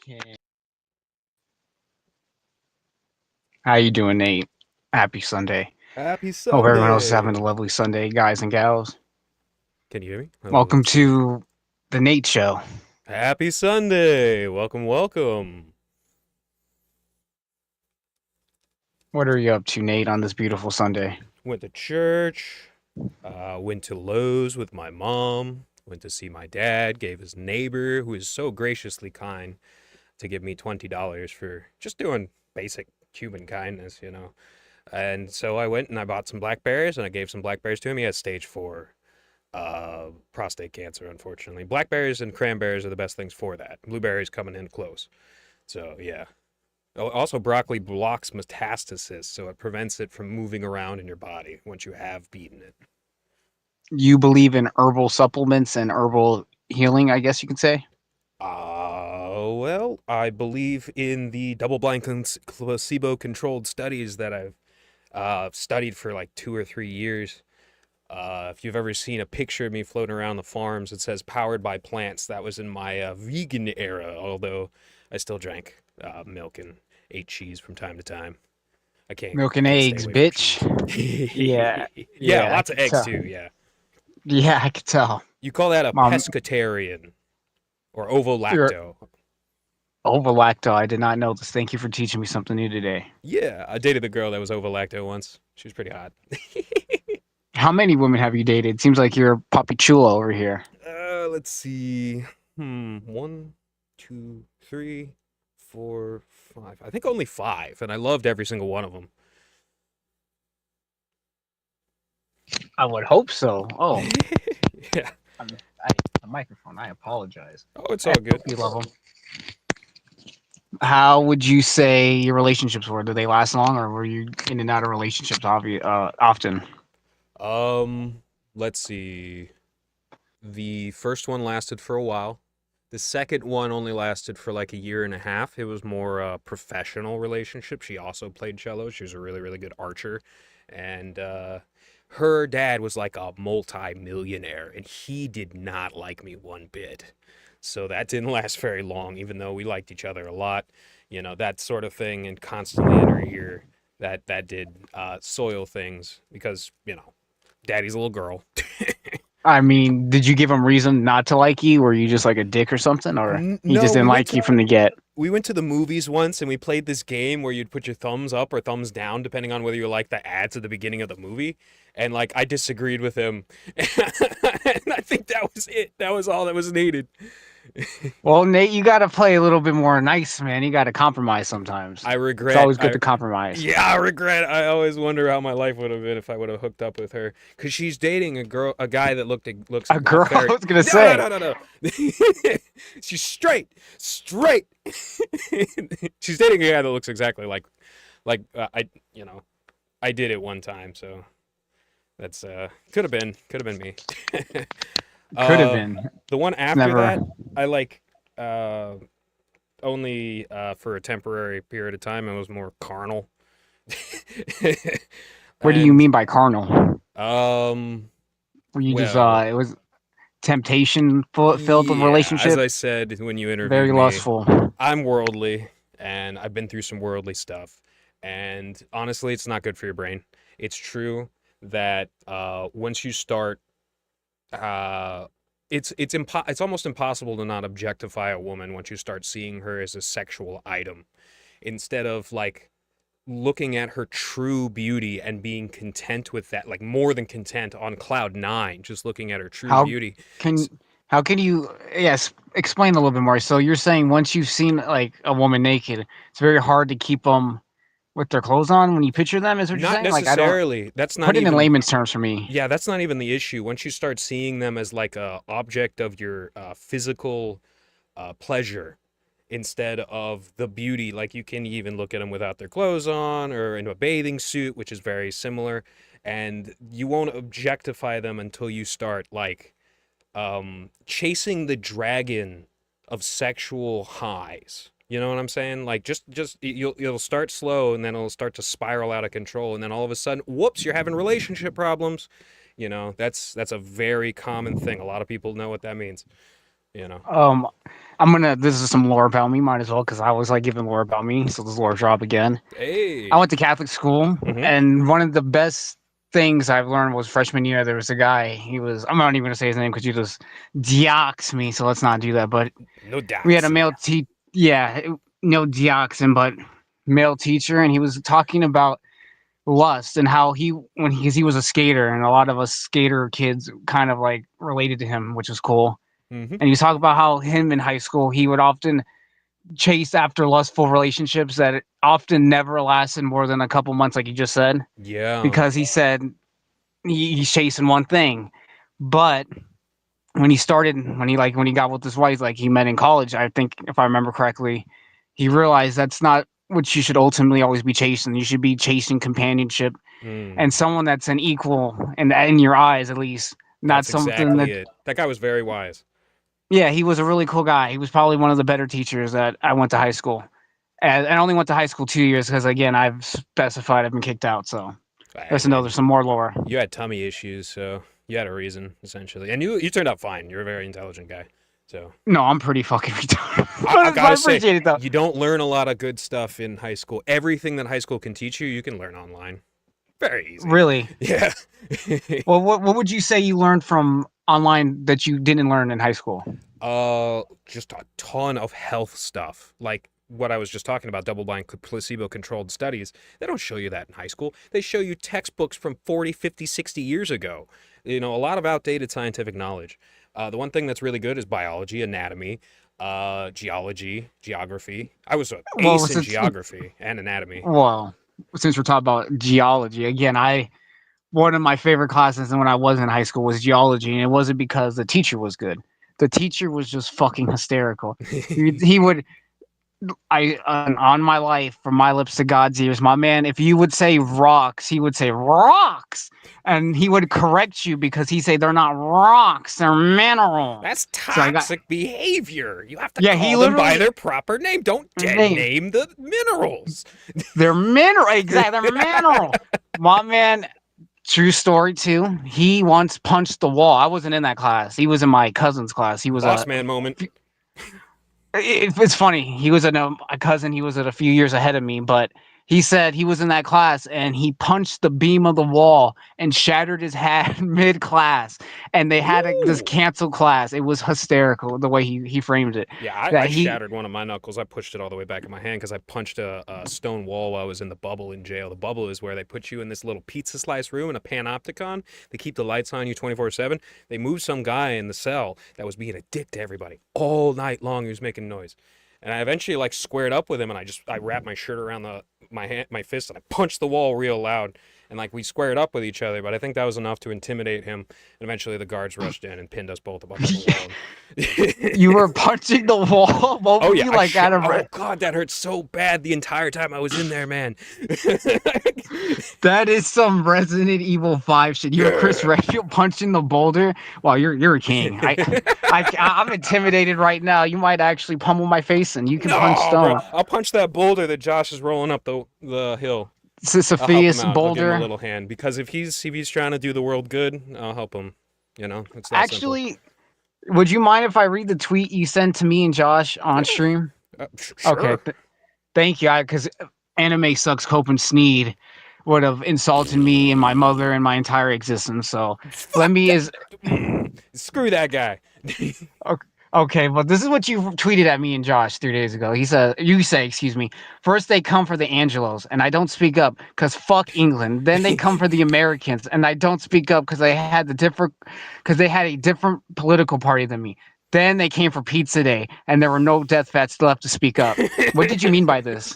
Okay. How you doing, Nate? Happy Sunday. Happy Hope everyone else is having a Sunday. lovely Sunday, guys and gals. Can you hear me? Hello, Welcome let's see. to the Nate Show. Happy Sunday. Welcome, welcome. What are you up to, Nate, on this beautiful Sunday? Went to church, went to Lowe's with my mom, went to see my dad, gave his neighbor, who is so graciously kind, to give me $20 for just doing basic human kindness. And so I went and I bought some blackberries and I gave some blackberries to him. He has stage 4 prostate cancer, unfortunately. Blackberries and cranberries are the best things for that. Blueberries coming in close. So, yeah. Also, broccoli blocks metastasis, so it prevents it from moving around in your body once you have beaten it. You believe in herbal supplements and herbal healing, I guess you could say? Well, I believe in the double-blind placebo-controlled studies that I've studied for like 2 or 3 years. If you've ever seen a picture of me floating around the farms, it says "powered by plants." That was in my vegan era, although I still drank milk and ate cheese from time to time. I can't Milk I and can't stay eggs, away from bitch. cheese. Yeah, Yeah, yeah, I lots of could eggs tell. too. Yeah, Yeah, I could tell. you call that a Mom, pescatarian or you're ovo-lacto. ovo-lacto. I did not know this. Thank you for teaching me something new today. Yeah, I dated the girl that was ovo-lacto once. She was pretty hot. How many women have you dated? Seems like you're a puppy chulo over here. Let's see. One, two, three, four, five. I think only five, and I loved every single one of them. I would hope so. Oh, Yeah. I, the microphone. I apologize. Oh, it's I all good. hope you love them. How would you say your relationships were? Did they last long, or were you in and out of relationships often? Um, let's see. The first one lasted for a while. The second one only lasted for like a year and a half. It was more a professional relationship. She also played cello. She was a really, really good archer. And her dad was like a multi-millionaire, and he did not like me one bit. So that didn't last very long, even though we liked each other a lot. That sort of thing, and constantly in her ear. That did soil things because, daddy's a little girl. I mean, did you give him reason not to like you? Were you just like a dick or something, or he just No, didn't like you from the get? we went to the movies once and we played this game where you'd put your thumbs up or thumbs down depending on whether you like the ads at the beginning of the movie. And like I disagreed with him. And I think that was it. That was all that was needed. Well, Nate, you got to play a little bit more nice, man. You got to compromise sometimes. I It's regret always good I to compromise. Yeah, I regret. I always wonder how my life would have been if I would have hooked up with her, because she's dating a guy that looks A girl, I very. was gonna No, no, say. no, no, no. She's straight. She's dating a guy that looks exactly like I did it one time, so that's could have been me. Could have uh, been. the one It's after never. that, I like only for a temporary period of time. It was more carnal. What do you And mean by carnal? um Were you just well, it was temptation filled yeah, as relationship? I said when you interviewed Very me, lustful. I'm worldly and I've been through some worldly stuff. And honestly, it's not good for your brain. It's true that once you start uh it's almost impossible to not objectify a woman once you start seeing her as a sexual item instead of like looking at her true beauty and being content with that, like more than content on cloud nine, just looking at her true How beauty. can how can you yes explain a little bit more? So you're saying once you've seen like a woman naked, it's very hard to keep them with their clothes on when you picture them. Is what you're Not saying? Like I don't necessarily. That's not put it in even, layman's terms for me. yeah, that's not even the issue. Once you start seeing them as like a object of your physical pleasure instead of the beauty, like you can even look at them without their clothes on or in a bathing suit, which is very similar, and you won't objectify them until you start like chasing the dragon of sexual highs. You know what I'm saying? Like just you'll start slow and then it'll start to spiral out of control and then all of a sudden, whoops, you're having relationship problems. You know, that's a very common thing. A lot of people know what that means. You know. Um, this is some lore about me, might as well, because I always like giving lore about me. So this lore drop again. I Hey. went to Catholic school, Mm-hmm. and one of the best things I've learned was freshman year. There was a guy. I'm not even gonna say his name because you just dox me. So let's not do that. But No we had a doxing. male yeah, no doxing, but male teacher, and he was talking about lust and how because he was a skater, and a lot of us skater kids kind of like related to him, which was cool. Mm-hmm. And he was talking about how him in high school he would often chase after lustful relationships that often never lasted more than a couple months, like you just said, Yeah. because he said he's chasing one thing. But when he got with his wife, like he met in college, I think if I remember correctly, he realized that's not what you should ultimately always be chasing. You should be chasing companionship Mm. and someone that's an equal in your eyes, at least, not That's something exactly that. it. That guy was very wise. Yeah, he was a really cool guy. He was probably one of the better teachers that I went to high school. And I only went to high school 2 years because, again, I've specified I've been kicked out. So Hey, there's another man, some more lore. you had tummy issues, so you had a reason essentially, and you turned out fine. You're a very intelligent guy, so No, I'm pretty fucking I retarded. I gotta say, appreciate it though. you don't learn a lot of good stuff in high school. Everything that high school can teach you, you can learn online. Very easy. Really. Yeah. Well, what would you say you learned from online that you didn't learn in high school? Just a ton of health stuff. Like what I was just talking about, double-blind placebo controlled studies. They don't show you that in high school. They show you textbooks from 40, 50, 60 years ago. You know, a lot of outdated scientific knowledge. The one thing that's really good is biology, anatomy, geology, geography. I was an Well, ace in since geography and anatomy. well, since we're talking about geology again, I one of my favorite classes when I was in high school was geology, and it wasn't because the teacher was good. The teacher was just fucking hysterical. He would on my life, from my lips to God's ears, my man. If you would say rocks, he would say rocks, and he would correct you because he say they're not rocks, they're minerals. That's So I got toxic behavior. You have to yeah, he call them by literally their proper name. Don't dead name name the minerals. they're mineral exactly they're mineral. My man, true story too. He once punched the wall. I wasn't in that class. He was in my cousin's class. He was Boss man moment. it's funny. He was a cousin. He was at a few years ahead of me, but he said he was in that class and he punched the beam of the wall and shattered his head mid class. And they had this Ooh. canceled class. It was hysterical the way he framed it. Yeah, That I he shattered one of my knuckles. I pushed it all the way back in my hand because I punched a stone wall while I was in the bubble in jail. The bubble is where they put you in this little pizza slice room in a panopticon. They keep the lights on you 24/7. They moved some guy in the cell that was being a dick to everybody all night long. He was making noise. And I eventually like squared up with him, and I wrapped my shirt around my fist, and I punched the wall real loud, and like we squared up with each other. But I think that was enough to intimidate him. And eventually the guards rushed in and pinned us both up on the wall. you were punching the wall, both Oh of yeah, you, like out of oh god, that hurt so bad the entire time I was in there, man. that is some Resident Evil 5 shit. You were Chris Yeah. Redfield punching the boulder. Well, you're a king. I'm intimidated right now. You might actually pummel my face and you can punch No, bro, stone. I'll punch that boulder that Josh is rolling up the hill. I'll help him Sophia's out. I'll give him a boulder. little hand because if he's trying to do the world good, I'll help him. You know, it's that simple. Actually, would you mind if I read the tweet you sent to me and Josh on Yeah, stream? Okay, sure. thank you. Because anime sucks. Cope and Sneed would have insulted me and my mother and my entire existence. So let Fuck me that. is Screw that guy. okay. But this is what you tweeted at me and Josh 3 days ago. He said, "You say, excuse me. First they come for the Angelos, and I don't speak up because fuck England. Then they come for the Americans, and I don't speak up because they had a different political party than me. Then they came for Pizza Day, and there were no death vets left to speak up. What did you mean by this?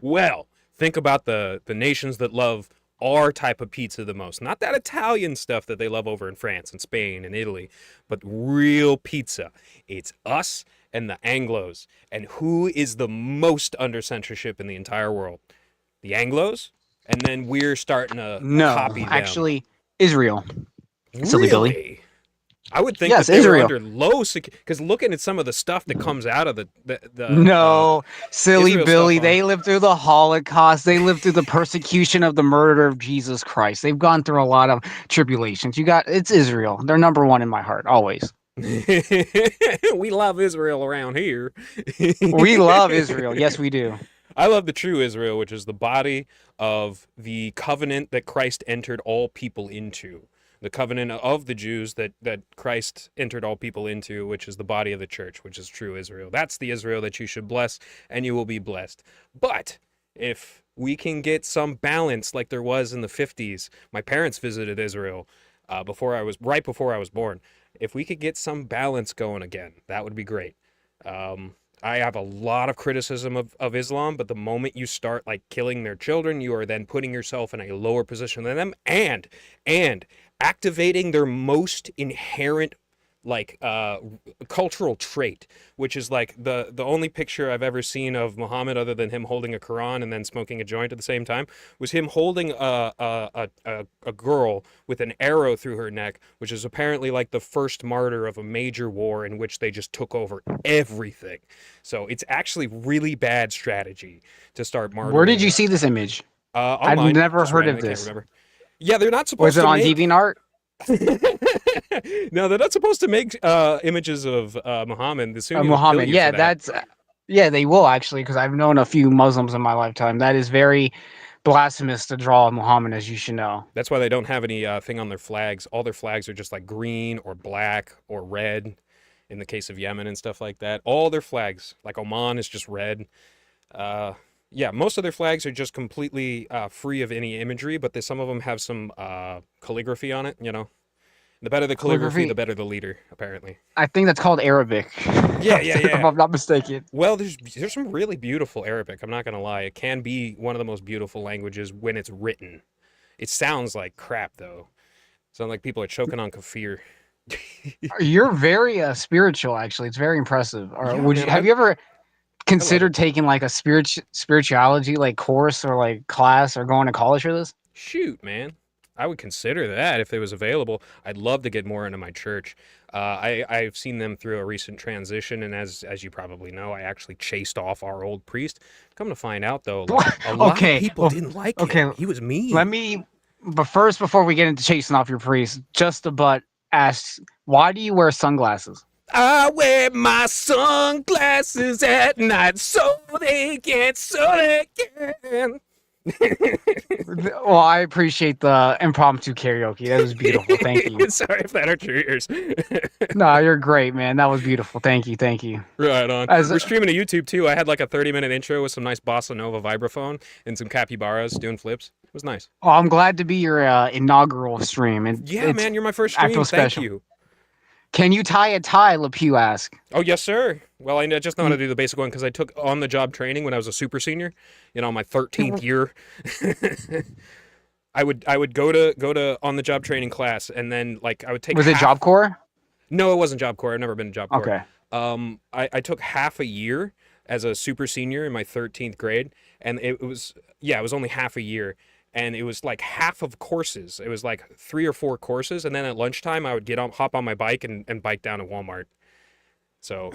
Well, think about the nations that love our type of pizza the most. Not that Italian stuff that they love over in France and Spain and Italy, but real pizza. It's us and the Anglos. And who is the most under censorship in the entire world? The Anglos? And then we're starting to No, copy them. actually, Israel. Silly Billy. Really? I would think that Yes, they were Israel. under low security, because looking at some of the stuff that comes out of the No, silly Israel stuff Billy. on. They lived through the Holocaust. They lived through the persecution of the murder of Jesus Christ. They've gone through a lot of tribulations. It's Israel. They're number one in my heart, always. We love Israel around here. We love Israel. Yes, we do. I love the true Israel, which is the body of the covenant that Christ entered all people into. The covenant of the Jews that Christ entered all people into, which is the body of the church, which is true Israel. That's the Israel that you should bless, and you will be blessed. But if we can get some balance like there was in the 50s, my parents visited Israel right before I was born. If we could get some balance going again, that would be great. I have a lot of criticism of Islam, but the moment you start like killing their children, you are then putting yourself in a lower position than them, and activating their most inherent like cultural trait, which is like the only picture I've ever seen of Muhammad other than him holding a Quran and then smoking a joint at the same time was him holding a girl with an arrow through her neck, which is apparently like the first martyr of a major war in which they just took over everything. So it's actually really bad strategy to start martyring. Where did you see this image? I've Online, never just heard random, of I can't this. remember. Yeah, they're not Was supposed it to on make. DeviantArt? No, they're not supposed to make images of Muhammad. The Sunni will kill Muhammad. you for Yeah, that. yeah, they will actually, because I've known a few Muslims in my lifetime. That is very blasphemous to draw Muhammad, as you should know. That's why they don't have any thing on their flags. All their flags are just like green or black or red. In the case of Yemen and stuff like that, all their flags, like Oman, is just red. Yeah, most of their flags are just completely free of any imagery, but some of them have some calligraphy on it. You know, the better the calligraphy, the Calligraphy. better the leader, apparently. I think that's called Arabic, Yeah, yeah, if yeah. I'm not mistaken. Well, there's some really beautiful Arabic. I'm not gonna lie. It can be one of the most beautiful languages when it's written. It sounds like crap though. Sounds like people are choking on kefir. You're very spiritual, actually. It's very impressive. Or Yeah, man, have you ever I love it. considered taking like a spirituality like course or like class or going to college for this? Shoot, man. I would consider that if it was available. I'd love to get more into my church. I've seen them through a recent transition, and as you probably know, I actually chased off our old priest. Come to find out, though, like a lot of Okay, people well, didn't like okay. him. He was Let mean. me, but first, before we get into chasing off your priest, just a butt asks, why do you wear sunglasses? I wear my sunglasses at night so they can. Well, I appreciate the impromptu karaoke. That was beautiful. Thank you. Sorry if that hurt your ears. No, you're great, man. That was beautiful. Thank you. Thank you. Right on. As We're streaming to YouTube too. I had like a 30-minute intro with some nice bossa nova vibraphone and some capybaras doing flips. It was nice. oh, I'm glad to be your inaugural stream. Yeah, man, you're my first I stream. feel Thank special. you. Can you tie a tie? LePew asked. Oh, yes, sir. Well, I just know how to do the basic one because I took on-the-job training when I was a super senior. You know, my 13th year. I would go to on-the-job training class, and then like I would take. Was it Job Corps? No, it wasn't Job Corps. I've never been to Job Corps. Okay. I took half a year as a super senior in my 13th grade, and it was only half a year, and it was like half of courses. It was like 3 or 4 courses, and then at lunchtime I would hop on my bike and bike down to Walmart. So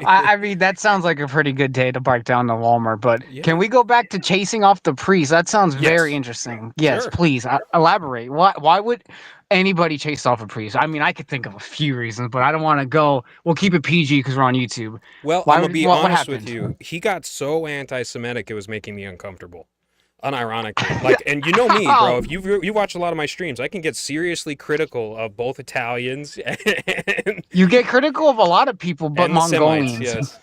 I mean, that sounds like a pretty good day to bike down to Walmart. But yeah. can we go back to chasing off the priest? That sounds very Yes. interesting. Yes, Sure. please elaborate. Why would anybody chase off a priest? I mean, I could think of a few reasons, but I don't want to go. We'll keep it PG because we're on YouTube. Well, Why I'm gonna would be what honest with happened? you. He got so anti-Semitic it was making me uncomfortable. Unironically, like, and you know me, bro. If you watch a lot of my streams, I can get seriously critical of both Italians and You get critical of a lot of people, but the Semites. Mongolians. Yes.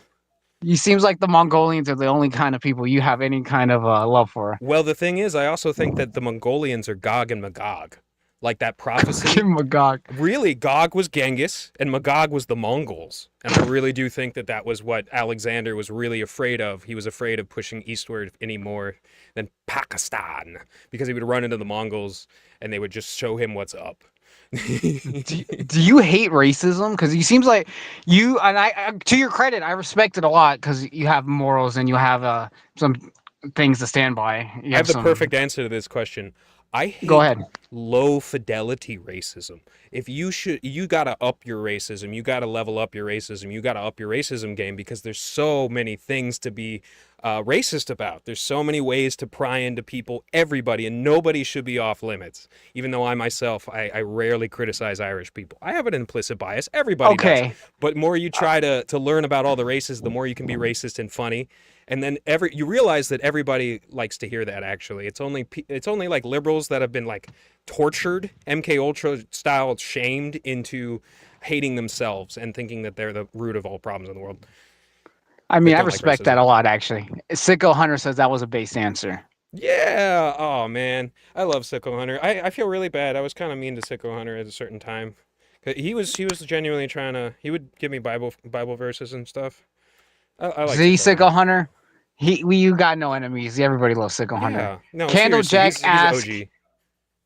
You seems like the Mongolians are the only kind of people you have any kind of love for. Well, the thing is, I also think that the Mongolians are Gog and Magog, like that prophecy. Give him a gog. Really, Gog was Genghis and Magog was the Mongols. And I really do think that that was what Alexander was really afraid of. He was afraid of pushing eastward any more than Pakistan because he would run into the Mongols and they would just show him what's up. Do you hate racism? Because you seems like you and to your credit, I respect it a lot because you have morals and you have some things to stand by. I have the perfect answer to this question. I hate Go ahead. low fidelity racism. If you gotta up your racism, you gotta level up your racism, you gotta up your racism game because there's so many things to be racist about. There's so many ways to pry into people, everybody, and nobody should be off limits. Even though I myself, I rarely criticize Irish people. I have an implicit bias. Everybody does. Okay. But more you try to learn about all the races, the more you can be racist and funny. And then you realize that everybody likes to hear that. Actually, it's only like liberals that have been like tortured, MK Ultra style, shamed into hating themselves and thinking that they're the root of all problems in the world. I mean, I don't like respect that racism. a lot, actually. Sicko Hunter says that was a base answer. Yeah. Oh man, I love Sicko Hunter. I feel really bad. I was kind of mean to Sicko Hunter at a certain time. He was genuinely trying to. He would give me Bible verses and stuff. I like See, Sicko Hunter. Sicko Hunter, you got no enemies. Everybody loves Sicko Hunter. Yeah. No, Candle seriously, Jack he's asks, OG.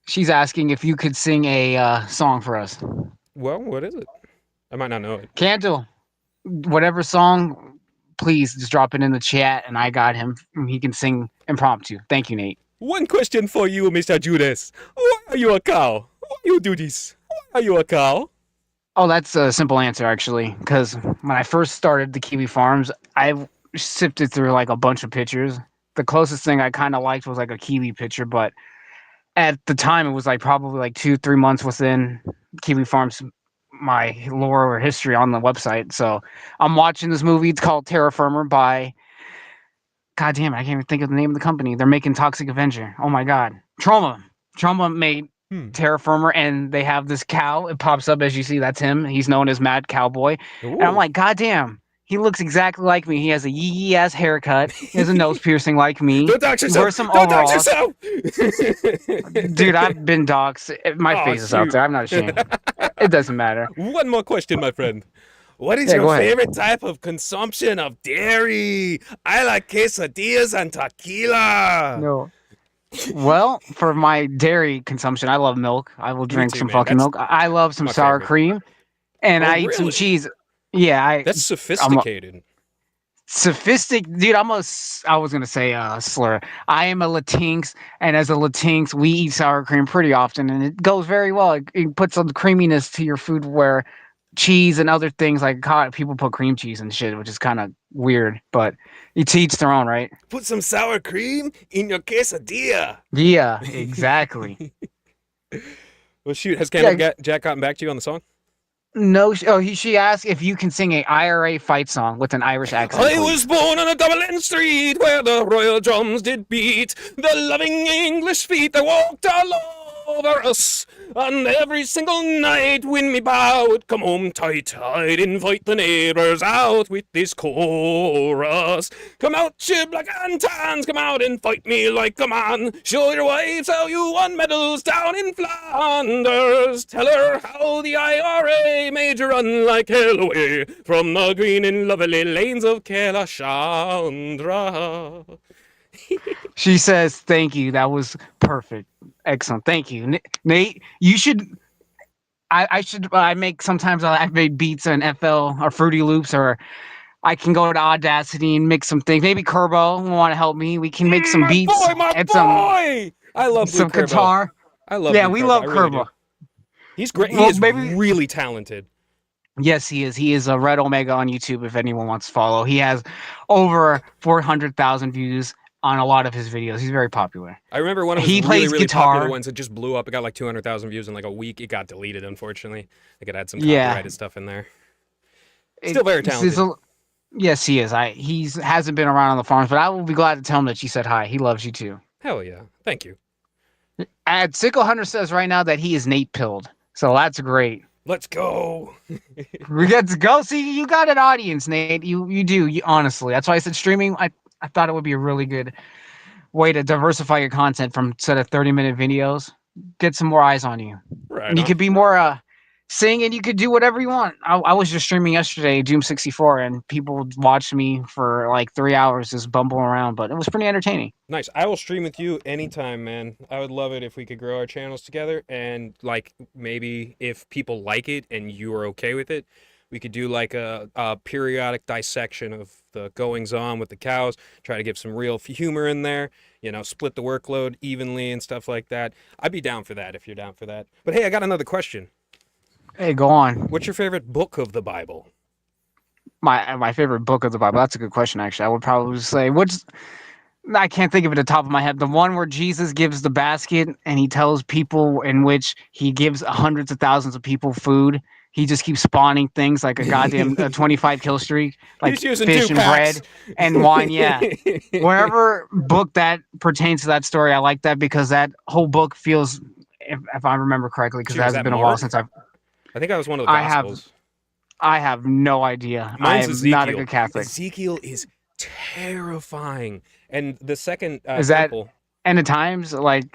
she's asking if you could sing a song for us. Well, what is it? I might not know it. Candle, whatever song, please just drop it in the chat, and I got him. He can sing impromptu. Thank you, Nate. One question for you, Mr. Judas. Why are you a cow? Why you do this? Why are you a cow? Oh, that's a simple answer, actually. Because when I first started the Kiwi Farms, I sifted through like a bunch of pictures. The closest thing I kind of liked was like a Kiwi picture, but at the time it was like probably like 2-3 months within Kiwi Farms my lore or history on the website. So I'm watching this movie. It's called Terra Firma by God damn it, I can't even think of the name of the company. They're making Toxic Avenger. Oh my god. Trauma made Terra Firma, and they have this cow. It pops up as you see, that's him. He's known as Mad Cowboy. Ooh. And I'm like, god damn. He looks exactly like me. He has a yee ass haircut. He has a nose piercing like me. Don't dox He yourself. wears some Don't dox overalls. yourself. Dude, I've been doxxed. My Aw, face is out shoot. there. I'm not ashamed. It doesn't matter. One more question, my friend. What is Yeah, your go ahead. favorite type of consumption of dairy? I like quesadillas and tequila. No. Well, for my dairy consumption, I love milk. I will drink too, some man. fucking That's milk. I love some my sour favorite. cream, and Oh, I eat some really? cheese. Yeah, That's I'm a sophisticated. dude. I was gonna say slur. I am a Latinx, and as a Latinx, we eat sour cream pretty often, and it goes very well. It puts some creaminess to your food where cheese and other things like people put cream cheese and shit, which is kind of weird, but it's each their own, right? Put some sour cream in your quesadilla. Yeah, exactly. Well, shoot. Has Yeah, Jack gotten back to you on the song? no. She asked if you can sing a IRA fight song with an Irish accent, I was please. born on a Dublin street where the royal drums did beat. The loving English feet that walked all over us. And every single night when me bow would come home tight, I'd invite the neighbours out with this chorus. Come out, you black and tans, come out and fight me like a man. Show your wives how you won medals down in Flanders. Tell her how the IRA made you run like hell away from the green and lovely lanes of Calashandra. She says, "Thank you. That was perfect. Excellent. Thank you, Nate. You should. I should. I make sometimes. I've made beats on FL or Fruity Loops, or I can go to Audacity and mix some things. Maybe Kerbo will want to help me. We can make some beats My and boy! I love Blue some Kerbo. guitar. I love Yeah, Blue we Kerbo. love I really Kerbo. do. He's great. Well, He is maybe- really talented. Yes, he is. He is a Red Omega on YouTube. If anyone wants to follow, he has over 400,000 views on a lot of his videos. He's very popular. I remember one of his He really, plays really guitar. popular ones that just blew up. It got like 200,000 views in like a week. It got deleted, unfortunately. They could add some Yeah. copyrighted stuff in there. Still very It's- talented. Yes, he is. He's hasn't been around on the farms, but I will be glad to tell him that you said hi. He loves you too. Hell yeah. Thank you. And Sickle Hunter says right now that he is Nate pilled, so that's great. Let's go. We get to go. See, you got an audience, Nate. You do. Honestly, that's why I said streaming. I thought it would be a really good way to diversify your content from instead of 30-minute videos. Get some more eyes on you. Right And you on. could be more sing, and you could do whatever you want. I was just streaming yesterday Doom 64, and people watched me for like 3 hours just bumbling around, but it was pretty entertaining. Nice. I will stream with you anytime, man. I would love it if we could grow our channels together and like maybe if people like it and you are okay with it, We could do like a periodic dissection of the goings on with the cows, try to give some real humor in there, split the workload evenly and stuff like that. I'd be down for that if you're down for that. But hey, I got another question. Hey, go on. What's your favorite book of the Bible? My favorite book of the Bible. That's a good question, actually. I would probably say which. I can't think of it at the top of my head. The one where Jesus gives the basket and he tells people, in which he gives hundreds of thousands of people food. He just keeps spawning things like a goddamn 25 kill streak, like He's using fish and 2 packs. bread and wine. Yeah. Wherever book that pertains to that story, I like that because that whole book feels, if I remember correctly, because Gee, it was hasn't that been a while Mark? since I've. I think that was one of the I have Gospels. I have no idea. Mine's I'm Ezekiel. not a good Catholic. Ezekiel is terrifying. And the second Is that temple. end of times? Like,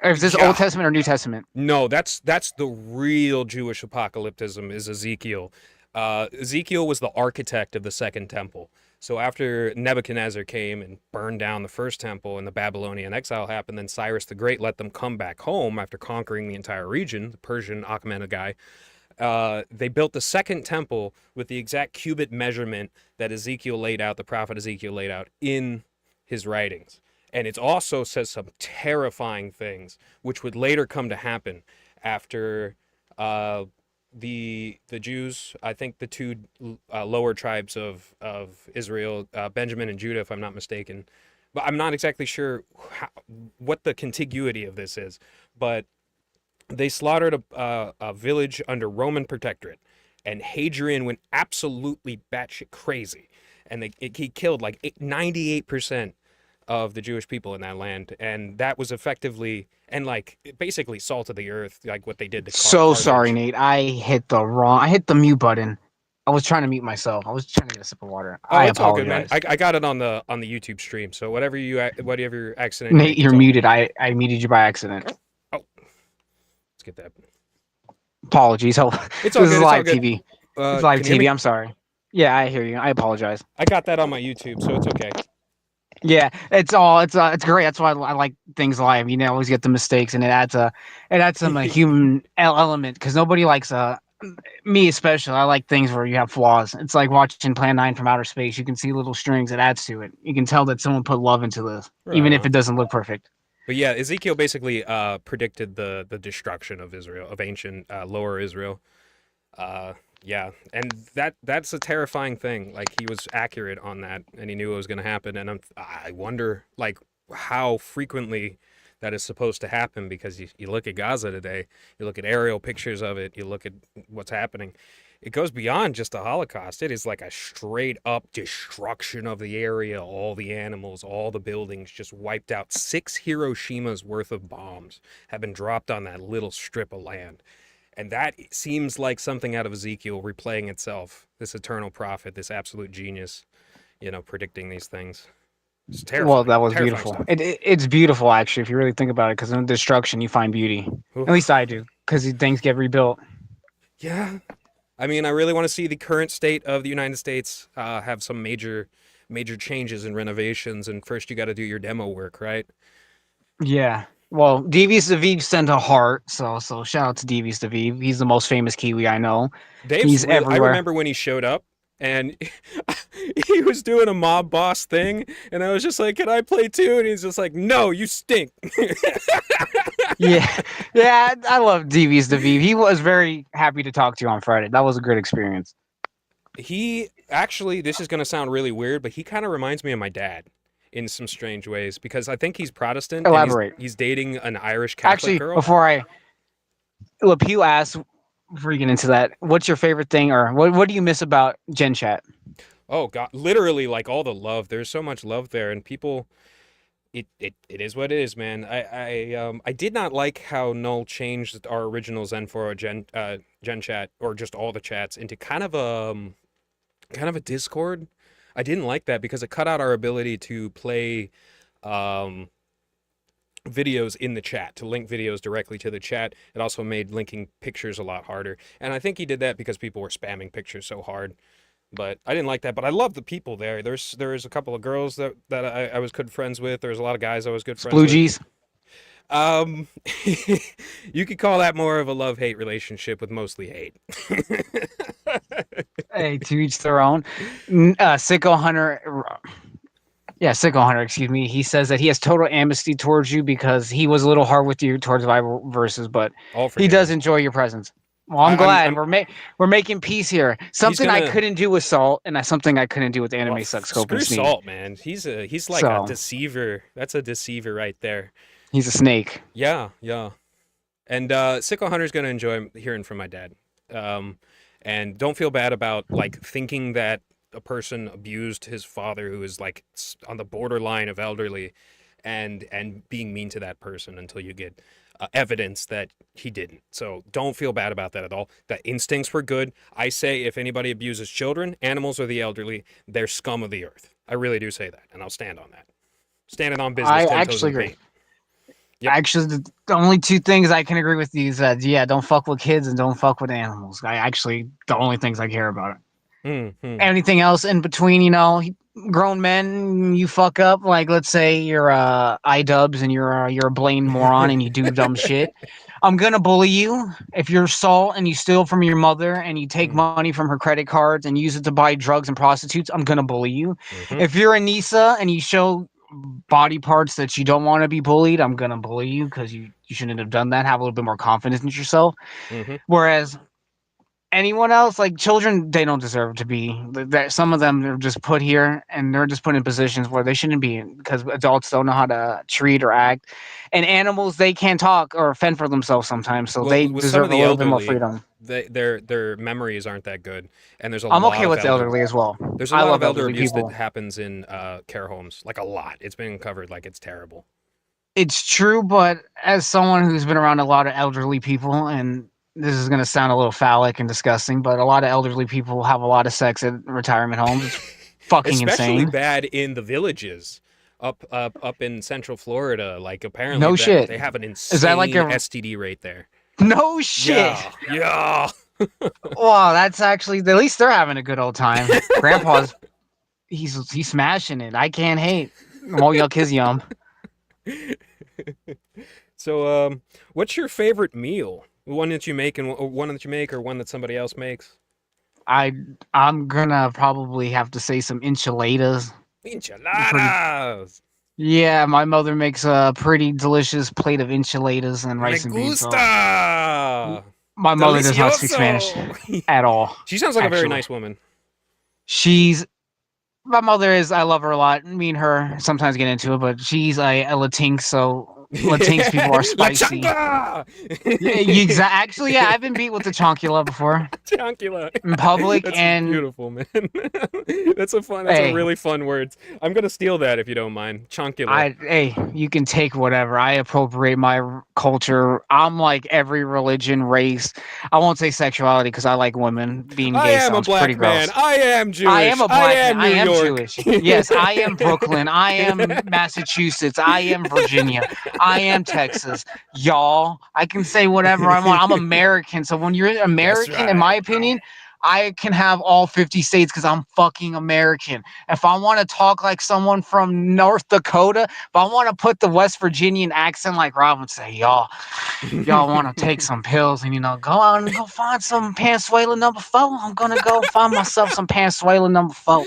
is this Yeah. Old Testament or New Testament? No, that's the real Jewish apocalypticism is Ezekiel. Ezekiel was the architect of the second temple. So after Nebuchadnezzar came and burned down the first temple and the Babylonian exile happened, then Cyrus the Great let them come back home after conquering the entire region, the Persian Achaemenid guy. They built the second temple with the exact cubit measurement that Ezekiel laid out, the prophet Ezekiel laid out in his writings. And it also says some terrifying things, which would later come to happen after the Jews, I think the two lower tribes of Israel, Benjamin and Judah, if I'm not mistaken. But I'm not exactly sure what the contiguity of this is. But they slaughtered a village under Roman protectorate, and Hadrian went absolutely batshit crazy, and he killed like 98% of the Jewish people in that land, and that was effectively and like basically salt of the earth, like what they did to So Carthage. sorry, Nate. I hit the mute button. I was trying to mute myself. I was trying to get a sip of water. Oh, I it's all good, man. apologize. I got it on the YouTube stream, so whatever accident you Nate, make, you're it's all muted. good. I muted you by accident. Oh, let's get that. Apologies. Oh, It's all this good. is It's all live good. TV. It's live Can you hear me? TV. I'm sorry. Yeah, I hear you. I apologize. I got that on my YouTube, so it's okay. Yeah, it's great. That's why I like things live. Always get the mistakes, and it adds some human element because nobody likes me especially. I like things where you have flaws. It's like watching Plan 9 from outer space. You can see little strings. It adds to it. You can tell that someone put love into this, even Right if on. it doesn't look perfect. But yeah, Ezekiel basically predicted the destruction of Israel, of ancient Lower Israel. Yeah, and that's a terrifying thing. Like he was accurate on that, and he knew it was going to happen. And I wonder like how frequently that is supposed to happen because you look at Gaza today, you look at aerial pictures of it, you look at what's happening. It goes beyond just the Holocaust. It is like a straight up destruction of the area, all the animals, all the buildings just wiped out. 6 Hiroshima's worth of bombs have been dropped on that little strip of land. And that seems like something out of Ezekiel replaying itself. This eternal prophet, this absolute genius, predicting these things. It's terrifying. Well, that was terrifying beautiful. stuff. It's beautiful actually, if you really think about it. Because in destruction, you find beauty. Oof. At least I do, because things get rebuilt. Yeah. I mean, I really want to see the current state of the United States have some major changes and renovations. And first, you got to do your demo work, right? Yeah. Well, Devious Daviv sent a heart, so shout out to Devious Daviv. He's the most famous Kiwi I know. He's I everywhere. remember when he showed up and he was doing a mob boss thing, and I was just like, "Can I play too?" And he's just like, "No, you stink." yeah. I love Devious Daviv. He was very happy to talk to you on Friday. That was a great experience. He actually, this is going to sound really weird, but he kind of reminds me of my dad in some strange ways because I think he's Protestant. Elaborate. And he's dating an Irish Catholic Actually, girl. before you asked, before you get into that, what's your favorite thing, or what do you miss about Gen Chat? Oh God, literally like all the love. There's so much love there, and people. It is what it is, man. I did not like how Null changed our original Zen4 Gen Chat or just all the chats into kind of a Discord. I didn't like that because it cut out our ability to play videos in the chat, to link videos directly to the chat. It also made linking pictures a lot harder. And I think he did that because people were spamming pictures so hard. But I didn't like that. But I love the people there. There's a couple of girls that I was good friends with. There's a lot of guys I was good friends with. Sploogies. You could call that more of a love-hate relationship with mostly hate. Hey, to each their own. Sicko Hunter, yeah, Sicko Hunter, excuse me. He says that he has total amnesty towards you because he was a little hard with you towards Bible verses, but All he does forgiven. enjoy your presence. Well, I'm glad I'm we're making peace here. he's Something I gonna couldn't do with Salt, and something I couldn't do with well, Anime Sucks Scope and screw Sneak. Salt, man. He's like a So deceiver. That's a deceiver right there. he's a snake. Yeah, yeah. And Sicko Hunter's gonna enjoy hearing from my dad. Um, and don't feel bad about like thinking that a person abused his father, who is like on the borderline of elderly, and being mean to that person until you get evidence that he didn't. So don't feel bad about that at all. The instincts were good. I say if anybody abuses children, animals, or the elderly, they're scum of the earth. I really do say that, and I'll stand on that. Standing on business, I 10 toes actually in the agree. paint. Yep. Actually, the only two things I can agree with you is that yeah, don't fuck with kids and don't fuck with animals. I actually the only things I care about. Mm-hmm. Anything else in between, grown men, you fuck up. Like let's say you're iDubbbz and you're a Blaine moron and you do dumb shit. I'm gonna bully you. If you're Saul and you steal from your mother and you take money from her credit cards and use it to buy drugs and prostitutes, I'm gonna bully you. Mm-hmm. If you're Anissa and you show body parts that you don't want to be bullied, I'm gonna bully you because you shouldn't have done that. Have a little bit more confidence in yourself. Mm-hmm. Whereas anyone else, like children, they don't deserve to be. Some of them are just put here and they're just put in positions where they shouldn't be in because adults don't know how to treat or act. And animals, they can't talk or fend for themselves sometimes, so Well, they with some of deserve a the little bit more elderly, freedom. their memories aren't that good, and I'm okay with elderly as well. there's a I lot of love elder elderly abuse that people. happens in care homes, like a lot. It's been covered like it's terrible. It's true, but as someone who's been around a lot of elderly people, and this is going to sound a little phallic and disgusting, but a lot of elderly people have a lot of sex at retirement homes. It's fucking Especially insane. bad in the villages up in Central Florida. Like apparently No that shit. they have an Is that like insane a STD rate there. no shit? Yeah, yeah. Wow, that's actually at least they're having a good old time. Grandpa's he's smashing it. I can't hate. Well, yuck his yum. So, what's your favorite meal? One that you make and one that you make, or one that somebody else makes? I I'm gonna probably have to say some enchiladas. Pretty. Enchiladas. Yeah, my mother makes a pretty delicious plate of enchiladas and Me rice and beans. So gusta. my mother does not speak Spanish Delicioso. at all. She sounds like a very Actually, nice woman. she's my mother is. I love her a lot. Me and her sometimes get into it, but she's a Latinx, so Latinx people are La spicy. chancla! Yeah, actually, yeah, I've been beat with the chonkula before Chancula. in public, That's and beautiful, man. That's a hey, really fun word. I'm gonna steal that if you don't mind. Chancula. hey, you can take whatever. I appropriate my culture. I'm like every religion, race. I won't say sexuality because I like women. Being I gay am a sounds pretty black man. gross. I am Jewish. I am a I black man. am I New am York. Jewish. Yes, I am Brooklyn. I am Massachusetts. I am Virginia. I am Texas. Y'all, I can say whatever I want. I'm American. So when you're That's American, in my right. opinion, I can have all 50 states because I'm fucking American. If I want to talk like someone from North Dakota, if I want to put the West Virginian accent like Rob would say, y'all want to take some pills and go out and go find some Pansuela number 4. I'm gonna go find myself some Pansuela number 4.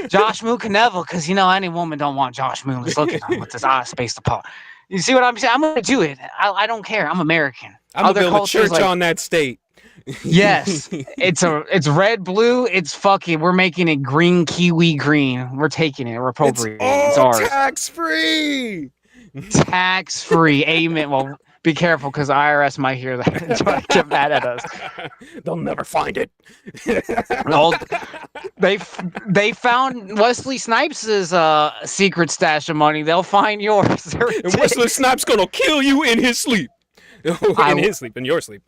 Josh Moon can never, because any woman don't want Josh Moon. Just look at him with his eyes spaced apart. You see what I'm saying? I'm gonna do it. I don't care. I'm American. I'm gonna Other build a cultures church like on that state. yes, it's red blue. It's fucking. We're making it green kiwi green. We're taking it. We're It's appropriating it. It's all ours. tax free. Tax free. Amen. Well, be careful because IRS might hear that and try to get mad at us. They'll never find it. Well, they found Wesley Snipes' secret stash of money. They'll find yours. And Wesley Snipes gonna kill you in his sleep. In his sleep, in your sleep.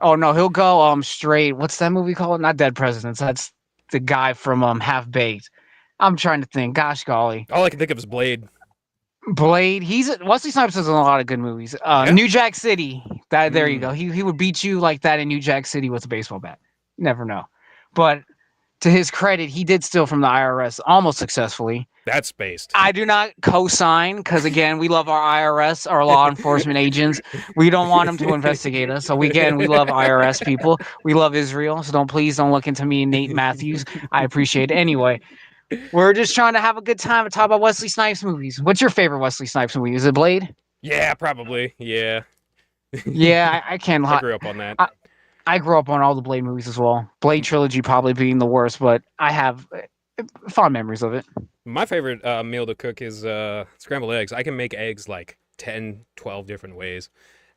Oh no, he'll go straight. What's that movie called? Not Dead Presidents. That's the guy from Half Baked. I'm trying to think. Gosh golly. All I can think of is Blade. Blade. Wesley Snipes is in a lot of good movies. Yeah? New Jack City. There you Mm. go. He would beat you like that in New Jack City with a baseball bat. Never know. But to his credit, he did steal from the IRS almost successfully. That's based. I do not co-sign because again, we love our IRS, our law enforcement agents. We don't want them to investigate us. So we love IRS people. We love Israel. So don't look into me, Nate Matthews. I appreciate it. Anyway, we're just trying to have a good time and talk about Wesley Snipes movies. What's your favorite Wesley Snipes movie? Is it Blade? Yeah, probably. Yeah. Yeah, I can't. I grew up on that. I grew up on all the Blade movies as well. Blade trilogy probably being the worst, but I have fond memories of it. My favorite meal to cook is scrambled eggs. I can make eggs like 10, 12 different ways.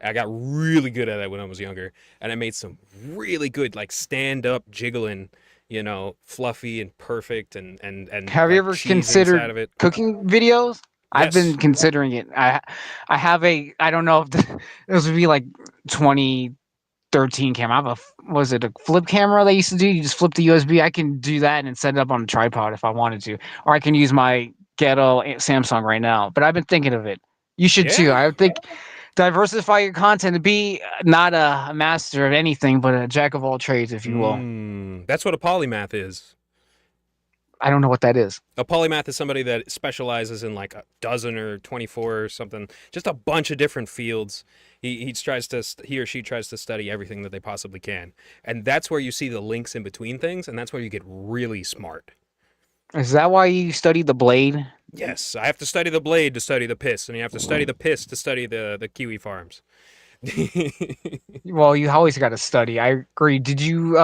I got really good at it when I was younger, and I made some really good, like stand-up jiggling, fluffy and perfect, and have like, you ever cheese inside of considered it. cooking videos? I've Yes. been considering it. I have a I don't know if this would be like 2013 camera. I have was it a flip camera they used to do? You just flip the USB. I can do that and set it up on a tripod if I wanted to, or I can use my ghetto Samsung right now. But I've been thinking of it. You should too. Yeah. I would think diversify your content to be not a master of anything, but a jack of all trades, if you will. That's what a polymath is. I don't know what that is. A polymath is somebody that specializes in like a dozen or 24 or something, just a bunch of different fields. He or she tries to study everything that they possibly can, and that's where you see the links in between things, and that's where you get really smart. Is that why you studied the Blade? Yes, I have to study the blade to study the piss, and you have to study the piss to study the kiwi farms. Well, you always got to study. I agree. Did you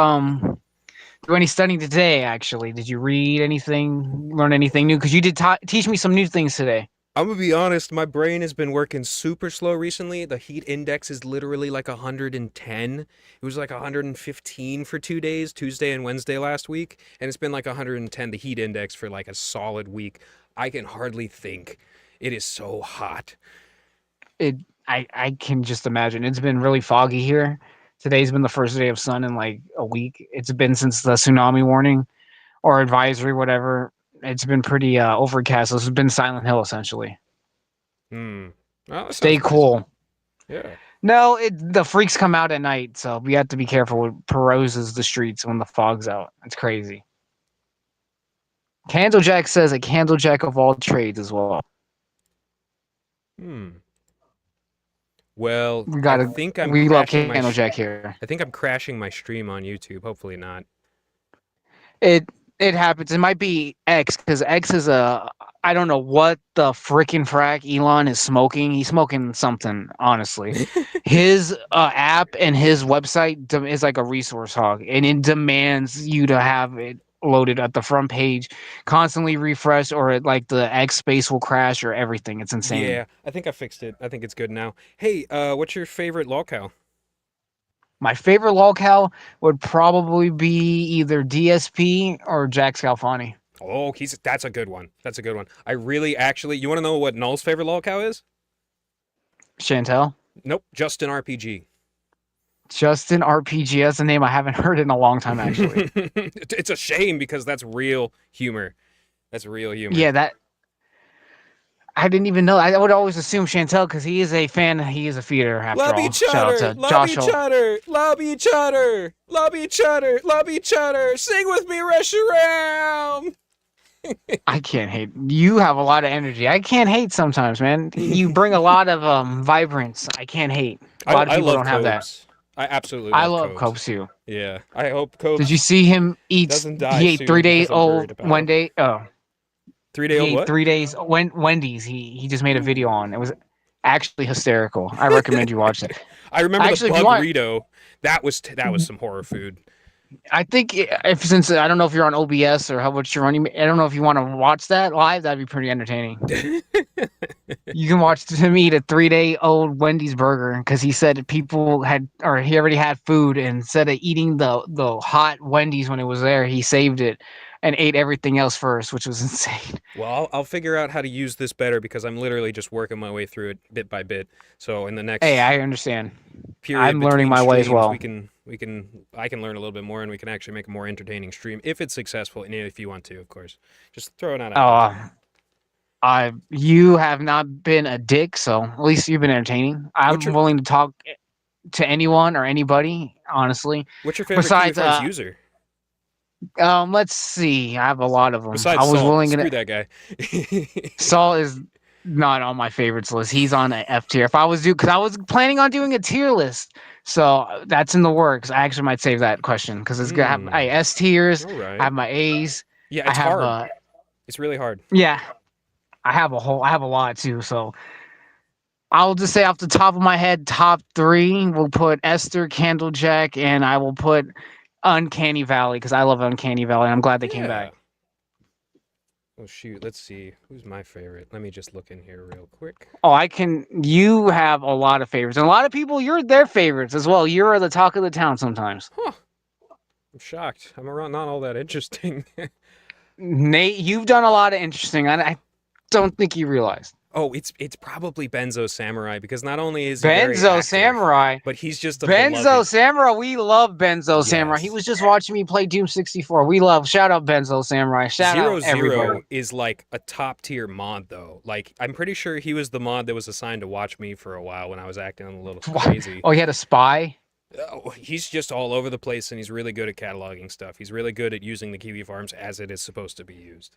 do any studying today? Actually, did you read anything, learn anything new? Because you did teach me some new things today. I'm gonna be honest, my brain has been working super slow recently. The heat index is literally like 110. It was like 115 for 2 days, Tuesday and Wednesday last week, and it's been like 110 the heat index for like a solid week. I can hardly think. It is so hot. I can just imagine. It's been really foggy here. Today's been the first day of sun in like a week. It's been since the tsunami warning or advisory, whatever. It's been pretty overcast. This has been Silent Hill essentially. Well, that Stay sounds nice. cool. Yeah. No, the freaks come out at night, so we have to be careful what peroses the streets when the fog's out. It's crazy. Candlejack says a candlejack of all trades as well. Well, We gotta. We love Candlejack here. I think I'm crashing my stream on YouTube. Hopefully not. It happens. It might be X because X is a. I don't know what the frickin' frack Elon is smoking. He's smoking something, honestly. His app and his website is like a resource hog, and it demands you to have it loaded at the front page, constantly refresh, or like the X space will crash or everything. It's insane. Yeah, I think I fixed it. I think it's good now. Hey, what's your favorite lolcow? My favorite lolcow would probably be either DSP or Jack Scalfani. Oh, that's a good one. That's a good one. I really actually. You want to know what Null's favorite lolcow is? Chantel? Nope, Justin RPG. Justin RPG. That's a name I haven't heard in a long time, actually. It's a shame because that's real humor. That's real humor. Yeah, that. I didn't even know. I would always assume Chantel because he is a fan. He is a feeder after love all. each Shout other. out to Love Josh each Holt. other. Love each other. Love each other. Love each other. Sing with me, rush around. I can't hate. You have a lot of energy. I can't hate sometimes, man. You bring a lot of vibrance. I can't hate. A lot of people don't have that. I absolutely I love love Copes too. Yeah. I hope Copes Did you see him eat? doesn't die He ate soon 3 day because I'm worried old about one him. day. Oh, 3 day he old ate what? 3 days. Wendy's. He just made a video on. It was actually hysterical. I recommend you watch it. I remember Actually, the if you want- burrito. That was some horror food. I think since I don't know if you're on OBS or how much you're running, I don't know if you want to watch that live. That'd be pretty entertaining. You can watch him eat a 3 day old Wendy's burger because he said people had, or he already had food, and instead of eating the hot Wendy's when it was there, he saved it and ate everything else first, which was insane. Well, I'll figure out how to use this better because I'm literally just working my way through it bit by bit. So in the next Hey, I understand. period I'm learning between my way as streams, well. I can learn a little bit more and we can actually make a more entertaining stream if it's successful and if you want to, of course. Just throw it out. You have not been a dick, so at least you've been entertaining. I'm willing to talk to anyone or anybody, honestly. What's your favorite Besides, Kiwi Farms user? Let's see. I have a lot of them. I Besides was Saul, willing to. screw that guy. Saul is not on my favorites list. He's on a F tier. If I was because I was planning on doing a tier list, so that's in the works. I actually might save that question because it's gonna have I S tiers. All I right. have my A's. Yeah, I it's have hard. It's really hard. yeah. I have a lot too. So I'll just say off the top of my head, top three. We'll put Esther, Candlejack, and I will put Uncanny Valley because I love Uncanny Valley. And I'm glad they came Yeah. back. Oh shoot, let's see. Who's my favorite? Let me just look in here real quick. Oh, I can. You have a lot of favorites, and a lot of people you're their favorites as well. You're the talk of the town sometimes. Huh. I'm shocked. I'm around not all that interesting. Nate, you've done a lot of interesting. I don't think you realized. Oh, it's probably Benzo Samurai because not only is he very Benzo active, Samurai. but he's just a Benzo beloved. Samurai. We love Benzo Samurai. He Yes. was just watching me play Doom 64. We love. Shout out Benzo Samurai. Shout Zero out everybody. Zero is like a top tier mod though. Like I'm pretty sure he was the mod that was assigned to watch me for a while when I was acting a little crazy. Oh, he had a spy. Oh, he's just all over the place and he's really good at cataloging stuff. He's really good at using the Kiwi Farms as it is supposed to be used.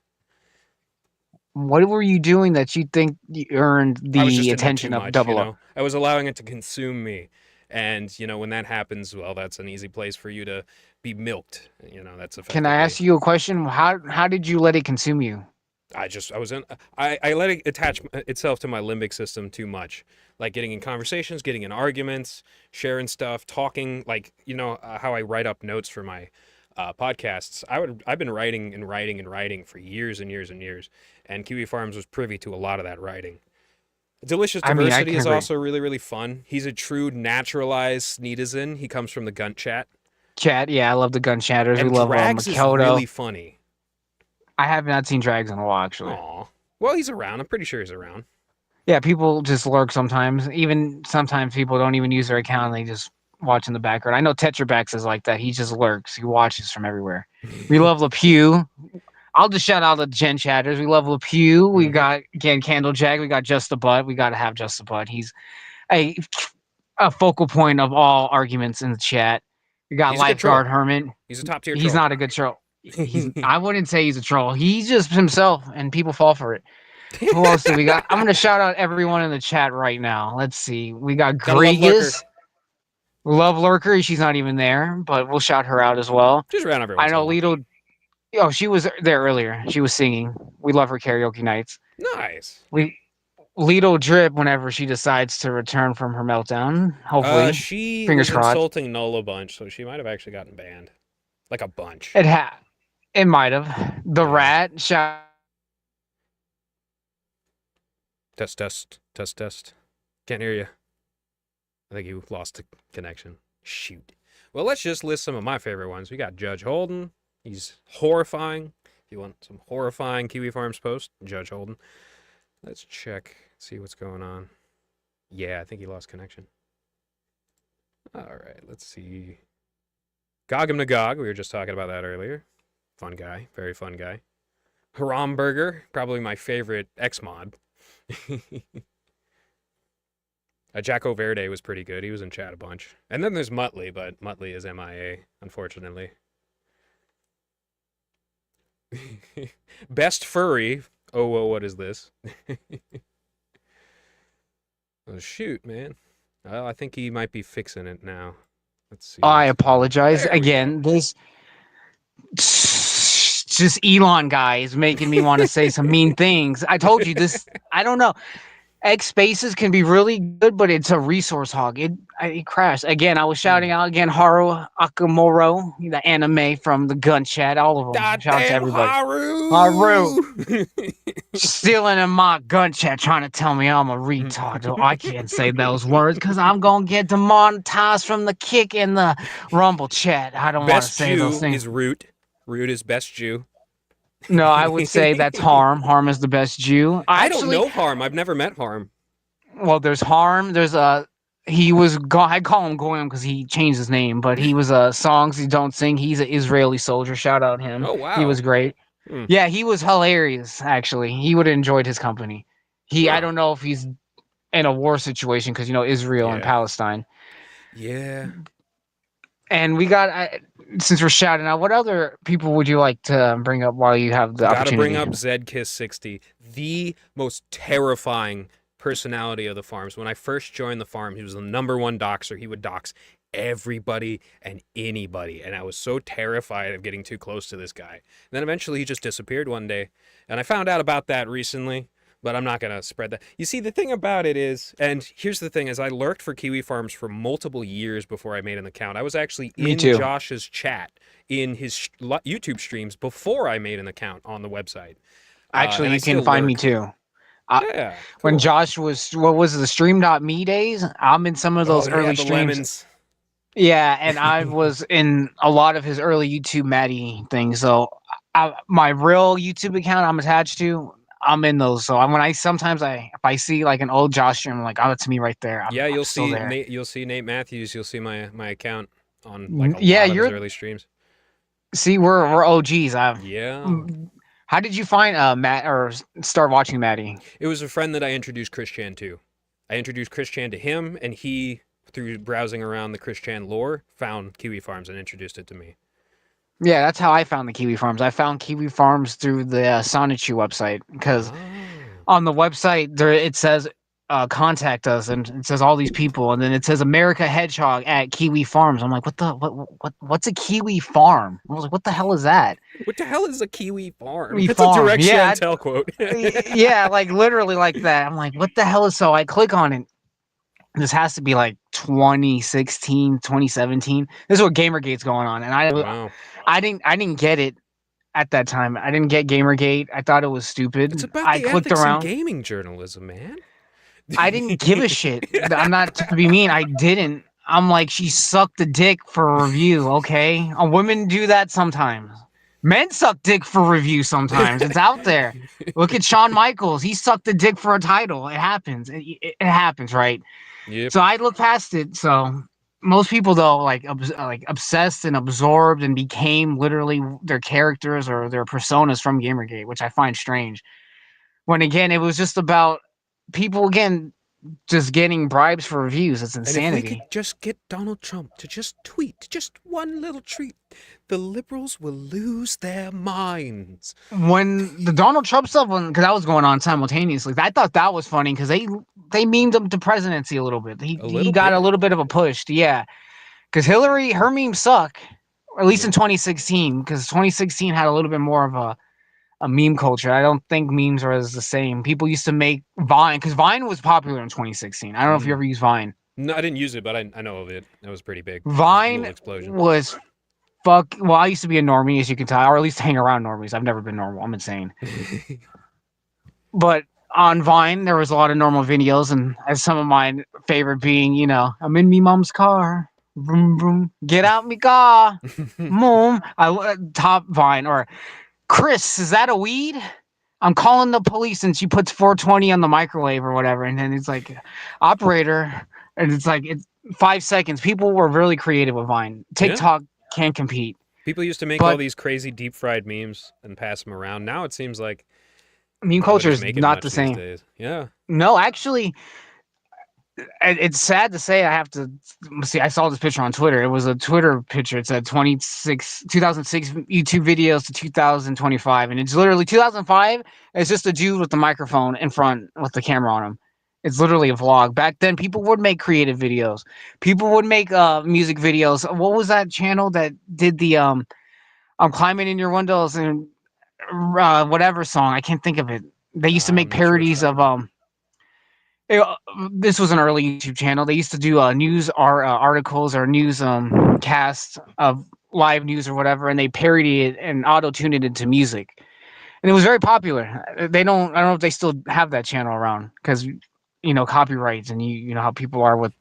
What were you doing that you think you earned I was just the in there attention too of much, Double O? I was allowing it to consume me. And, when that happens, well, that's an easy place for you to be milked. That's Can I ask effectively. you a question? How did you let it consume you? I let it attach itself to my limbic system too much. Like getting in conversations, getting in arguments, sharing stuff, talking, like, how I write up notes for my podcasts. I've been writing and writing and writing for years and years and years. And Kiwi Farms was privy to a lot of that writing. Delicious I mean, I Diversity can is agree. also really, really fun. He's a true naturalized Sneetizen. He comes from the Gunt Chat. Chat, yeah, I love the gun chatters. We And love Drags is Makoto. really funny. I have not seen Drags in a while, actually. Aw. Well, he's around. I'm pretty sure he's around. Yeah, people just lurk sometimes. Even sometimes people don't even use their account; they just watch in the background. I know Tetrabax is like that. He just lurks. He watches from everywhere. We love LePew. I'll just shout out the Gen Chatters. We love LePew. We Mhm. got again Candlejack. We got Just the Butt. We got to have Just the Butt. He's a a focal point of all arguments in the chat. We got He's a good troll. Lifeguard Hermit. He's a top tier He's troll. not a good troll. I wouldn't say he's a troll. He's just himself, and people fall for it. Who else do we got? I'm gonna shout out everyone in the chat right now. Let's see. We got Gotta love Lurker. Gregas. Love Lurker. She's not even there, but we'll shout her out as well. Just around everyone. I know Lido. Oh, she was there earlier. She was singing. We love her karaoke nights. Nice. Lido Drip whenever she decides to return from her meltdown. Hopefully, She fingers was crossed. insulting Null a bunch, so she might have actually gotten banned. Like a bunch. It might have. The rat shout. Test. Can't hear you. I think you lost the connection. Shoot. Well, let's just list some of my favorite ones. We got Judge Holden. He's horrifying. If you want some horrifying Kiwi Farms post, Judge Holden. Let's check, see what's going on. Yeah, I think he lost connection. All right, let's see. Gogum Nagog, we were just talking about that earlier. Fun guy, very fun guy. Haram Burger, probably my favorite X-Mod. Jacko Verde was pretty good. He was in chat a bunch. And then there's Muttley, but Muttley is MIA, unfortunately. Best Furry. Oh, whoa, what is this? Oh, shoot, man. Well, I think he might be fixing it now. Let's see. I apologize There we again. This just Elon guy is making me want to say some mean things. I told you this. I don't know. X Spaces can be really good, but it's a resource hog. It crashed again. I was shouting out again. Haru Akamoro, the anime from the Gun Chat. All of them. Shout out to everybody. Haru stealing in my Gun Chat, trying to tell me I'm a retard. I can't say those words because I'm gonna get demonetized from the Kick and the Rumble Chat. I don't want to Best say those Jew things. is Root. Root is best Jew. No, I would say that's Harm. Harm is the best Jew. I don't know Harm. I've never met Harm. Well, there's Harm. There's he was I call him Goyim because he changed his name, but he was songs he don't sing. He's an Israeli soldier. Shout out him. Oh wow, he was great. Yeah, he was hilarious. Actually, he would have enjoyed his company. I don't know if he's in a war situation because Israel and Palestine. Yeah. And we got, since we're shouting out, what other people would you like to bring up while you have the Gotta bring opportunity? up Zedkiss60, the most terrifying personality of the farms. When I first joined the farm, he was the number one doxer. He would dox everybody and anybody, and I was so terrified of getting too close to this guy. And then eventually he just disappeared one day, and I found out about that recently, but I'm not gonna spread that. You see, the thing about it is, and here's the thing, is I lurked for Kiwi Farms for multiple years before I made an account. I was actually Me in too. Josh's chat in his YouTube streams before I made an account on the website. Actually, And I you can still find me lurk. too. I, Yeah, when cool. Josh was, what was it, the stream.me days? I'm in some of Oh those yeah, early the streams. lemons. Yeah, and I was in a lot of his early YouTube Maddie things. So my real YouTube account I'm attached to, I'm in those. So when I sometimes if I see like an old Josh stream, I'm like, oh, it's me right there. Yeah, I'm still there. You'll see Nate Matthews. You'll see my account on like a Yeah, lot of his you're. early streams. See, we're OGs. Yeah, How did you find Matt or start watching Maddie? it was a friend that I introduced Chris Chan to. I introduced Chris Chan to him, and he, through browsing around the Chris Chan lore, found Kiwi Farms and introduced it to me. Yeah, that's how I found the Kiwi Farms. I found Kiwi Farms through the Sonichu website because Ah. on the website there it says contact us and it says all these people and then it says America Hedgehog at Kiwi Farms. I'm like, what's a Kiwi farm? I was like, what the hell is that? What the hell is a Kiwi farm? Kiwi That's a farm. direct Yeah, Chantel quote. yeah, like literally like that. I'm like, what the hell is so I click on it. This has to be like 2016, 2017. This is what Gamergate's going on and Wow. I didn't get it at that time. I didn't get Gamergate. I thought it was stupid. It's about I the clicked ethics in around. gaming journalism, man. I didn't give a shit. I'm not to be mean. I didn't. I'm like, she sucked a dick for a review, okay? Women do that sometimes. Men suck dick for review sometimes. It's out there. Look at Shawn Michaels. He sucked a dick for a title. It happens. It happens, right? Yep. So I look past it. So most people though, like obsessed and absorbed and became literally their characters or their personas from Gamergate, which I find strange. When again, it was just about people again just getting bribes for reviews. It's And if we could insanity. just get Donald Trump to just tweet just one little treat, the liberals will lose their minds. When the Donald Trump stuff, because that was going on simultaneously, I thought that was funny because they memed him to presidency a little bit. He A he little got a bit. little bit of a push, yeah. Because Hillary, her memes suck, or at least in Yeah. 2016. Because 2016 had a little bit more of a meme culture. I don't think memes are as the same. People used to make Vine because Vine was popular in 2016. I don't know if you Mm. ever used Vine. No, I didn't use it, but I know of it. It was pretty big. It was a little Vine explosion. was well, I used to be a normie, as you can tell, or at least hang around normies. I've never been normal. I'm insane. But on Vine, there was a lot of normal videos, and as some of my favorite being, I'm in me mom's car. Vroom, vroom. Get out me car. Mom. Top Vine. Or, Chris, is that a weed? I'm calling the police, and she puts 420 on the microwave or whatever. And then it's like, operator. And it's like, it's 5 seconds. People were really creative with Vine. Yeah. TikTok can't compete. People used to make all But these crazy deep fried memes and pass them around. Now it seems like meme culture nobody's is making not the much these same. days. Yeah. No, actually, it's sad to say I have to see. I saw this picture on Twitter. It was a Twitter picture. It said 2006 YouTube videos to 2025, and it's literally 2005. It's just a dude with the microphone in front with the camera on him. It's literally a vlog. Back then, people would make creative videos. People would make music videos. What was that channel that did the I'm climbing in your windows and whatever song? I can't think of it. They used to make I'm not sure what you're parodies talking of about. it- this was an early YouTube channel. They used to do news articles or news casts of live news or whatever, and they parody it and auto tune it into music. And it was very popular. They don't. I don't know if they still have that channel around because copyrights and you know how people are with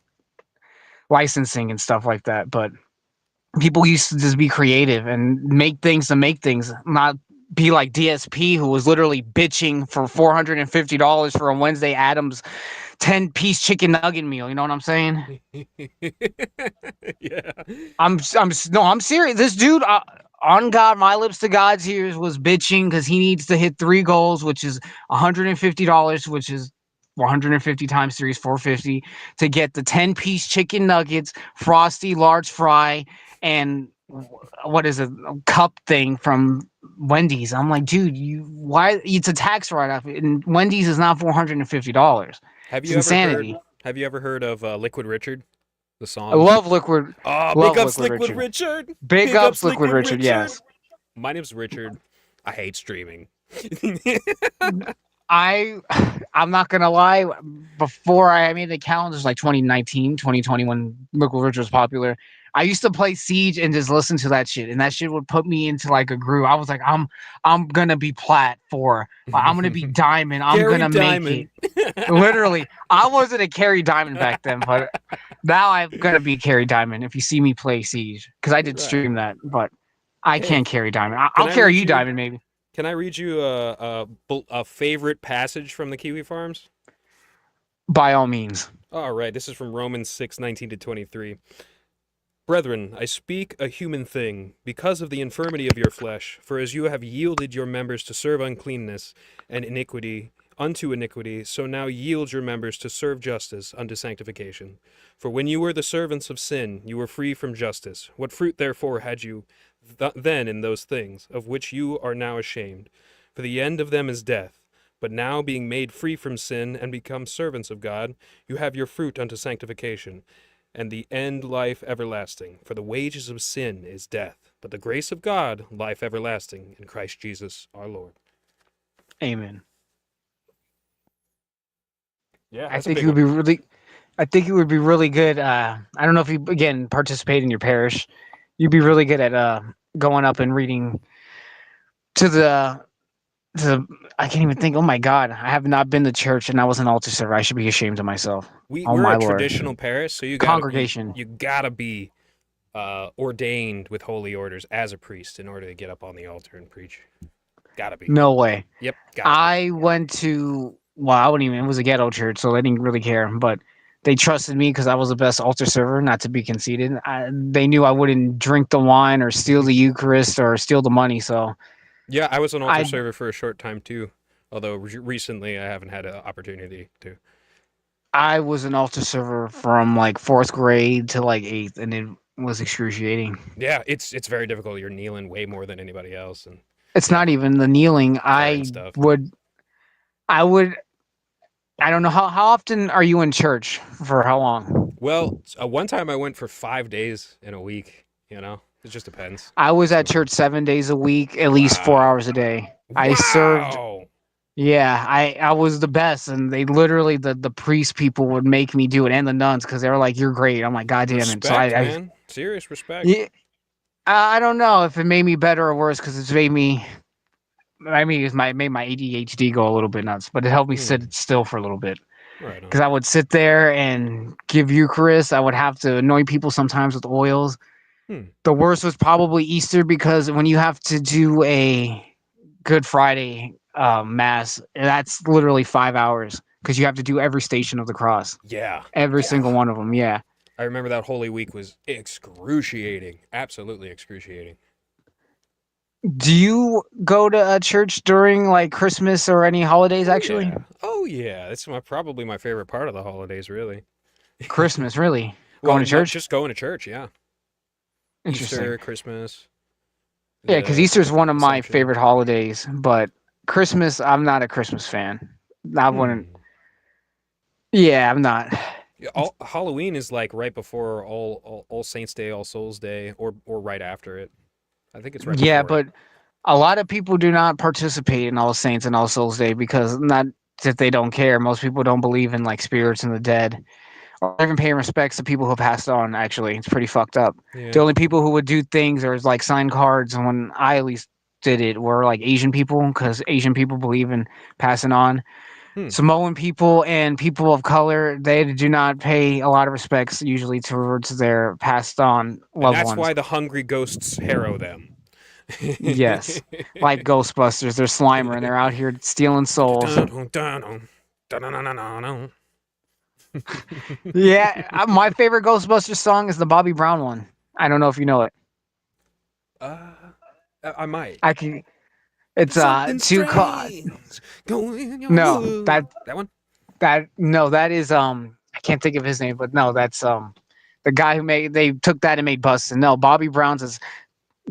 licensing and stuff like that. But people used to just be creative and make things to make things, not be like DSP, who was literally bitching for $450 for a Wednesday Adams 10-piece chicken nugget meal. You know what I'm saying? Yeah. I'm serious. This dude, on God, my lips to God's ears, was bitching because he needs to hit 3 goals, which is $150, which is 150 times 3 is 450 to get the 10-piece chicken nuggets, frosty, large fry, and what is it, a cup thing from Wendy's. I'm like, dude, why? It's a tax write-off, and Wendy's is not $450. Have It's you ever insanity. heard? Have you ever heard of Liquid Richard, the I song? love Liquid, Ah, big love ups, Liquid Liquid Richard. Richard. Big Big ups, ups, Liquid Liquid Richard. Richard. Yes. My name's Richard. I hate streaming. I I'm not gonna lie. Before I made the calendars, like 2019, 2020, when Liquid Ridge was popular, I used to play Siege and just listen to that shit, and that shit would put me into like a groove. I was like, I'm gonna be plat for, I'm gonna be diamond. I'm Gary gonna make Diamond. it. Literally, I wasn't a carry diamond back then, but now I'm gonna be carry diamond. If you see me play Siege, because I did Right. stream that, but I Hey, can't carry diamond. can I'll I carry read you you? diamond maybe. Can I read you a favorite passage from the Kiwi Farms? By all means. All right, this is from Romans 6:19 to 23. Brethren, I speak a human thing, because of the infirmity of your flesh. For as you have yielded your members to serve uncleanness and iniquity unto iniquity, so now yield your members to serve justice unto sanctification. For when you were the servants of sin, you were free from justice. What fruit therefore had you then in those things, of which you are now ashamed? For the end of them is death. But now, being made free from sin and become servants of God, you have your fruit unto sanctification, and the end life everlasting. For the wages of sin is death, but the grace of God, life everlasting, in Christ Jesus our Lord. Amen. Yeah, I that's a think big it would one. be really, I think it would be really good. I don't know if you again participate in your parish. You'd be really good at going up and reading to the. I can't even think. Oh my God, I have not been to church and I was an altar server. I should be ashamed of myself. Oh We're my a Lord. traditional parish, so Congregation. you gotta be ordained with holy orders as a priest in order to get up on the altar and preach. Gotta be. No way. Yep, gotta be. I went to. Well, I wouldn't even. It was a ghetto church, so they didn't really care. But they trusted me because I was the best altar server. Not to be conceited. They knew I wouldn't drink the wine or steal the Eucharist or steal the money. So Yeah, I was an altar I server for a short time too, although recently I haven't had an opportunity to. I was an altar server from like fourth grade to like eighth, and it was excruciating. Yeah, it's very difficult. You're kneeling way more than anybody else, and It's yeah, not even the kneeling. carrying stuff. I would, I don't know how often are you in church for how long? Well, one time I went for 5 days in a week. You know, it just depends. I was at church 7 days a week, at least 4 hours Wow, a day. I served. wow. Yeah, I was the best, and they literally the priest people would make me do it, and the nuns because they were like, "You're great." I'm like, "God damn it!" So Respect, man. Serious respect. yeah, I don't know if it made me better or worse because it's made me. I mean, made my ADHD go a little bit nuts, but it helped me Hmm. sit still for a little bit Right because on. I would sit there and give Eucharist. I would have to anoint people sometimes with oils. Hmm. The worst was probably Easter because when you have to do a Good Friday mass, that's literally 5 hours because you have to do every station of the cross, Yeah. every Yeah. single one of them. Yeah. I remember that Holy Week was excruciating. Absolutely excruciating. Do you go to a church during like Christmas or any holidays? Oh Actually, yeah. Oh yeah. That's probably my favorite part of the holidays, really. Christmas, really going Well, to no, church. just going to church, yeah. Interesting. Easter, Christmas, Yeah, because the Easter is one of my Assumption. favorite holidays, but Christmas, I'm not a Christmas fan. I wouldn't. Hmm. Yeah, I'm not. Yeah, Halloween is like right before all Saints Day, All Souls Day, or right after it. I think it's right Yeah, before it. but a lot of people do not participate in All Saints and All Souls Day because not that they don't care. Most people don't believe in like spirits and the dead, or even paying respects to people who passed on. Actually, it's pretty fucked up. The Yeah. only people who would do things or like sign cards, and when I at least did it, were like Asian people because Asian people believe in passing on. Hmm. Samoan people and people of color, they do not pay a lot of respects usually towards their passed on And loved that's ones. why the hungry ghosts harrow them. Yes, like Ghostbusters, they're Slimer and they're out here stealing souls. Yeah, my favorite Ghostbusters song is the Bobby Brown one. I don't know if you know it. I might. I can. It's Something two. strange going in your No, wood. That one? that no, that is I can't think of his name, but no, that's The guy they took that and made Bustin'. No, Bobby Brown's is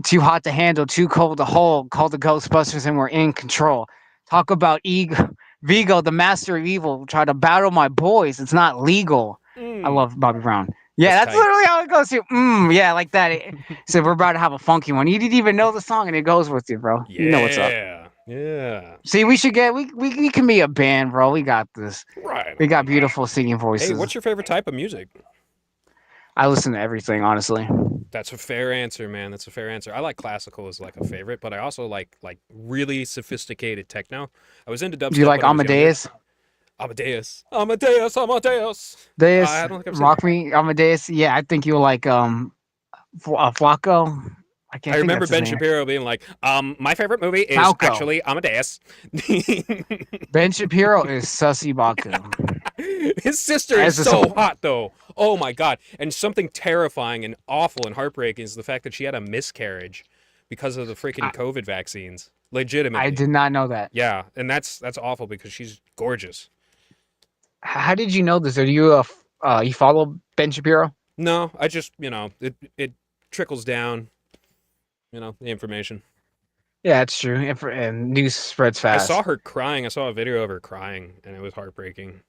too hot to handle, too cold to hold. Call the Ghostbusters and we're in control. Talk about ego. Vigo, the master of evil, try to battle my boys. It's not legal. I love Bobby Brown. Yeah, that's That's tight. literally how it goes to. Yeah, like that. So we're about to have a funky one. You didn't even know the song, and it goes with you, bro. Yeah. You know what's up. Yeah. See, we should get we can be a band, bro. We got this. Right. We got beautiful singing voices. Hey, what's your favorite type of music? I listen to everything, honestly. That's a fair answer, man. That's a fair answer. I like classical as like a favorite, but I also like really sophisticated techno. I was into dubstep. Do you like when I was younger. Amadeus? Amadeus. Deus, I don't think I've seen Rock that. Me, Amadeus. Yeah, I think you'll like Flacco. I can't. I think remember that's his Ben name. Shapiro being like, my favorite movie is Falco. actually Amadeus. Ben Shapiro is Sussy Baku. His sister is so hot, though. Oh my god! And something terrifying and awful and heartbreaking is the fact that she had a miscarriage because of the freaking COVID vaccines. Legitimately, I did not know that. Yeah, and that's awful because she's gorgeous. How did you know this? Are you you follow Ben Shapiro? No, I just it trickles down. The information. Yeah, it's true. And news spreads fast. I saw her crying. I saw a video of her crying, and it was heartbreaking.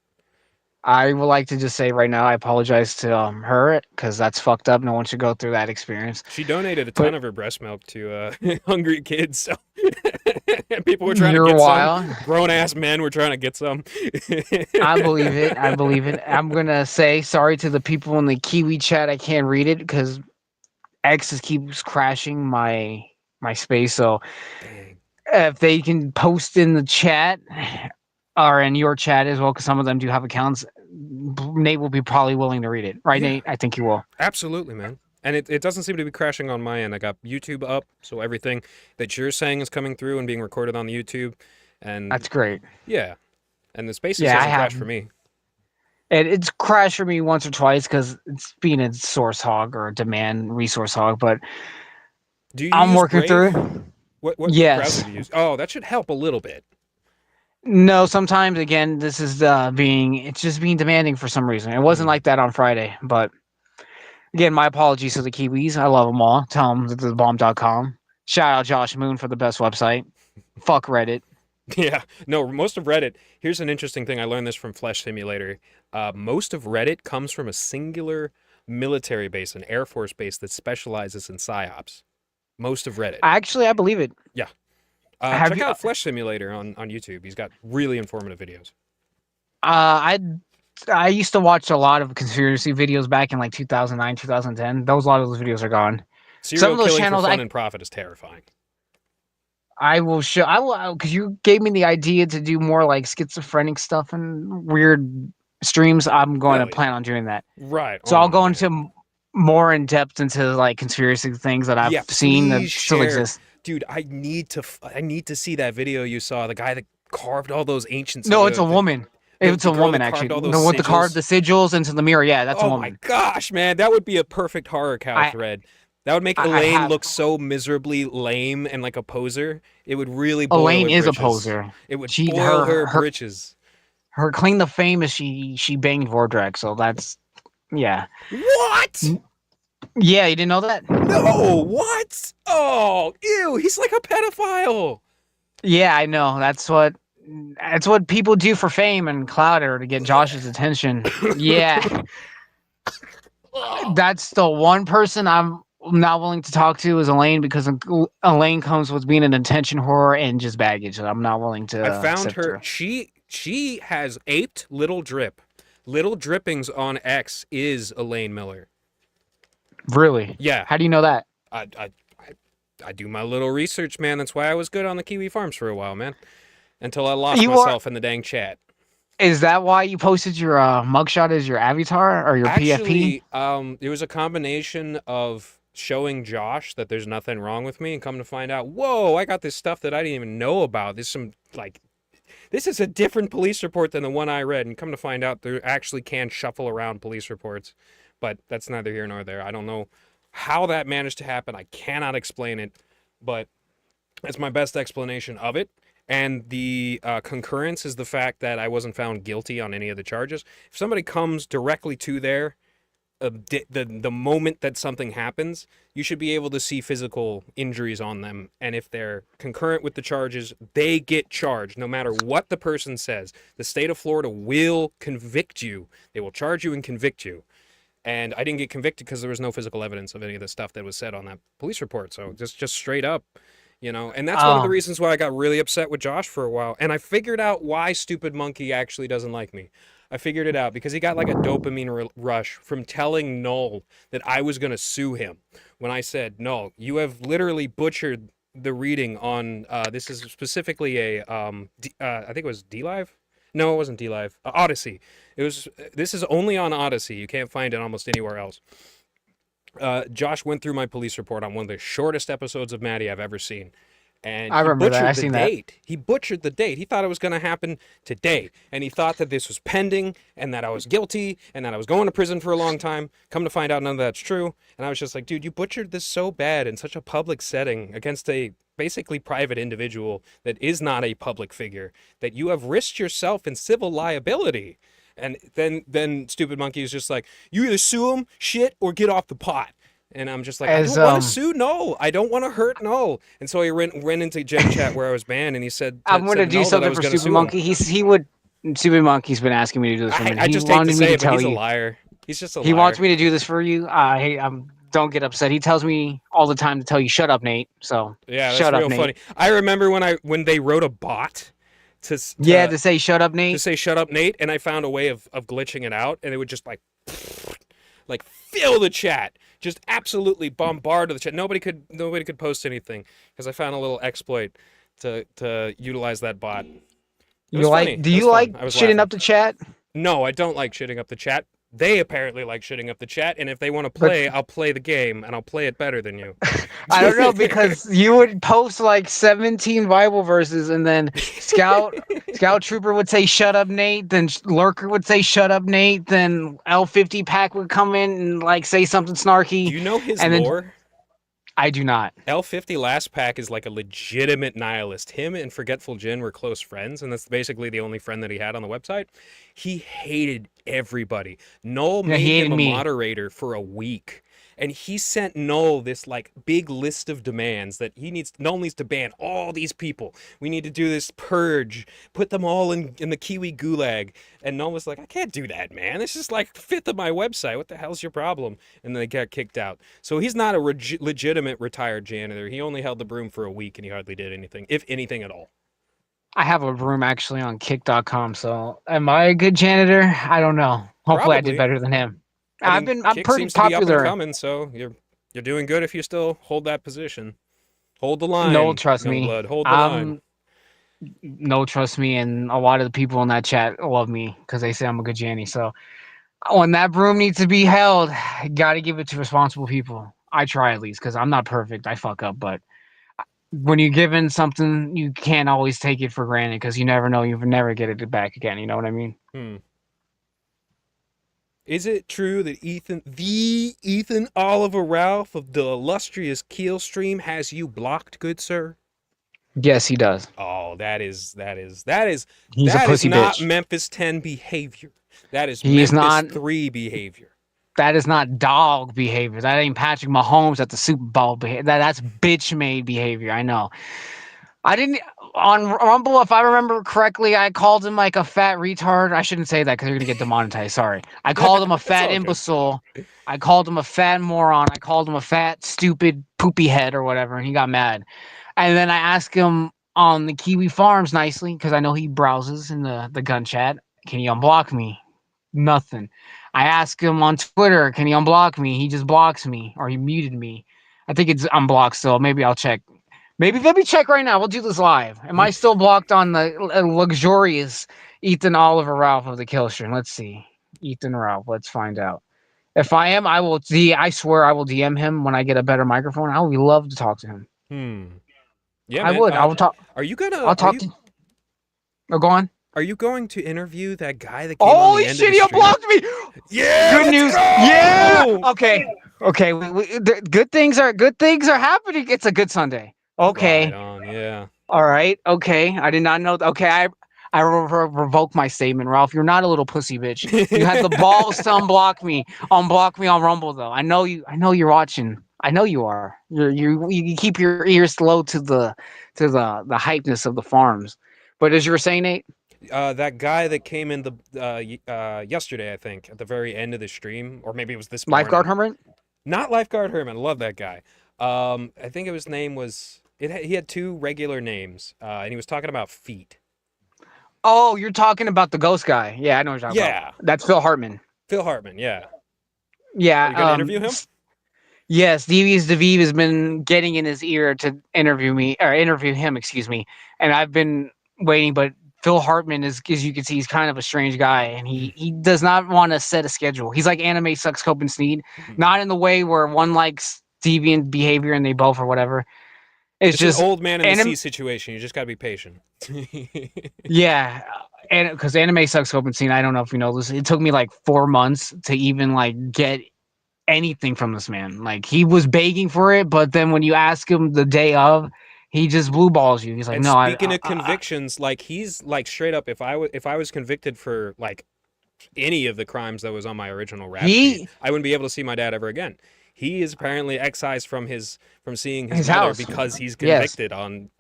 I would like to just say right now, I apologize to her because that's fucked up. No one should go through that experience. She donated a ton of her breast milk to hungry kids. So and people were trying to get some. Grown ass men were trying to get some. I believe it. I believe it. I'm gonna say sorry to the people in the Kiwi chat. I can't read it because X just keeps crashing my space. So if they can post in the chat or in your chat as well, because some of them do have accounts, Nate will be probably willing to read it, right, Nate? I think he will. Absolutely, man. And it doesn't seem to be crashing on my end. I got YouTube up, so everything that you're saying is coming through and being recorded on the YouTube. And that's great. Yeah, and the spaces hasn't crashed for me. It's crashed for me once or twice because it's being a source hog or a demand resource hog. But I'm working through it. What browser do you use? Oh, that should help a little bit. No, sometimes again, this is it's just being demanding for some reason. It wasn't like that on Friday, but again, my apologies to the Kiwis. I love them all. Tell them that thebomb.com. Shout out Josh Moon for the best website. Fuck Reddit. Yeah, no, most of Reddit. Here's an interesting thing. I learned this from Flesh Simulator. Most of Reddit comes from a singular military base, an Air Force base that specializes in psyops. Most of Reddit. Actually, I believe it. Yeah. Check out Flesh Simulator on YouTube. He's got really informative videos. I used to watch a lot of conspiracy videos back in like 2009, 2010. A lot of those videos are gone. Some of those channels for fun and profit is terrifying. I will because you gave me the idea to do more like schizophrenic stuff and weird streams. I'm going to plan on doing that. Right. So I'll go into more in depth into like conspiracy things that I've seen that still exist. Dude, I need to see that video you saw. The guy that carved all those ancient. No, it's a woman. It's a woman actually. With the carved the sigils into the mirror. Yeah, that's a woman. Oh my gosh, man, that would be a perfect horror cow thread. That would make Elaine look so miserably lame and like a poser. It would really boil Elaine her is britches. A poser. It would boil her britches. Her claim to fame is she banged Vordrak, so that's What? Yeah, you didn't know that? No, what? Oh, ew, he's like a pedophile. Yeah, I know. That's what people do for fame and clout or to get Josh's attention. Yeah. That's the one person I'm not willing to talk to is Elaine because Elaine comes with being an attention whore and just baggage that I'm not willing to. I found her. She has aped Little Drip. Little Drippings on X is Elaine Miller. Really? Yeah. How do you know that? I do my little research, man. That's why I was good on the Kiwi Farms for a while, man. Until I lost myself in the dang chat. Is that why you posted your mugshot as your avatar or your PFP? It was a combination of showing Josh that there's nothing wrong with me and come to find out, whoa, I got this stuff that I didn't even know about. This is a different police report than the one I read, and come to find out there actually can shuffle around police reports. But that's neither here nor there. I don't know how that managed to happen. I cannot explain it, but that's my best explanation of it. And the concurrence is the fact that I wasn't found guilty on any of the charges. If somebody comes directly to there the moment that something happens, you should be able to see physical injuries on them, and if they're concurrent with the charges, they get charged no matter what the person says. The state of Florida will convict you. They will charge you and convict you. And I didn't get convicted because there was no physical evidence of any of the stuff that was said on that police report. So just straight up, and that's one of the Um, reasons why I got really upset with Josh for a while. And I figured out why Stupid Monkey actually doesn't like me. I figured it out because he got like a dopamine rush from telling Noel that I was going to sue him. When I said, "No, you have literally butchered the reading on this is specifically I think it was D Live. No, it wasn't D Live. Odyssey. It was. This is only on Odyssey. You can't find it almost anywhere else. Josh went through my police report on one of the shortest episodes of Maddie I've ever seen. And I he remember that. I butchered the seen that. date. He butchered the date. He thought it was going to happen today. And he thought that this was pending and that I was guilty and that I was going to prison for a long time. Come to find out, none of that's true. And I was just like, dude, you butchered this so bad in such a public setting against a basically private individual that is not a public figure that you have risked yourself in civil liability. And then Stupid Monkey is just like, you either sue him, shit, or get off the pot. And I'm just like, I As don't want to sue Noel. I don't want to hurt Noel. And so he went into Gen Chat where I was banned, and he said, I'm going to do something for Stupid Monkey. He would. Stupid Monkey's been asking me to do this for a minute. I He just hate to wanted me say to it, but tell he's a you. liar. He's just a He liar. wants me to do this for you. Hey, don't get upset. He tells me all the time to tell you, "Shut up, Nate." So Yeah, that's shut up, real Nate. funny. I remember when they wrote a bot to say "Shut up, Nate." to say "Shut up, Nate," and I found a way of glitching it out, and it would just like fill the chat, just absolutely bombard the chat. Nobody could post anything because I found a little exploit to utilize that bot. It was funny. Do you like shitting up the chat? No, I don't like shitting up the chat. They apparently like shitting up the chat, and if they want to play, I'll play the game, and I'll play it better than you. I don't know, because you would post like 17 Bible verses, and then Scout Trooper would say "Shut up, Nate." Then Lurker would say "Shut up, Nate." Then L50 Pack would come in and like say something snarky. Do you know his and lore? Then, I do not. L50 Last Pack is like a legitimate nihilist. Him and Forgetful Jin were close friends, and that's basically the only friend that he had on the website. He hated everybody. Noel made him a moderator for a week, and he sent Noel this like big list of demands that Noel needs to ban all these people. We need to do this purge, put them all in the Kiwi gulag. And Noel was like, I can't do that, man. This is like 5th of my website. What the hell's your problem? And then they got kicked out. So he's not a legitimate retired janitor. He only held the broom for a week, and he hardly did anything, if anything at all. I have a room actually on kick.com, so am I a good janitor? I don't know. Hopefully I did better than him. I'm pretty popular. To be up and coming, so you're doing good if you still hold that position. Hold the line. No, trust me. Blood. Hold the line. No, trust me, and a lot of the people in that chat love me because they say I'm a good Janny. So when that broom needs to be held, got to give it to responsible people. I try at least, because I'm not perfect. I fuck up, but when you're given something, you can't always take it for granted, because you never know. You'll never get it back again. You know what I mean? Is it true that Ethan Oliver Ralph of the illustrious Keel Stream has you blocked, good sir? Yes, he does. Oh, that is He's a pussy not bitch. Memphis 10 behavior. That is He's Memphis 3 behavior. That is not dog behavior. That ain't Patrick Mahomes at the Super Bowl behavior. That's bitch-made behavior. I know. I didn't on Rumble, if I remember correctly, I called him like a fat retard. I shouldn't say that because you're gonna get demonetized. Sorry. I called him a fat imbecile. I called him a fat moron. I called him a fat, stupid, poopy head or whatever, and he got mad. And then I asked him on the Kiwi Farms nicely, because I know he browses in the gun chat. Can you unblock me? Nothing. I asked him on Twitter, can he unblock me? He just blocks me, or he muted me. I think it's unblocked still. Maybe I'll check. Maybe let me check right now. We'll do this live. Am I still blocked on the luxurious Ethan Oliver Ralph of the Killstream? Let's see. Ethan Ralph. Let's find out. If I am, I swear I will DM him when I get a better microphone. I would love to talk to him. Yeah, I man. would. I will talk. Are you gonna? I'll talk to. Oh, go on. Are you going to interview that guy that came on the end shit, of the he stream? unblocked me! Yeah! Good news. Go! Yeah! Okay. Good things are happening. It's a good Sunday. Okay. Right on, yeah. All right. Okay. I did not know. Okay. I revoke my statement, Ralph. You're not a little pussy bitch. You had the balls to unblock me on Rumble though. I know you. I know you're watching. I know you are. You keep your ears low to the hypeness of the farms. But as you were saying, Nate, That guy that came in the yesterday, I think, at the very end of the stream, or maybe it was this lifeguard morning. hermit. Not Lifeguard Herman. I love that guy. I think his name was. He had two regular names, and he was talking about feet. Oh, you're talking about the ghost guy. Yeah, I know what you're talking about. Yeah, That's Phil Hartman. Phil Hartman. Yeah. Are Yeah. you gonna interview him? Yes, Devious Devive has been getting in his ear to interview him, excuse me. And I've been waiting, but Phil Hartman is, as you can see, he's kind of a strange guy, and he does not want to set a schedule. He's like anime sucks Cope and Sneed, not in the way where one likes deviant behavior and they both or whatever. It's It's an just old man in the anim- sea situation. You just gotta be patient. yeah, and because anime sucks Cope and Sneed, I don't know if you know this. It took me like 4 months to even like get anything from this man. Like he was begging for it, but then when you ask him the day of, he just blue balls you. He's like, And no, speaking of convictions, like he's like straight up. If I was convicted for like any of the crimes that was on my original rap sheet, he I wouldn't be able to see my dad ever again. He is apparently excised from seeing his his mother house. because he's Yes, convicted on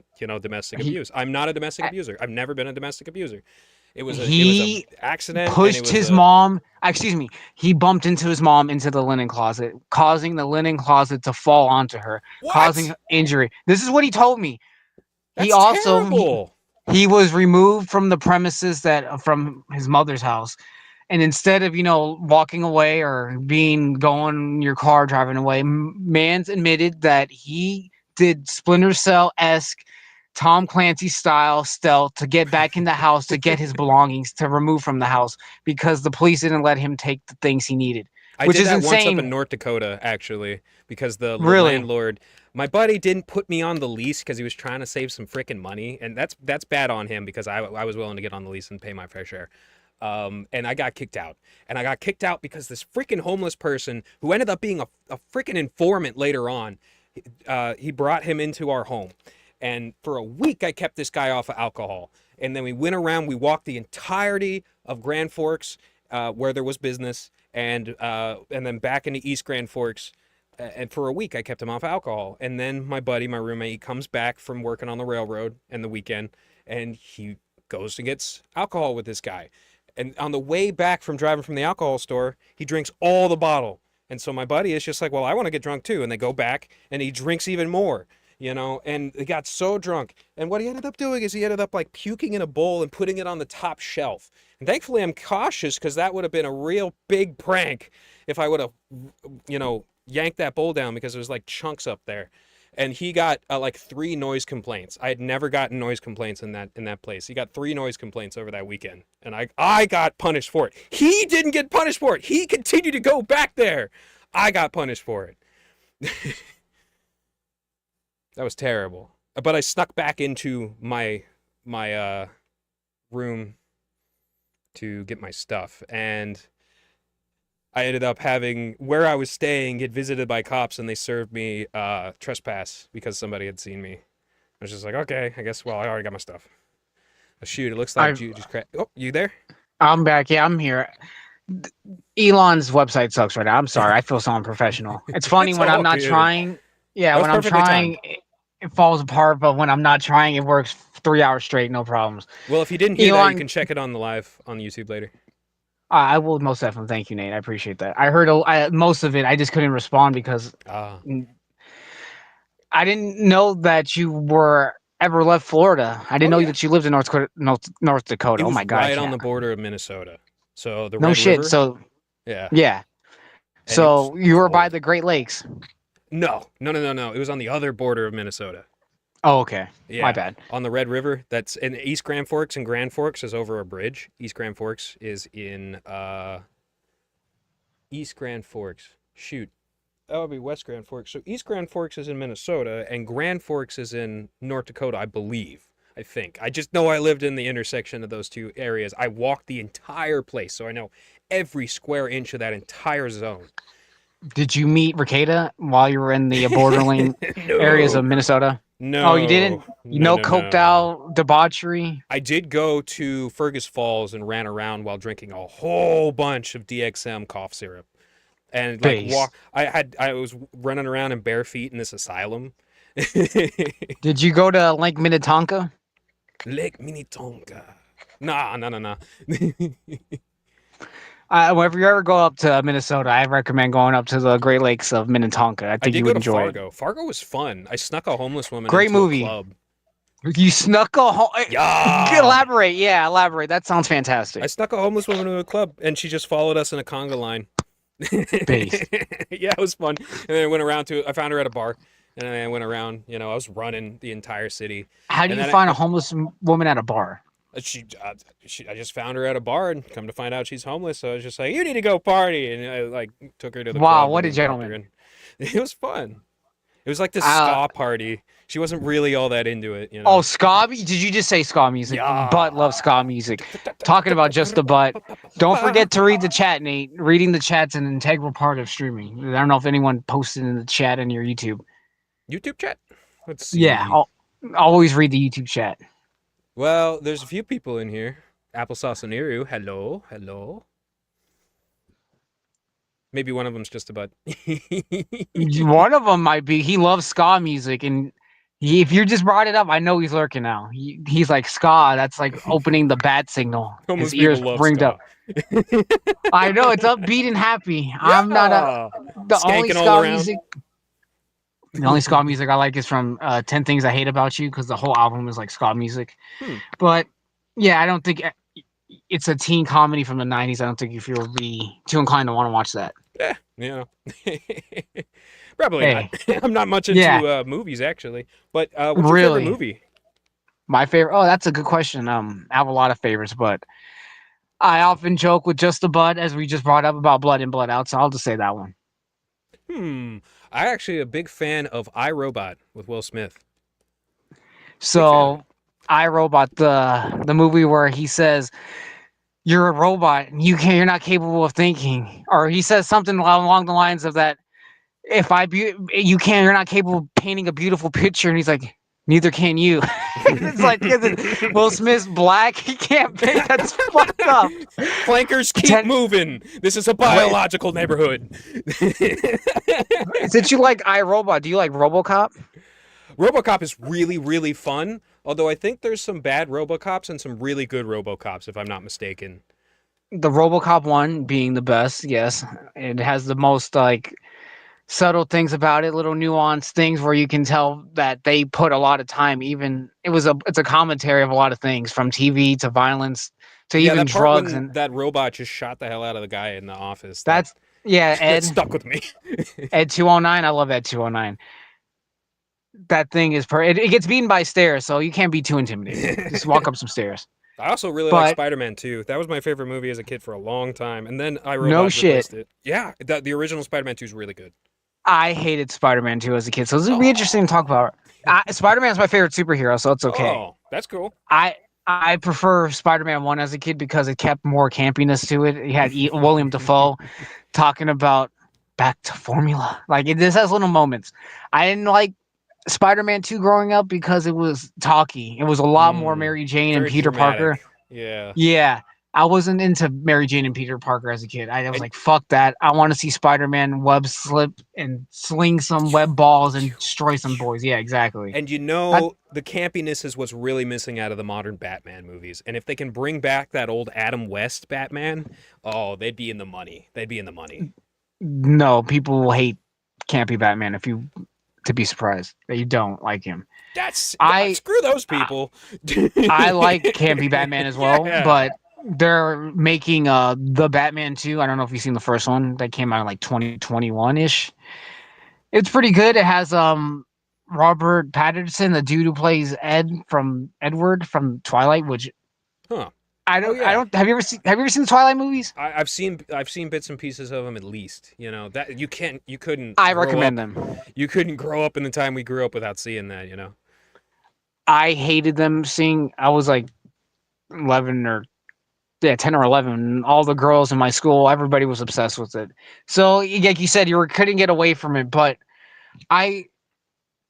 domestic he abuse. I'm not a domestic abuser. I've never been a domestic abuser. It was a he accident, and it pushed was his a mom. Excuse me. He bumped into his mom into the linen closet, causing the linen closet to fall onto her, causing what? injury. This is what he told me. He That's also terrible. he was removed from the premises that from his mother's house. And instead of, walking away or going in your car driving away, Mans admitted that he did Splinter Cell esque Tom Clancy style stealth to get back in the house to get his belongings to remove from the house because the police didn't let him take the things he needed, I which did is that once up insane. in North Dakota, actually, because the Really, landlord, my buddy, didn't put me on the lease because he was trying to save some freaking money, and that's bad on him because I was willing to get on the lease and pay my fair share. And I got kicked out, and I got kicked out because this freaking homeless person who ended up being a freaking informant later on, he brought him into our home, and for a week I kept this guy off of alcohol, and then we went around, we walked the entirety of Grand Forks, where there was business, and then back into East Grand Forks. And for a week, I kept him off alcohol. And then my buddy, my roommate, he comes back from working on the railroad and the weekend, and he goes and gets alcohol with this guy. And on the way back from driving from the alcohol store, he drinks all the bottle. And so my buddy is just like, well, I want to get drunk too. And they go back, and he drinks even more, and he got so drunk. And what he ended up doing is he ended up like puking in a bowl and putting it on the top shelf. And thankfully, I'm cautious because that would have been a real big prank if I would have, yanked that bowl down because there's like chunks up there. And he got like 3 noise complaints. I had never gotten noise complaints in that place. He got 3 noise complaints over that weekend, and I got punished for it. He didn't get punished for it. He continued to go back there. I got punished for it. That was terrible. But I snuck back into my room to get my stuff, and I ended up having where I was staying get visited by cops, and they served me trespass because somebody had seen me. I was just like, okay, I guess. Well, I already got my stuff. Oh, shoot, it looks like you just cracked. Oh, you there? I'm back. Yeah, I'm here. Elon's website sucks right now. I'm sorry. I feel so unprofessional. It's funny It's when I'm all not good. trying. Yeah, That was when I'm perfectly trying, timed. it falls apart. But when I'm not trying, it works 3 hours straight, no problems. Well, if you didn't hear that, you Elon, can check it on the live on YouTube later. I will most definitely thank you, Nate. I appreciate that. I heard most of it. I just couldn't respond because Ah, I didn't know that you were ever left Florida. I didn't oh know yeah. that you lived in North It Dakota. Oh was my God, I right on can't. the border of Minnesota. So the No Red shit. River, So yeah, yeah. and it was So you were by cold. the Great Lakes. No, no, no, no, no. It was on the other border of Minnesota. Oh, okay. My Yeah, bad. on the Red River. That's in East Grand Forks, and Grand Forks is over a bridge. East Grand Forks is in East Grand Forks. Shoot, that would be West Grand Forks. So East Grand Forks is in Minnesota, and Grand Forks is in North Dakota, I believe. I think. I just know I lived in the intersection of those two areas. I walked the entire place, so I know every square inch of that entire zone. Did you meet Ricada while you were in the borderline areas No. of Minnesota? Oh, you didn't? No, You no, know, no, coked no. out debauchery. I did go to Fergus Falls and ran around while drinking a whole bunch of DXM cough syrup. And like Base. I was running around in bare feet in this asylum. Did you go to Lake Minnetonka? Lake Minnetonka. Nah, nah, nah, nah. Whenever you ever go up to Minnesota, I recommend going up to the Great Lakes of Minnetonka. I I think did you go would to enjoy it. Fargo. Fargo was fun. I snuck a homeless woman Great into a movie. club. You snuck a Yeah. elaborate. Yeah, elaborate. That sounds I fantastic. snuck a homeless woman into a club and she just followed us in a conga line. Based. Yeah, it was fun. And then I went around I found her at a bar. And then I went around, I was running the entire city. How do And you then find a homeless woman at a bar? I just found her at a bar and come to find out she's homeless. So I was just like, you need to go party. And I like took her to the Wow, club what and a then popped her gentleman. in. It was fun. It was like this Uh, ska party. She wasn't really all that into it, oh, ska. Did you just say ska music? Yeah. Butt loves ska music. Talking about just the butt. Don't forget to read the chat, Nate. Reading the chat's an integral part of streaming. I don't know if anyone posted in the chat in your YouTube. YouTube chat? Let's Yeah, see. I'll always read the YouTube chat. Well, there's a few people in here. Applesauce and Iru. Hello. Hello. Maybe one of them's just about. One of them might be. He loves ska music, and if you just brought it up, I know he's lurking now. He's like ska. That's like opening the bat signal. His Homeless people ears love ringed up. ska. I know it's upbeat and happy. I'm not Yeah. the only Skanking all ska around. music. The only ska music I like is from 10 Things I Hate About You because the whole album is like ska music. Hmm. But yeah, I don't think it's a teen comedy from the 90s. I don't think if you'll be too inclined to want to watch that. Yeah. Probably Hey, not. I'm not much yeah, into movies actually. But what's your favorite really. movie? My favorite. Oh, that's a good question. I have a lot of favorites, but I often joke with Just the Bud, as we just brought up about Blood In, Blood Out. So I'll just say that one. I actually a big fan of I, Robot with Will Smith. Big fan of it. So, I Robot, the movie where he says you're a robot, you're not capable of thinking, or he says something along the lines of that. If you're not capable of painting a beautiful picture, and he's like, neither can you. It's like, Will Smith's black? He can't paint. That's fucked up. Flankers keep moving. This is a biological neighborhood. Since you like iRobot, do you like RoboCop? RoboCop is really, really fun. Although I think there's some bad RoboCops and some really good RoboCops, if I'm not mistaken. The RoboCop one being the best, yes. It has the most like subtle things about it, little nuanced things where you can tell that they put a lot of time. Even it's a commentary of a lot of things, from TV to violence to Yeah, even that part drugs, when and that robot just shot the hell out of the guy in the office. that's yeah, That Ed. stuck with me. Ed 209. I love Ed 209. That thing is it gets beaten by stairs, so you can't be too intimidated. Just walk up some stairs. I also really like But Spider-Man 2. That was my favorite movie as a kid for a long time, and then no iRobot shit. replaced it. Yeah, the original Spider-Man 2 is really good. I hated Spider-Man 2 as a kid, so this would be interesting to Oh, talk about. Spider-Man is my favorite superhero, so it's okay. oh, that's cool. I prefer Spider-Man 1 as a kid because it kept more campiness to it. It had William Dafoe talking about back to formula. Like this has little moments. I didn't like Spider-Man 2 growing up because it was talky. It was a lot more Mary Jane and Very Peter dramatic. Parker. Yeah. Yeah. I wasn't into Mary Jane and Peter Parker as a kid. I was like, fuck that. I want to see Spider-Man web slip and sling some web balls and destroy some boys. Yeah, exactly. And the campiness is what's really missing out of the modern Batman movies. And if they can bring back that old Adam West Batman, oh, they'd be in the money. They'd be in the money. No, people will hate campy Batman to be surprised that you don't like him. Screw those people. I like campy Batman as well, Yeah. but they're making the Batman 2. I don't know if you've seen the first one that came out in like 2021-ish. It's pretty good. It has Robert Pattinson, the dude who plays Edward from Twilight, which I don't have you ever seen the Twilight movies? I've seen bits and pieces of them at least. That you couldn't I recommend them. You couldn't grow up in the time we grew up without seeing that, I hated them seeing. I was like 10 or 11. All the girls in my school, everybody was obsessed with it. So, like you said, couldn't get away from it. But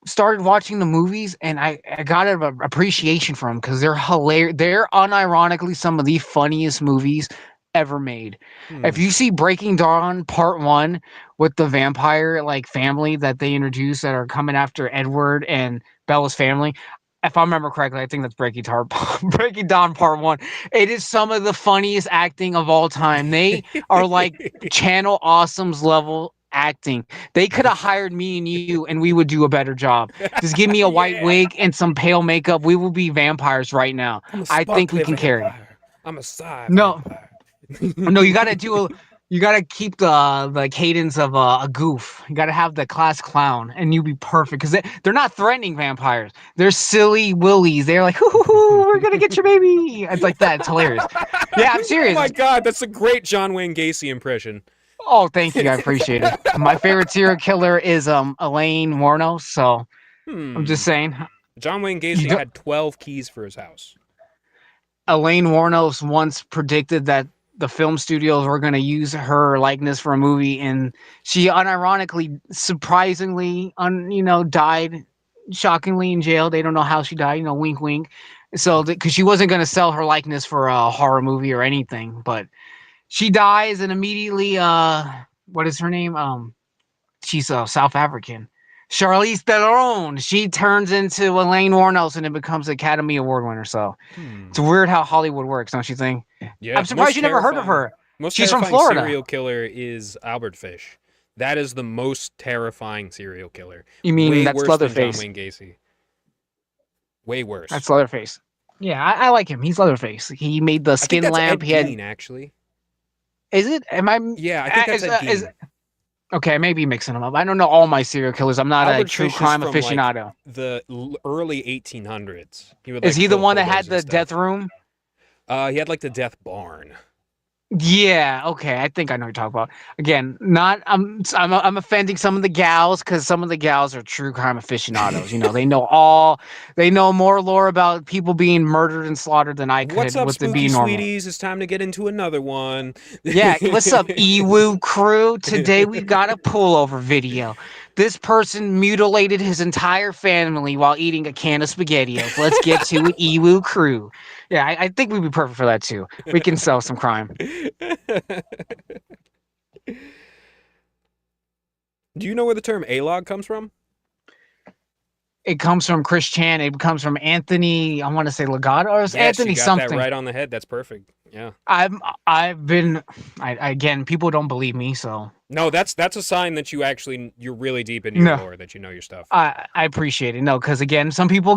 started watching the movies, and I got an appreciation for them because they're hilarious. They're unironically some of the funniest movies ever made. If Hmm. you see Breaking Dawn Part 1 with the vampire like family that they introduce that are coming after Edward and Bella's family, if I remember correctly, I think that's Breaking Dawn Part 1. It is some of the funniest acting of all time. They are like Channel Awesome's level acting. They could have hired me and you, and we would do a better job. Just give me a white Yeah. wig and some pale makeup. We will be vampires right now. I'm a I think we sparkly can carry it. vampire. I'm a psi No, vampire. no, you gotta keep the cadence of a goof. You gotta have the class clown, and you be perfect because they're not threatening vampires. They're silly willies. They're like, hoo, hoo, hoo, we're gonna get your baby. It's like that. It's hilarious. Yeah, I'm Oh serious. my god, that's a great John Wayne Gacy impression. Oh, thank you. I appreciate it. My favorite serial killer is Elaine Warnos. So I'm Hmm. just saying, John Wayne you Gacy don't, had 12 keys for his house. Elaine Warnos once predicted that the film studios were going to use her likeness for a movie, and she unironically, surprisingly, died shockingly in jail. They don't know how she died. Wink, wink. So, because she wasn't going to sell her likeness for a horror movie or anything, but she dies, and immediately, what is her name? She's South African. Charlize Theron. She turns into Elaine Warnos and it becomes Academy Award winner. So Hmm. it's weird how Hollywood works, don't you think? Yeah, I'm surprised you never heard of her. most She's from terrifying Florida. serial killer is Albert Fish. That is the most terrifying serial killer. You mean Way that's worse than John Leatherface? Wayne Gacy. Way worse. That's Leatherface. Yeah, I like him. He's Leatherface. He made the I think skin that's lamp. Ed He had. Gein, actually. Is it? Am I? Yeah, I think that's Ed Is Gein. okay? I may be mixing them up. I don't know all my serial killers. I'm not a Albert true Fish is crime from like aficionado. the early 1800s. He would Is like he the kill one that hobos had and the death stuff. room? He had like the death barn. Yeah, okay. I think I know what you're talking about. Again, not I'm offending some of the gals because some of the gals are true crime aficionados. They know more lore about people being murdered and slaughtered than I What's could up, with it spooky being normal. sweeties? It's time to get into another one. Yeah, what's up, Ewu crew? Today we've got a pullover video. This person mutilated his entire family while eating a can of SpaghettiOs. Let's get to it, Ewu crew. Yeah, I think we'd be perfect for that too. We can sell some crime. Do you know where the term A-log comes from? It comes from Chris Chan. It comes from Anthony. I want to say Legato or it's Yes, you Anthony got that something. right on the head. That's perfect. Yeah. I've been. Again, people don't believe me, so No, that's a sign that you're really deep into your no. lore, that you know your stuff. I appreciate it. No, because again, people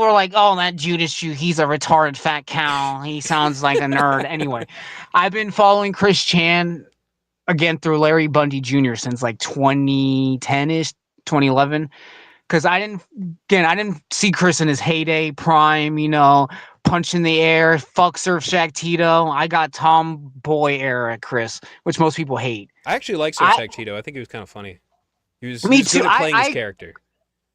are like, oh, that Judaschu, he's a retarded fat cow. He sounds like a nerd. Anyway, I've been following Chris Chan again through Larry Bundy Jr. since like 2010ish, 2011. Because I didn't see Chris in his heyday, prime, punch in the air, fuck Surf Shack Tito. I got tomboy era Chris, which most people hate. I actually like Surf Shack Tito. I think he was kind of funny. He was Me too. good at playing his character.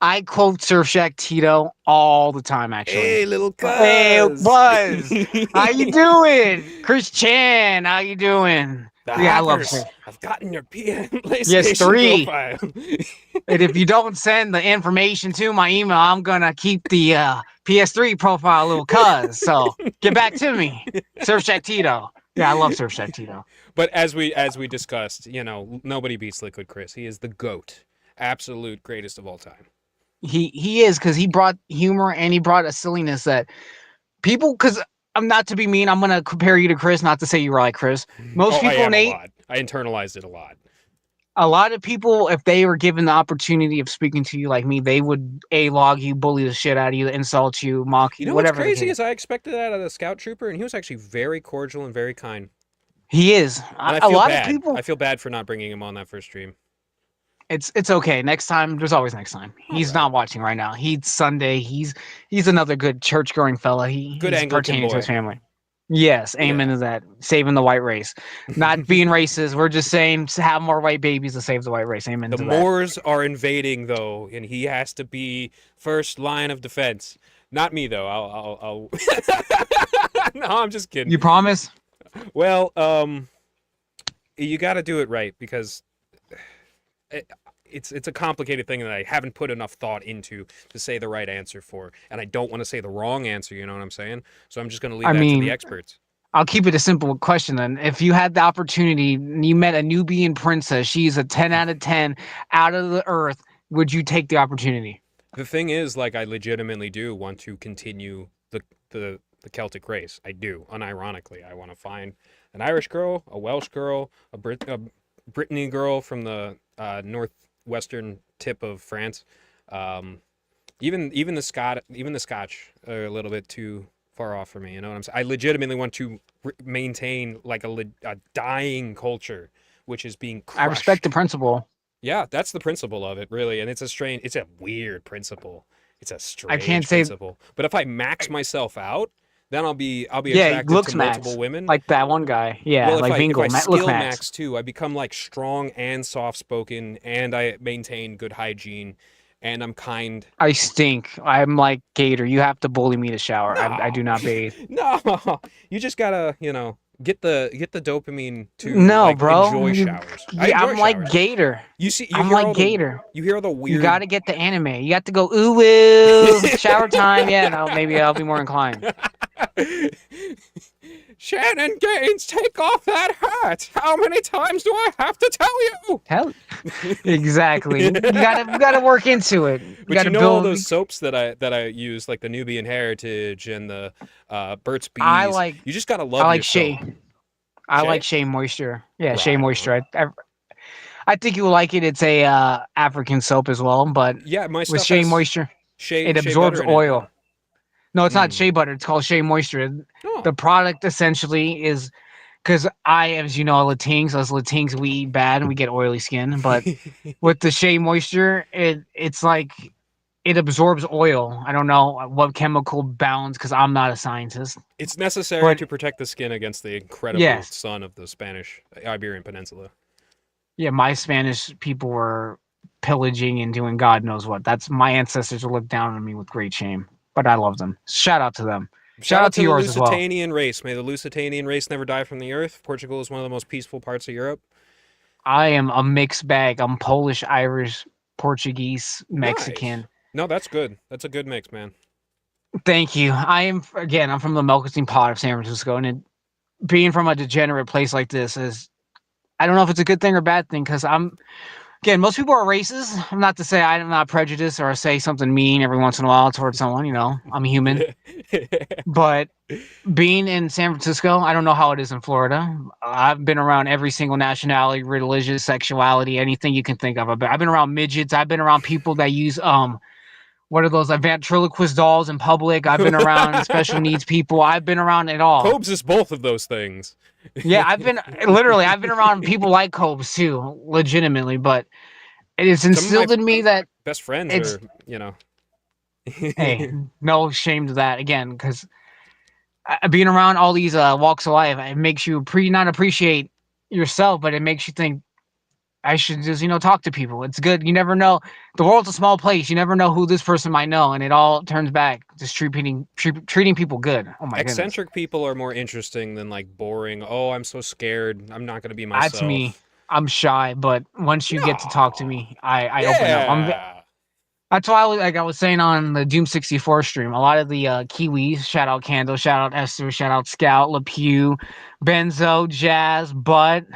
I quote Surf Shack Tito all the time, actually. Hey, little cuz. Hey, Buzz. How you doing? Chris Chan, how you doing? I love it. I've gotten your PlayStation yes, 3 profile. And if you don't send the information to my email, I'm gonna keep the PS3 profile, little cuz. So get back to me, Surf Shack Tito. Yeah, I love Surf Shack Tito. But as we discussed, nobody beats Liquid Chris. He is the GOAT, absolute greatest of all time. He is, because he brought humor and he brought a silliness that people. Because I'm not to be mean, I'm gonna compare you to Chris, not to say you were like Chris. Most people, Nate, I internalized it a lot. A lot of people, if they were given the opportunity of speaking to you like me, they would log you, bully the shit out of you, insult you, mock you, You know whatever. What's crazy is I expected that out of the scout trooper, and he was actually very cordial and very kind. He is. And a lot of people. I feel bad for not bringing him on that first stream. It's okay. Next time, there's always next time. He's not watching right now. He's Sunday. He's another good church going fella. He's pertaining to his family. Yes, amen to that. Saving the white race. Not being racist. We're just saying to have more white babies to save the white race. Amen to that. The Moors are invading, though, and he has to be first line of defense. Not me, though. I'll No, I'm just kidding. You promise? Well, you got to do it right, because it's a complicated thing that I haven't put enough thought into to say the right answer for, and I don't want to say the wrong answer. You know what I'm saying? So I'm just going to leave I that to the mean, experts. I'll keep it a simple question then. If you had the opportunity, and you met a Nubian princess, she's a 10 out of 10, out of the earth, would you take the opportunity? The thing is, like, I legitimately do want to continue the Celtic race. I do, unironically. I want to find an Irish girl, a Welsh girl, a Brittany girl from the northwestern tip of France. Um, even the Scotch are a little bit too far off for me. You know what I'm saying? I legitimately want to maintain like a dying culture, which is being I respect the crushed. principle. Yeah, that's the principle of it, really, and it's a weird principle. It's a I can't strange say, principle. But if I max myself out, then I'll be yeah, attracted to looks multiple max. women. Like that one guy. Yeah, Well, like if I Vingle, look skill max. max too, I become like strong and soft spoken, and I maintain good hygiene, and I'm kind. I stink. I'm like Gator. You have to bully me to shower. I do No, not bathe. no, you just gotta get the dopamine to No, like bro. enjoy showers. I Yeah, enjoy I'm like showers. Gator. You I'm hear like all the Gator. You got weird. to get the anime. You got to go ooh woo shower time. Yeah, no, maybe I'll be more inclined. Shannon Gaines, take off that hat. How many times do I have to tell you? Hell, exactly. You gotta work into it. You But gotta you know all build. those soaps that I use, like the Nubian Heritage and the Burt's I Bees. like You just gotta I love your like soap. Shea. I like Shay? Shea Moisture. Yeah, Shea Right on. Moisture. I think you will like it. It's a African soap as well, but Yeah, my with stuff Shea has Moisture, it shea absorbs butter in it. oil. Yeah. No, it's not Mm. Shea Butter. It's called Shea Moisture. Oh. The product essentially is because as you know, Latinx, us Latinx, we eat bad and we get oily skin. But with the Shea Moisture, it's like it absorbs oil. I don't know what chemical balance because I'm not a scientist. It's necessary But to protect the skin against the incredible yes, sun of the Spanish Iberian Peninsula. yeah, my Spanish people were pillaging and doing God knows what. That's my ancestors would look down on me with great shame. But I love them. Shout out to them. Shout Shout out out to to the yours as well. Lusitanian race. May the Lusitanian race never die from the earth. Portugal is one of the most peaceful parts of Europe. I am a mixed bag. I'm Polish, Irish, Portuguese, Nice. Mexican. No, that's good. That's a good mix, man. Thank you. I'm from the melting pot of San Francisco, and being from a degenerate place like this is, I don't know if it's a good thing or bad thing because again, most people are racist. I'm not to say I'm not prejudiced or say something mean every once in a while towards someone. I'm human. But being in San Francisco, I don't know how it is in Florida. I've been around every single nationality, religious, sexuality, anything you can think of. I've been around midgets. I've been around people that use what are those like ventriloquist dolls in public. I've been around special needs people. I've been around it all. Cobes is both of those things. Yeah, I've been around people like Cobes too, legitimately. But it is Some of my instilled in me that best friends it's are. hey, no shame to that again, because being around all these walks of life, it makes you not appreciate yourself, but it makes you think I should just talk to people. It's good. You never know. The world's a small place. You never know who this person might know, and it all turns back just treating people good. Oh my goodness, Eccentric people are more interesting than like boring. Oh, I'm so scared. I'm not gonna be that's me. myself. I'm shy, but once you get to talk to No. me, I open up. Yeah. That's why I was saying on the Doom 64 stream, a lot of the Kiwis, shout out Candle, shout out Esther, shout out Scout, LePew, Benzo, Jazz, Bud.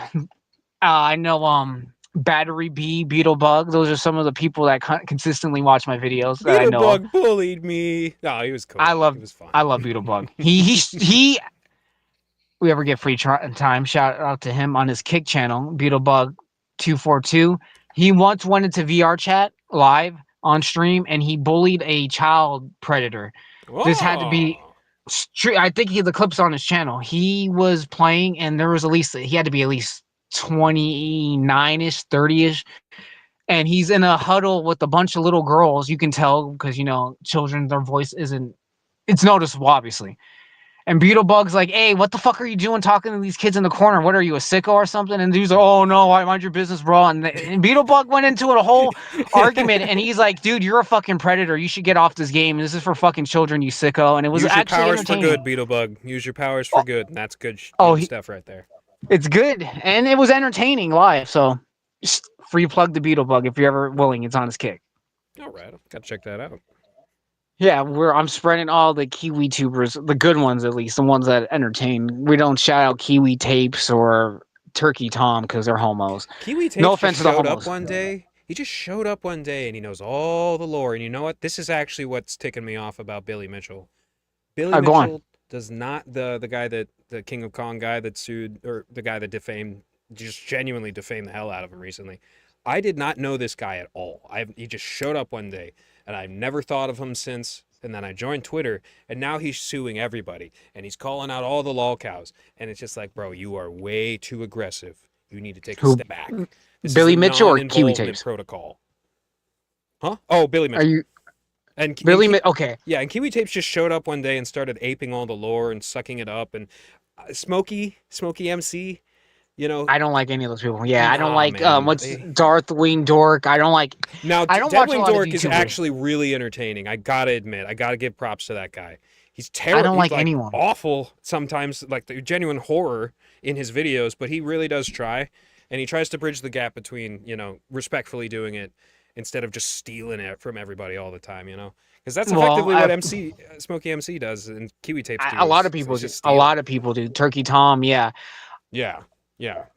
I know Battery B, Beetlebug. Those are some of the people that consistently watch my videos that I know of. Beetlebug bullied me. No, he was I cool. love He was fine. I love Beetlebug. He we ever get free time, shout out to him on his Kick channel, Beetlebug 242. He once went into VR chat live on stream and he bullied a child predator. This had to be Oh. I think the clips on his channel. He was playing and there was he had to be at least 29ish, 30ish, and he's in a huddle with a bunch of little girls. You can tell because children, their voice isn't, it's noticeable obviously. And Beetlebug's like, "Hey, what the fuck are you doing talking to these kids in the corner? What are you, a sicko or something?" And dude's like, "Oh no, I mind your business, bro." And Beetlebug went into a whole argument, and he's like, "Dude, you're a fucking predator. You should get off this game. This is for fucking children, you sicko." And it was Use your actually powers for entertaining. good, Beetlebug. Use your powers for Oh, good. And that's good oh stuff right there. it's good, and it was entertaining live. So Just free plug the Beetle Bug if you're ever willing. It's on his kick. All right, gotta check that out. Yeah, I'm spreading all the Kiwi tubers, the good ones at least, the ones that entertain. We don't shout out Kiwi Tapes or Turkey Tom because they're homos. Kiwi No Tapes just offense to the showed up homos. one day. He just showed up one day and he knows all the lore. And you know what? This is actually what's ticking me off about Billy Mitchell. Billy Go on. Mitchell does not the guy that the King of Kong guy that sued, or the guy that defamed, just genuinely defamed the hell out of him recently. I did not know this guy at all. He just showed up one day and I've never thought of him since. And then I joined Twitter and now he's suing everybody and he's calling out all the lol cows. And it's just like, bro, you are way too aggressive. You need to take a step back. This Billy is a Mitchell or Kiwi non-involvement Tapes? Protocol. Huh? Oh, Billy Mitchell. Are you And Okay. Yeah, and Kiwi Tapes just showed up one day and started aping all the lore and sucking it up. And Smokey MC, you know. I don't like any of those people. Yeah, I don't Nah, like man, what's they- Darthwing Dork. I don't like. Now, I don't watch a Deadwing lot of Dork these is YouTubers. actually really entertaining. I gotta admit, I gotta give props to that guy. He's terrible. I don't like He's anyone. Awful sometimes, like the genuine horror in his videos, but he really does try, and he tries to bridge the gap between, you know, respectfully doing it instead of just stealing it from everybody all the time, you know, because that's effectively what Smokey MC does and Kiwi Tapes do. A lot of people do. A lot of people do. Turkey Tom, yeah. Yeah.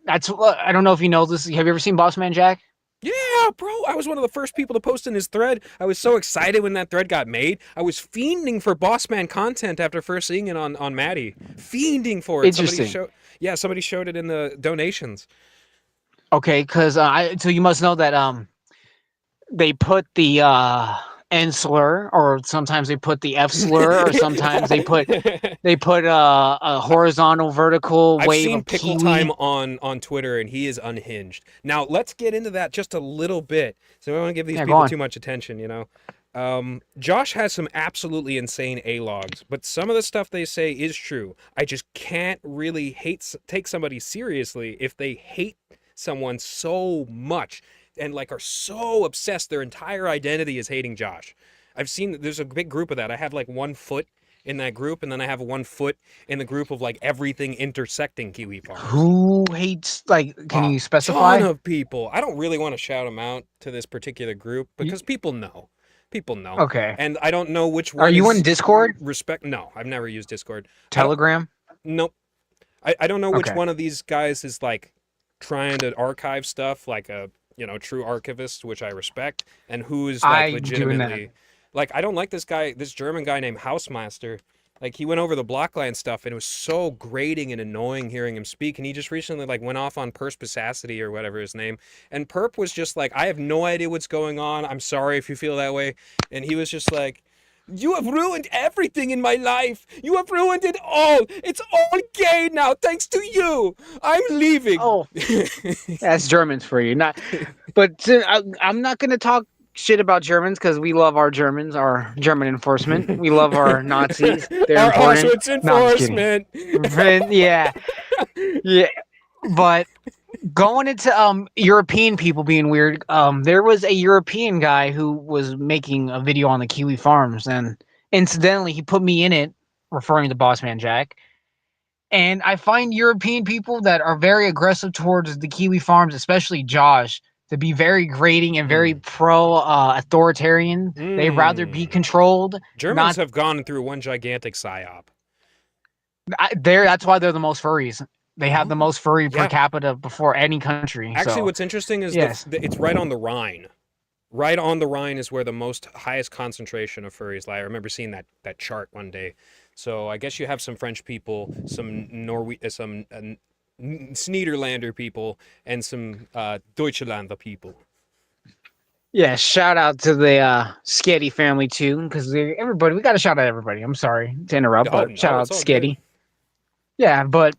That's. I don't know if you know this. Have you ever seen Boss Man Jack? Yeah, bro. I was one of the first people to post in his thread. I was so excited when that thread got made. I was fiending for Boss Man content after first seeing it on Maddie. Fiending for it. Interesting. Somebody showed it in the donations. Okay, because so you must know that they put the N slur, or sometimes they put the F slur, or sometimes they put a horizontal, vertical I've wave seen of Pickle kiwi. Time on Twitter, and he is unhinged. Now let's get into that just a little bit. So I don't want to give these people too much attention, you know. Josh has some absolutely insane A-logs, but some of the stuff they say is true. I just can't really take somebody seriously if they hate someone so much and like are so obsessed their entire identity is hating Josh. I've seen there's a big group of that. I have like 1 foot in that group, and then I have 1 foot in the group of like everything intersecting Kiwi Farms. Who hates, like, can you specify? A ton of people. I don't really want to shout them out to this particular group because people know. People know. Okay. And I don't know which one. Are you in Discord? No, I've never used Discord. Telegram? Nope. I don't know which one of these guys is like trying to archive stuff like a, you know, true archivist, which I respect, and who is like legitimately like, I don't like this guy, this German guy named Hausmeister. Like, he went over the blockline stuff, and it was so grating and annoying hearing him speak. And he just recently like went off on Perspicacity or whatever his name. And Perp was just like, I have no idea what's going on. I'm sorry if you feel that way. And he was just like, you have ruined everything in my life. You have ruined it all. It's all gay now, thanks to you. I'm leaving. Oh, that's Germans for you. But I'm not going to talk shit about Germans because we love our Germans, our German enforcement. We love our Nazis. They're our important. Auschwitz enforcement. Yeah. But going into European people being weird, there was a European guy who was making a video on the Kiwi farms, and incidentally, he put me in it, referring to Bossman Jack. And I find European people that are very aggressive towards the Kiwi farms, especially Josh, to be very grating and very pro-authoritarian. They'd rather be controlled. Germans have gone through one gigantic psyop. That's why they're the most furries. They have the most furry per capita before any country. Actually, what's interesting is it's right on the Rhine. Right on the Rhine is where the highest concentration of furries lie. I remember seeing that chart one day. So I guess you have some French people, some Sniederlander people, and some Deutschlander people. Yeah, shout out to the Sketty family too, because everybody, we got to shout out everybody. I'm sorry to interrupt, but shout out Sketty. Yeah, but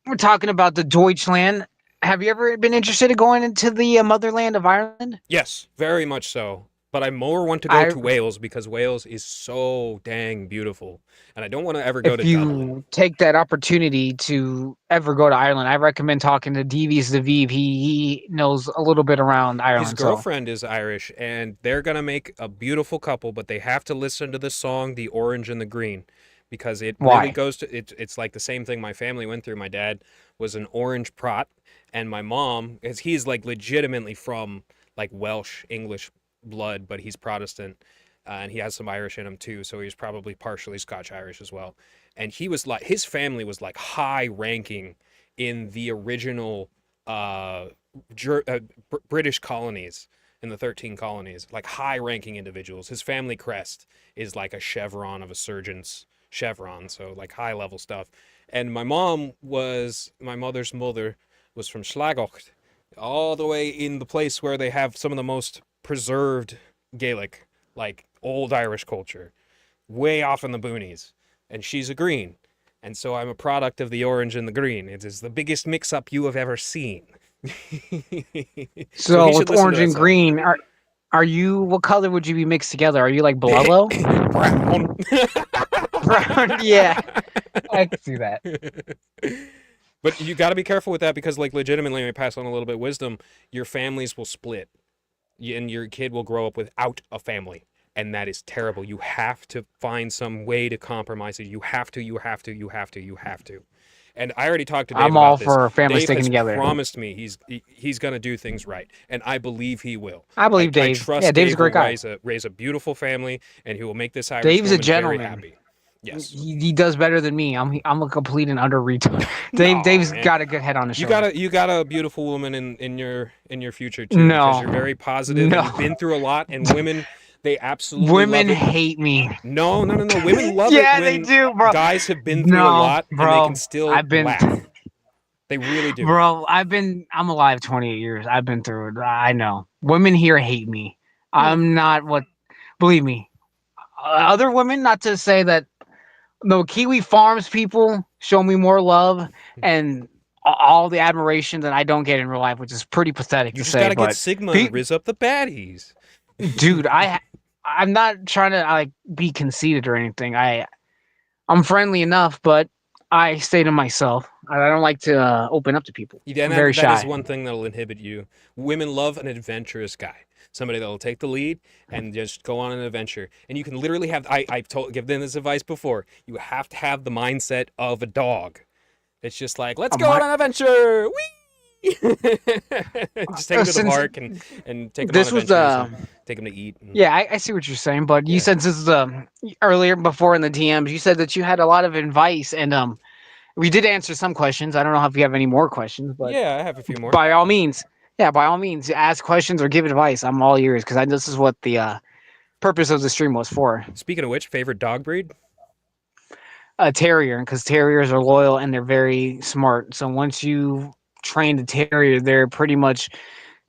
we're talking about the Deutschland. Have you ever been interested in going into the motherland of Ireland? Yes, very much so. But I more want to go to Wales because Wales is so dang beautiful. And I don't want to ever go to Dublin. If you take that opportunity to ever go to Ireland, I recommend talking to Devies Daviv. He knows a little bit around Ireland. His girlfriend is Irish, and they're going to make a beautiful couple, but they have to listen to the song The Orange and the Green. Because it really goes to it's like the same thing my family went through. My dad was an orange Prat, and my mom, as he's like legitimately from like Welsh English blood, but he's Protestant, and he has some Irish in him too, so he's probably partially Scotch Irish as well. And he was like, his family was like high ranking in the original uh, British colonies, in the 13 colonies, like high ranking individuals. His family crest is like a chevron of a surgeon's chevron, so like high level stuff. And my mother's mother was from Schlagocht, all the way in the place where they have some of the most preserved Gaelic, like old Irish culture, way off in the boonies. And she's a green. And so I'm a product of the orange and the green. It is the biggest mix up you have ever seen. So he should with listen orange to that and song. green, are you? What color would you be mixed together? Are you like Blello? Brown. Brown? Yeah, I can see that. But you got to be careful with that because, like, legitimately, let me pass on a little bit of wisdom. Your families will split, and your kid will grow up without a family, and that is terrible. You have to find some way to compromise it. You have to. You have to. You have to. You have to. And I already talked to Dave I'm all about this. for families Dave sticking has together. promised me he's going to do things right, and I believe he will. I believe I Dave. trust Yeah, Dave's a Dave will great guy. raise a beautiful family, and he will make this Irish Dave's a woman very gentleman. happy. Yes. He does better than me. I'm a complete and utter retard. No, Dave's man. got a good head on his shoulders. You got a beautiful woman in your future too, because you're very positive and you've been through a lot, and women, they absolutely Women love it. hate me. No. Women love Yeah, it they when do, bro. guys have been through a No, lot and they bro. can still I've been, laugh. They really do. bro. I'm alive 28 years. I've been through it. I know. Women here hate me. I'm not what. Believe me. Other women, not to say that. No, Kiwi Farms people show me more love and all the admiration that I don't get in real life, which is pretty pathetic You to just say. got to get But, Sigma and rizz up the baddies. dude, I'm not trying to like be conceited or anything. I'm friendly enough, but I stay to myself. I don't like to open up to people. Yeah, I'm very that is shy. one thing that'll inhibit you. Women love an adventurous guy, somebody that'll take the lead and just go on an adventure. And you can literally have. I've give them this advice before. You have to have the mindset of a dog. It's just like, let's go on an adventure. Whee! Just take them to the park and take them on This was adventures and take them to eat. Yeah, I see what you're saying, but you Yeah. said this is earlier before in the DMs. You said that you had a lot of advice, and we did answer some questions. I don't know if you have any more questions, but Yeah, I have a few more. by all means, ask questions or give advice. I'm all ears because this is what the purpose of the stream was for. Speaking of which, favorite dog breed? A terrier, because terriers are loyal and they're very smart. So once you train the terrier, they're pretty much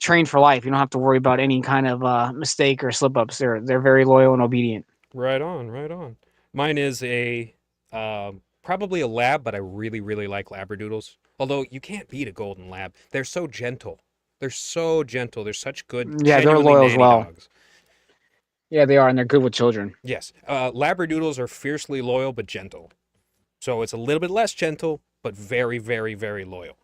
trained for life. You don't have to worry about any kind of mistake or slip ups. They're very loyal and obedient. Right on, right on. Mine is a probably a lab, but I really, really like labradoodles. Although you can't beat a golden lab. They're so gentle. They're so gentle. They're such good, Yeah, they're genuinely loyal as nanny well. dogs. Yeah, they are, and they're good with children. Yes. Labradoodles are fiercely loyal but gentle. So it's a little bit less gentle, but very, very, very loyal.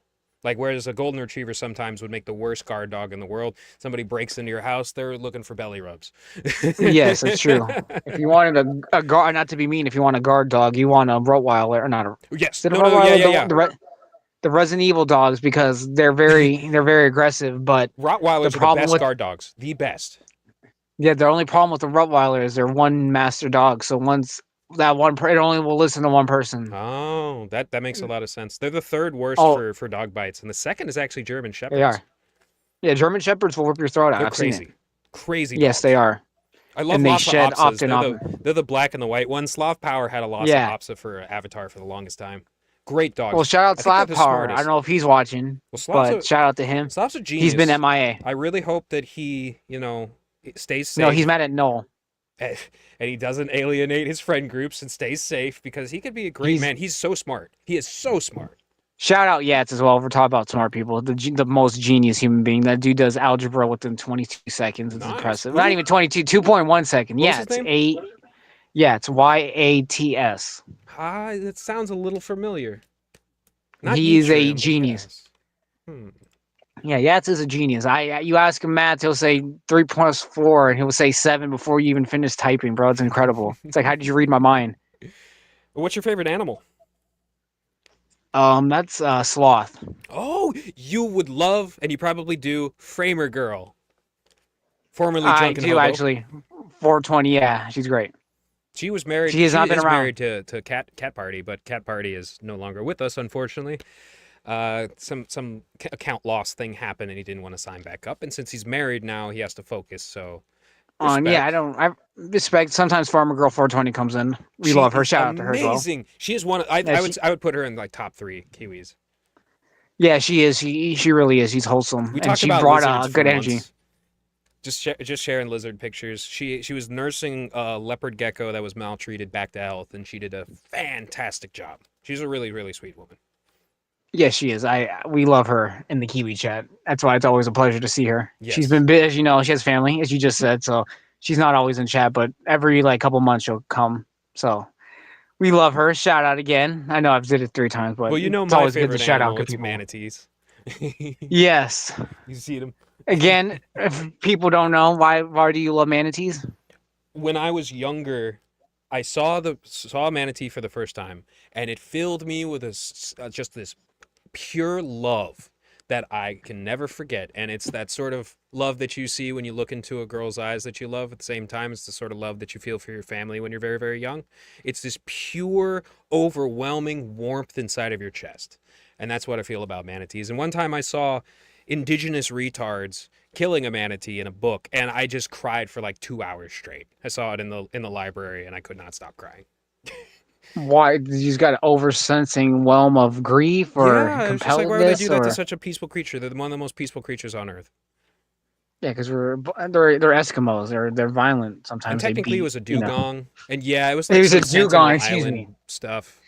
Like, whereas a golden retriever sometimes would make the worst guard dog in the world. Somebody breaks into your house, they're looking for belly rubs. Yes, it's true. If you wanted a guard, not to be mean, if you want a guard dog, you want a Rottweiler, or not a. Yes. No, Yeah. The Resident Evil dogs, because they're very aggressive, but Rottweilers are the best guard dogs. The best. Yeah, the only problem with the Rottweiler is they're one master dog. So once that it only will listen to one person. Oh, that makes a lot of sense. They're the third worst for dog bites, and the second is actually German Shepherds. They are. Yeah, German Shepherds will rip your throat out. They're I've crazy. seen it. Crazy dogs. Yes, they are. I love and they lots shed of Opsas. often. They're the black and the white ones. Slav Power had a Lhasa Opsa for Avatar for the longest time. Great dogs. Well, shout out Slav Power. I don't know if he's watching, but shout out to him. Slav's a genius. He's been MIA. I really hope that he, stays safe. No, he's mad at Noel. And he doesn't alienate his friend groups and stays safe, because he could be a great man. He's so smart. He is so smart. Shout out Yats as well. We're talking about smart people. The most genius human being. That dude does algebra within 22 seconds. It's impressive. Not even 22, 2.1 seconds. Yeah, it's it's YATS. That sounds a little familiar. He's a genius. Yeah, Yats is a genius. You ask him math, he'll say 3 plus 4, and he'll say 7 before you even finish typing, bro. It's incredible. It's like, how did you read my mind? What's your favorite animal? That's Sloth. Oh, you would love, and you probably do, Framer Girl, formerly I Drunken do Hobo. actually. 420. Yeah, she's great. She was married. She has She not been is around. married to Cat Party, but Cat Party is no longer with us, unfortunately. Some account loss thing happened, and he didn't want to sign back up. And since he's married now, he has to focus. So Yeah, I respect. don't. I respect. Sometimes Farmer Girl 420 comes in. We She love her. is Shout out to her as well. amazing. She is one. Yeah, she. I would put her in like top three Kiwis. Yeah, she is. She really is. She's wholesome, We and talked she about brought lizards for good energy. months. Just sharing lizard pictures. She was nursing a leopard gecko that was maltreated back to health, and she did a fantastic job. She's a really sweet woman. Yeah, she is. We love her in the Kiwi chat. That's why it's always a pleasure to see her. She's Yes. been busy, as you know. She has family, as you just said, so she's not always in chat, but every like couple months she'll come. So we love her. Shout out again. I know I've did it 3 times, but Well, you know it's my always good to favorite shout out animal. good It's people. manatees. Yes. You see them. Again, if people don't know why do you love manatees? When I was younger, I saw a manatee for the first time, and it filled me with just this pure love that I can never forget. And it's that sort of love that you see when you look into a girl's eyes that you love. At the same time, it's the sort of love that you feel for your family when you're very young. It's this pure, overwhelming warmth inside of your chest. And that's what I feel about manatees. And one time I saw indigenous retards killing a manatee in a book, and I just cried for like 2 hours straight. I saw it in the library, and I could not stop crying. Why you just got an oversensing whelm of grief or Yeah, it was just like, why would they do compelledness, that to or such a peaceful creature? They're one of the most peaceful creatures on earth. yeah, because they're Eskimos. They're violent. And Sometimes they technically, it beat. was a dugong. And yeah, it was It like was a some Sentinel dugong. Excuse me. Island stuff.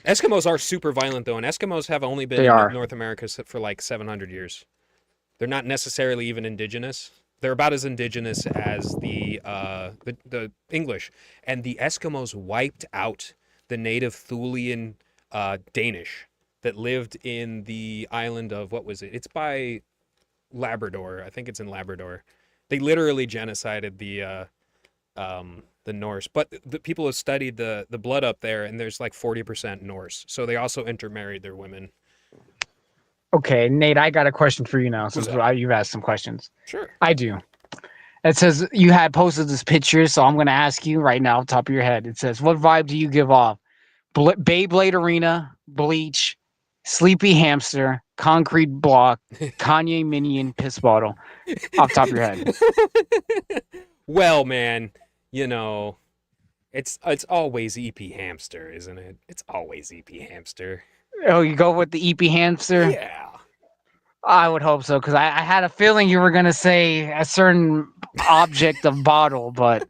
Eskimos are super violent, though, and Eskimos have only been They in are. North America for like 700 years. They're not necessarily even indigenous. They're about as indigenous as the English. And the Eskimos wiped out the native Thulian Danish that lived in the island of, what was it? It's by Labrador. I think it's in Labrador. They literally genocided the Norse. But the people have studied the blood up there, and there's like 40% Norse. So they also intermarried their women. Okay, Nate, I got a question for you now What's since up? you've asked some questions. Sure. I do. It says you had posted this picture, so I'm going to ask you right now, top of your head. It says, what vibe do you give off? Beyblade Arena, Bleach, Sleepy Hamster, Concrete Block, Kanye Minion, Piss Bottle. Off the top of your head. Well, man, you know, it's always EP Hamster, isn't it? It's always EP Hamster. Oh, you go with the EP Hamster? Yeah. I would hope so, because I had a feeling you were going to say a certain object of bottle, but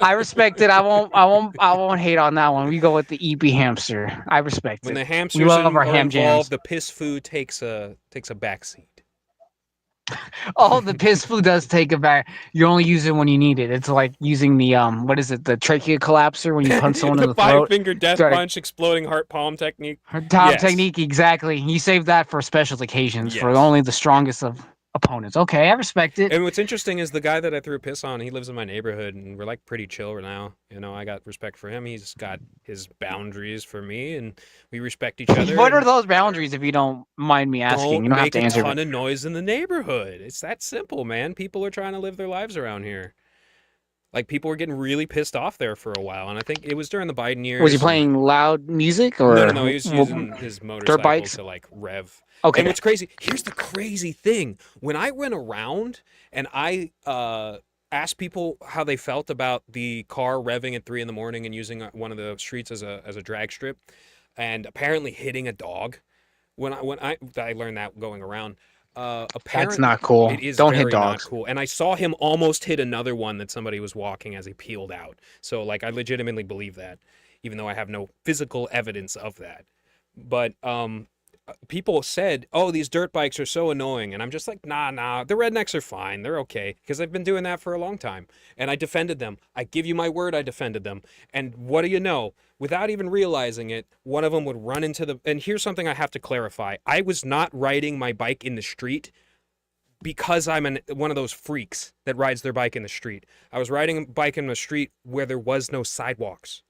I respect it. I won't hate on that one. We go with the EP Hamster. I respect When it. the We hamsters love our are ham involved, jams. the piss food takes a backseat. Oh, the piss flu does take it back. You only use it when you need it. It's like using the what is it? The trachea collapser when you punch someone in The the five throat. finger death Sorry, punch, exploding heart palm technique. her top Yes. technique exactly. You save that for special occasions for Yes. only the strongest of opponents. Okay, I respect it. And what's interesting is the guy that I threw piss on, he lives in my neighborhood, and we're like pretty chill right now. You know, I got respect for him. He's got his boundaries for me, and we respect each other. What are And those boundaries, if you don't mind me asking? don't You don't have make to a answer. ton of noise in the neighborhood. It's that simple, man. People are trying to live their lives around here. Like, people were getting really pissed off there for a while, and I think it was during the Biden Was he years. And playing loud music no, or he was using his dirt motorcycle bikes? to like rev. And Okay, what's crazy? Here's the crazy thing: when I went around and I asked people how they felt about the car revving at 3 in the morning and using one of the streets as a drag strip, and apparently hitting a dog. I learned that going around, that's apparently not cool. it is Don't hit very not dogs. cool. And I saw him almost hit another one that somebody was walking as he peeled out. So like I legitimately believe that, even though I have no physical evidence of that. But people said, "Oh, these dirt bikes are so annoying," and I'm just like, "Nah, the rednecks are fine. They're okay," because I've been doing that for a long time, and I defended them. I give you my word, I defended them. And what do you know? Without even realizing it, one of them would run into the. And here's something I have to clarify: I was not riding my bike in the street because I'm one of those freaks that rides their bike in the street. I was riding a bike in the street where there was no sidewalks.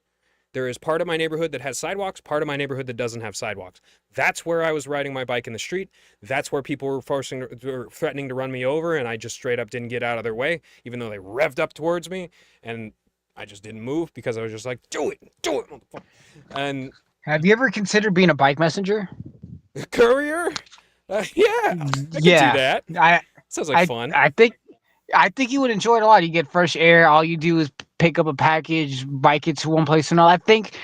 There is part of my neighborhood that has sidewalks, part of my neighborhood that doesn't have sidewalks. That's where I was riding my bike in the street. That's where people were threatening to run me over, and I just straight up didn't get out of their way, even though they revved up towards me, and I just didn't move because I was just like, do it, motherfucker. And Have you ever considered being a bike messenger? courier? Yeah, I could do that. Sounds like fun. I think you would enjoy it a lot. You get fresh air. All you do is pick up a package, bike it to one place and all. I think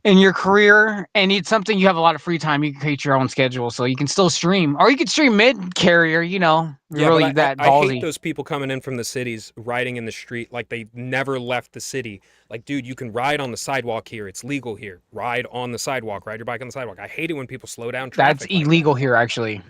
in your career, and it's something you have a lot of free time. You can create your own schedule, so you can still stream, or you can stream mid carrier. You know, Yeah, really but that I ballsy. hate those people coming in from the cities riding in the street like they never left the city. Like, dude, you can ride on the sidewalk here. It's legal here. Ride on the sidewalk. Ride your bike on the sidewalk. I hate it when people slow down traffic. That's illegal here, actually.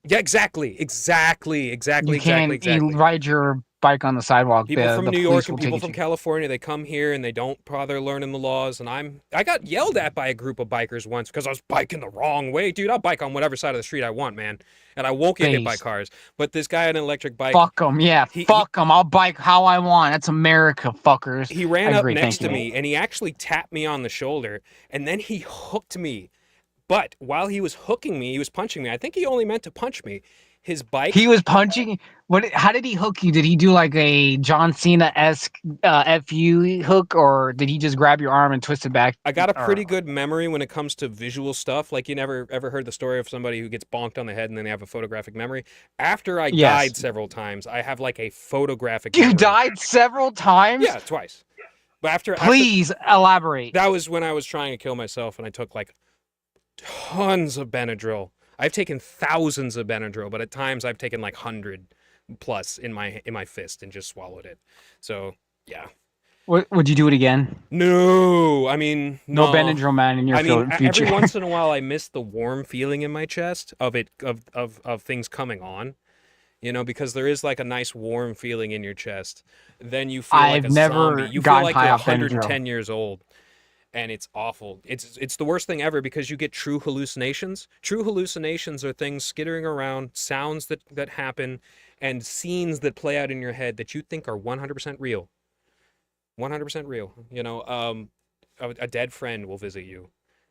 Yeah, exactly. You can't ride your bike on the sidewalk. People from The New police York and will people take from you. California, they come here and they don't bother learning the laws. And I got yelled at by a group of bikers once because I was biking the wrong way. Dude, I'll bike on whatever side of the street I want, man. And I won't get hit by cars. But this guy on an electric bike. Fuck them, yeah. Fuck them. I'll bike how I want. That's America, fuckers. He ran up next to me and he actually tapped me on the shoulder and then he hooked me. But while he was hooking me, he was punching me. I think he only meant to punch me. His bike. He was punching. What? How did he hook you? Did he do like a John Cena-esque FU hook, or did he just grab your arm and twist it back? I got a pretty good memory when it comes to visual stuff. Like, you never ever heard the story of somebody who gets bonked on the head and then they have a photographic memory. After I died several times, I have like a photographic memory. You died several times? Yeah, twice. But Please elaborate. That was when I was trying to kill myself and I took like tons of Benadryl. I've taken thousands of Benadryl, but at times I've taken like 100 plus in my fist and just swallowed it. So, yeah. Would you do it again? No, I mean, no Benadryl man in your future. Every once in a while I miss the warm feeling in my chest of things coming on. You know, because there is like a nice warm feeling in your chest. Then you feel like a zombie. You feel like you're 110 years old. And it's awful. It's the worst thing ever because you get true hallucinations. True hallucinations are things skittering around, sounds that happen, and scenes that play out in your head that you think are 100% real. 100% real. You know, a dead friend will visit you.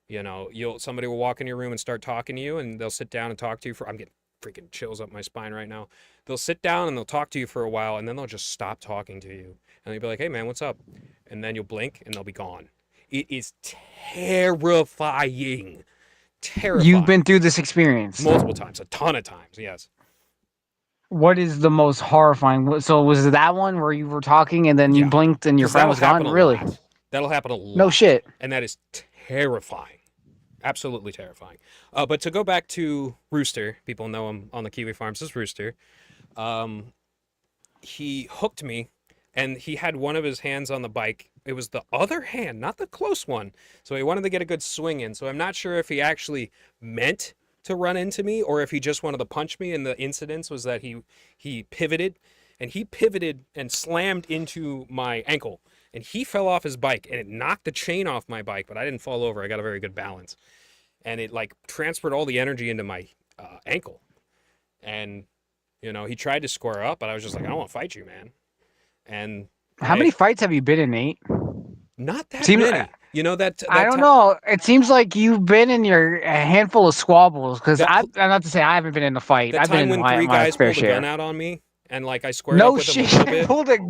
You know, somebody will walk in your room and start talking to you, and they'll sit down and talk to you I'm getting freaking chills up my spine right now. They'll sit down and they'll talk to you for a while, and then they'll just stop talking to you. And they'll be like, "Hey man, what's up?" And then you'll blink and they'll be gone. It is terrifying. Terrifying. You've been through this experience multiple times, a ton of times, yes. What is the most horrifying? So was it that one where you were talking and then you blinked and your friend was gone? Really? That'll happen a lot. No shit. And that is terrifying. Absolutely terrifying. But to go back to Rooster, people know him on the Kiwi Farms as Rooster. He hooked me. And he had one of his hands on the bike. It was the other hand, not the close one. So he wanted to get a good swing in. So I'm not sure if he actually meant to run into me or if he just wanted to punch me. And the incidence was that he pivoted. And he pivoted and slammed into my ankle. And he fell off his bike. And it knocked the chain off my bike. But I didn't fall over. I got a very good balance. And it like transferred all the energy into my ankle. And, you know, he tried to square up. But I was just like, I don't want to fight you, man. And how many fights have you been in, Nate? Not that many. You know that I don't know. It seems like you've been in a handful of squabbles. Because I'm not to say I haven't been in a fight. I've been in when three guys pulled a gun out on me and like I squared up with them a little bit.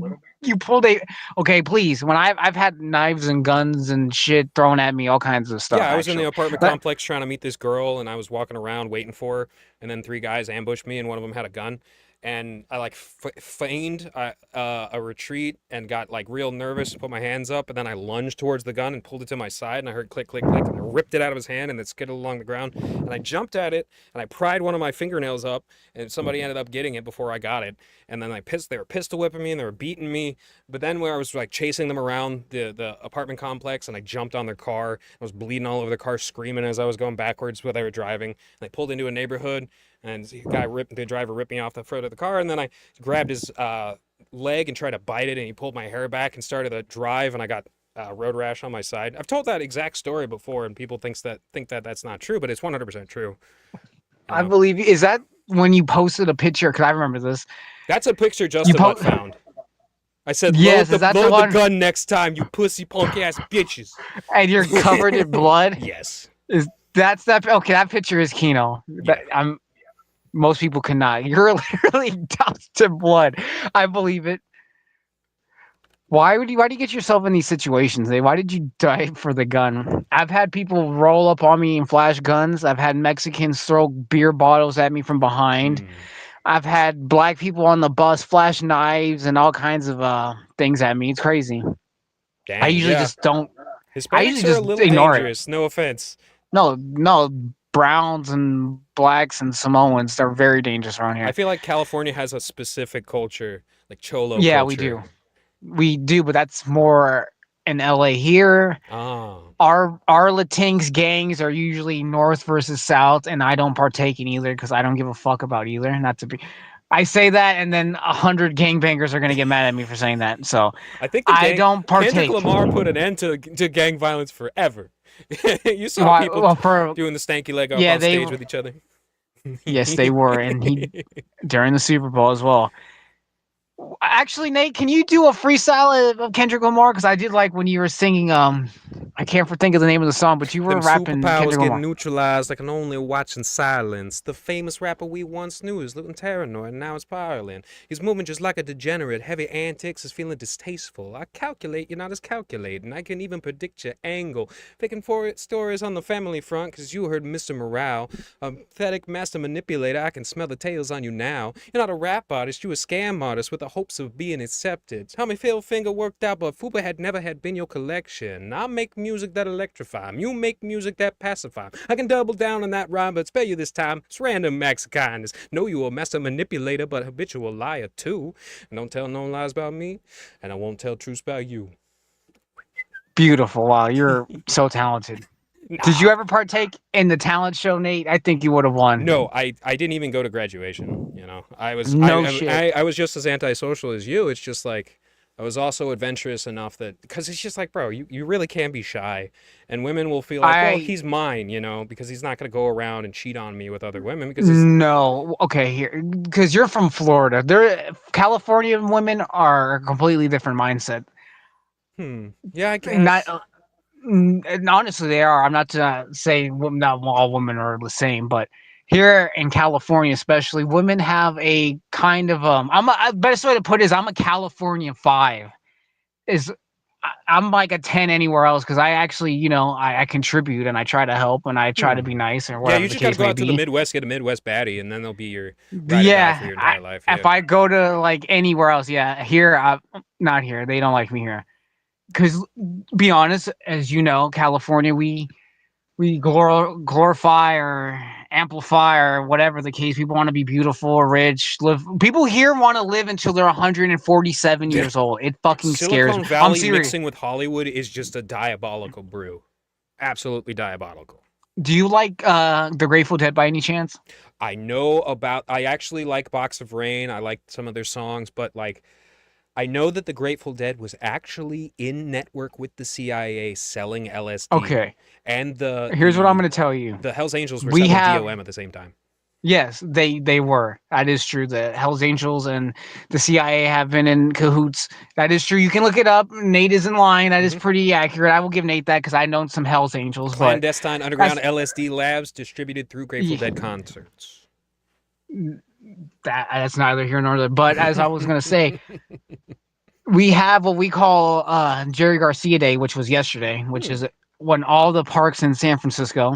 You pulled a. Okay, please. When I've had knives and guns and shit thrown at me, all kinds of stuff. Yeah, I was in the apartment complex trying to meet this girl, and I was walking around waiting for her, and then three guys ambushed me, and one of them had a gun. And I like feigned a retreat and got like real nervous, put my hands up, and then I lunged towards the gun and pulled it to my side, and I heard click, click, click, and I ripped it out of his hand and it skidded along the ground. And I jumped at it and I pried one of my fingernails up, and somebody ended up getting it before I got it. And then they were pistol whipping me and they were beating me. But then where I was like chasing them around the apartment complex, and I jumped on their car, I was bleeding all over the car, screaming as I was going backwards where they were driving. And I pulled into a neighborhood. And the driver ripped me off the front of the car, and then I grabbed his leg and tried to bite it, and he pulled my hair back and started to drive, and I got road rash on my side. I've told that exact story before, and people think that that's not true, but it's 100% true. I believe you. Is that when you posted a picture? Because I remember this. That's a picture Justin found. I said Yes, is that the load the one? gun next time, you pussy punk ass bitches. And you're covered in blood. Yes. Is that's that? Okay, that picture is Kino. That Yeah. I'm. Most people cannot. You're literally doused in blood. I believe it. Why would you? Why do you get yourself in these situations? Why did you die for the gun? I've had people roll up on me and flash guns. I've had Mexicans throw beer bottles at me from behind. Hmm. I've had black people on the bus flash knives and all kinds of things at me. It's crazy. I Dang. usually Yeah. just don't. I Hispanics usually are a just little ignore it. dangerous. No offense. No, no, browns and blacks and Samoans, they're very dangerous around I here. feel like California has a specific culture, like cholo Yeah, we culture. do. We do, but that's more in LA here. Ah. Our Latinx gangs are usually north versus south, and I don't partake in either because I don't give a fuck about either. Not to be, I say that, and then 100 gangbangers are gonna get mad at me for saying that. So I think the I gang don't Kendrick partake. Lamar put an end to gang violence forever. You saw Why? people Well, for doing the stanky leg up yeah, on stage with each other. yes, they were, and he during the Super Bowl as well. Actually, Nate, can you do a freestyle of Kendrick Lamar? Because I did like when you were singing. I can't think of the name of the song, but you were Them rapping superpowers Kendrick get Lamar. neutralized. I can only watch in silence. The famous rapper we once knew is looking paranoid, and now it's spiraling. He's moving just like a degenerate. Heavy antics is feeling distasteful. I calculate you're not as calculating. I can even predict your angle. Faking for it stories on the family front, because you heard Mr. Morale. A pathetic master manipulator. I can smell the tails on you now. You're not a rap artist. You a scam artist with the hopes of being accepted. Tommy Philfinger worked out, but Fuba had never had been your collection. I make music that electrify. You make music that pacify. I can double down on that rhyme, but spare you this time. It's random acts of kindness. Know you a master manipulator, but habitual liar too. And don't tell no lies about me, and I won't tell truths about you. Beautiful. Wow, you're so talented. Did Nah. you ever partake in the talent show, Nate? I think you would have won. No, I didn't even go to graduation. I was No shit. I was just as antisocial as you. It's just like I was also adventurous enough that because it's just like, bro, you really can be shy, and women will feel like, well, I he's mine, because he's not gonna go around and cheat on me with other women because he's no. Okay, here because you're from Florida. California women are a completely different mindset. yeah, I Not guess. and honestly, they are. I'm not saying not all women are the same, but here in California, especially, women have a kind of best way to put it is I'm a California 5. Is I'm like a 10 anywhere else because I actually, I contribute and I try to help and I try to be nice or Yeah, you whatever the just got to case go may out to the be. Midwest, get a Midwest baddie, and then they'll be your ride or die for Yeah, your entire life. if Yeah. I go to like anywhere else, yeah, here, not here. They don't like me here because, be honest, as you know, California, we glorify or amplify or whatever the case. People want to be beautiful, rich, live. People here want to live until they're 147 years old. It fucking scares me. Silicon I'm Valley serious. mixing with Hollywood is just a diabolical brew. Absolutely diabolical. Do you like the Grateful Dead by any chance? I actually like Box of Rain. I like some of their songs, but like, I know that the Grateful Dead was actually in network with the CIA selling LSD, Okay, and the here's what I'm the going to tell you. the Hell's Angels were We selling have DOM at the same time. Yes, they were. That is true. The Hell's Angels and the CIA have been in cahoots. That is true. You can look it up. Nate is in line. That is Hmm. pretty accurate. I will give Nate that because I know some Hell's Angels, but Clandestine that's underground LSD labs distributed through Grateful yeah, Dead concerts. that's neither here nor there. But as I was gonna say, we have what we call Jerry Garcia Day, which was yesterday, which Hmm. is when all the parks in San Francisco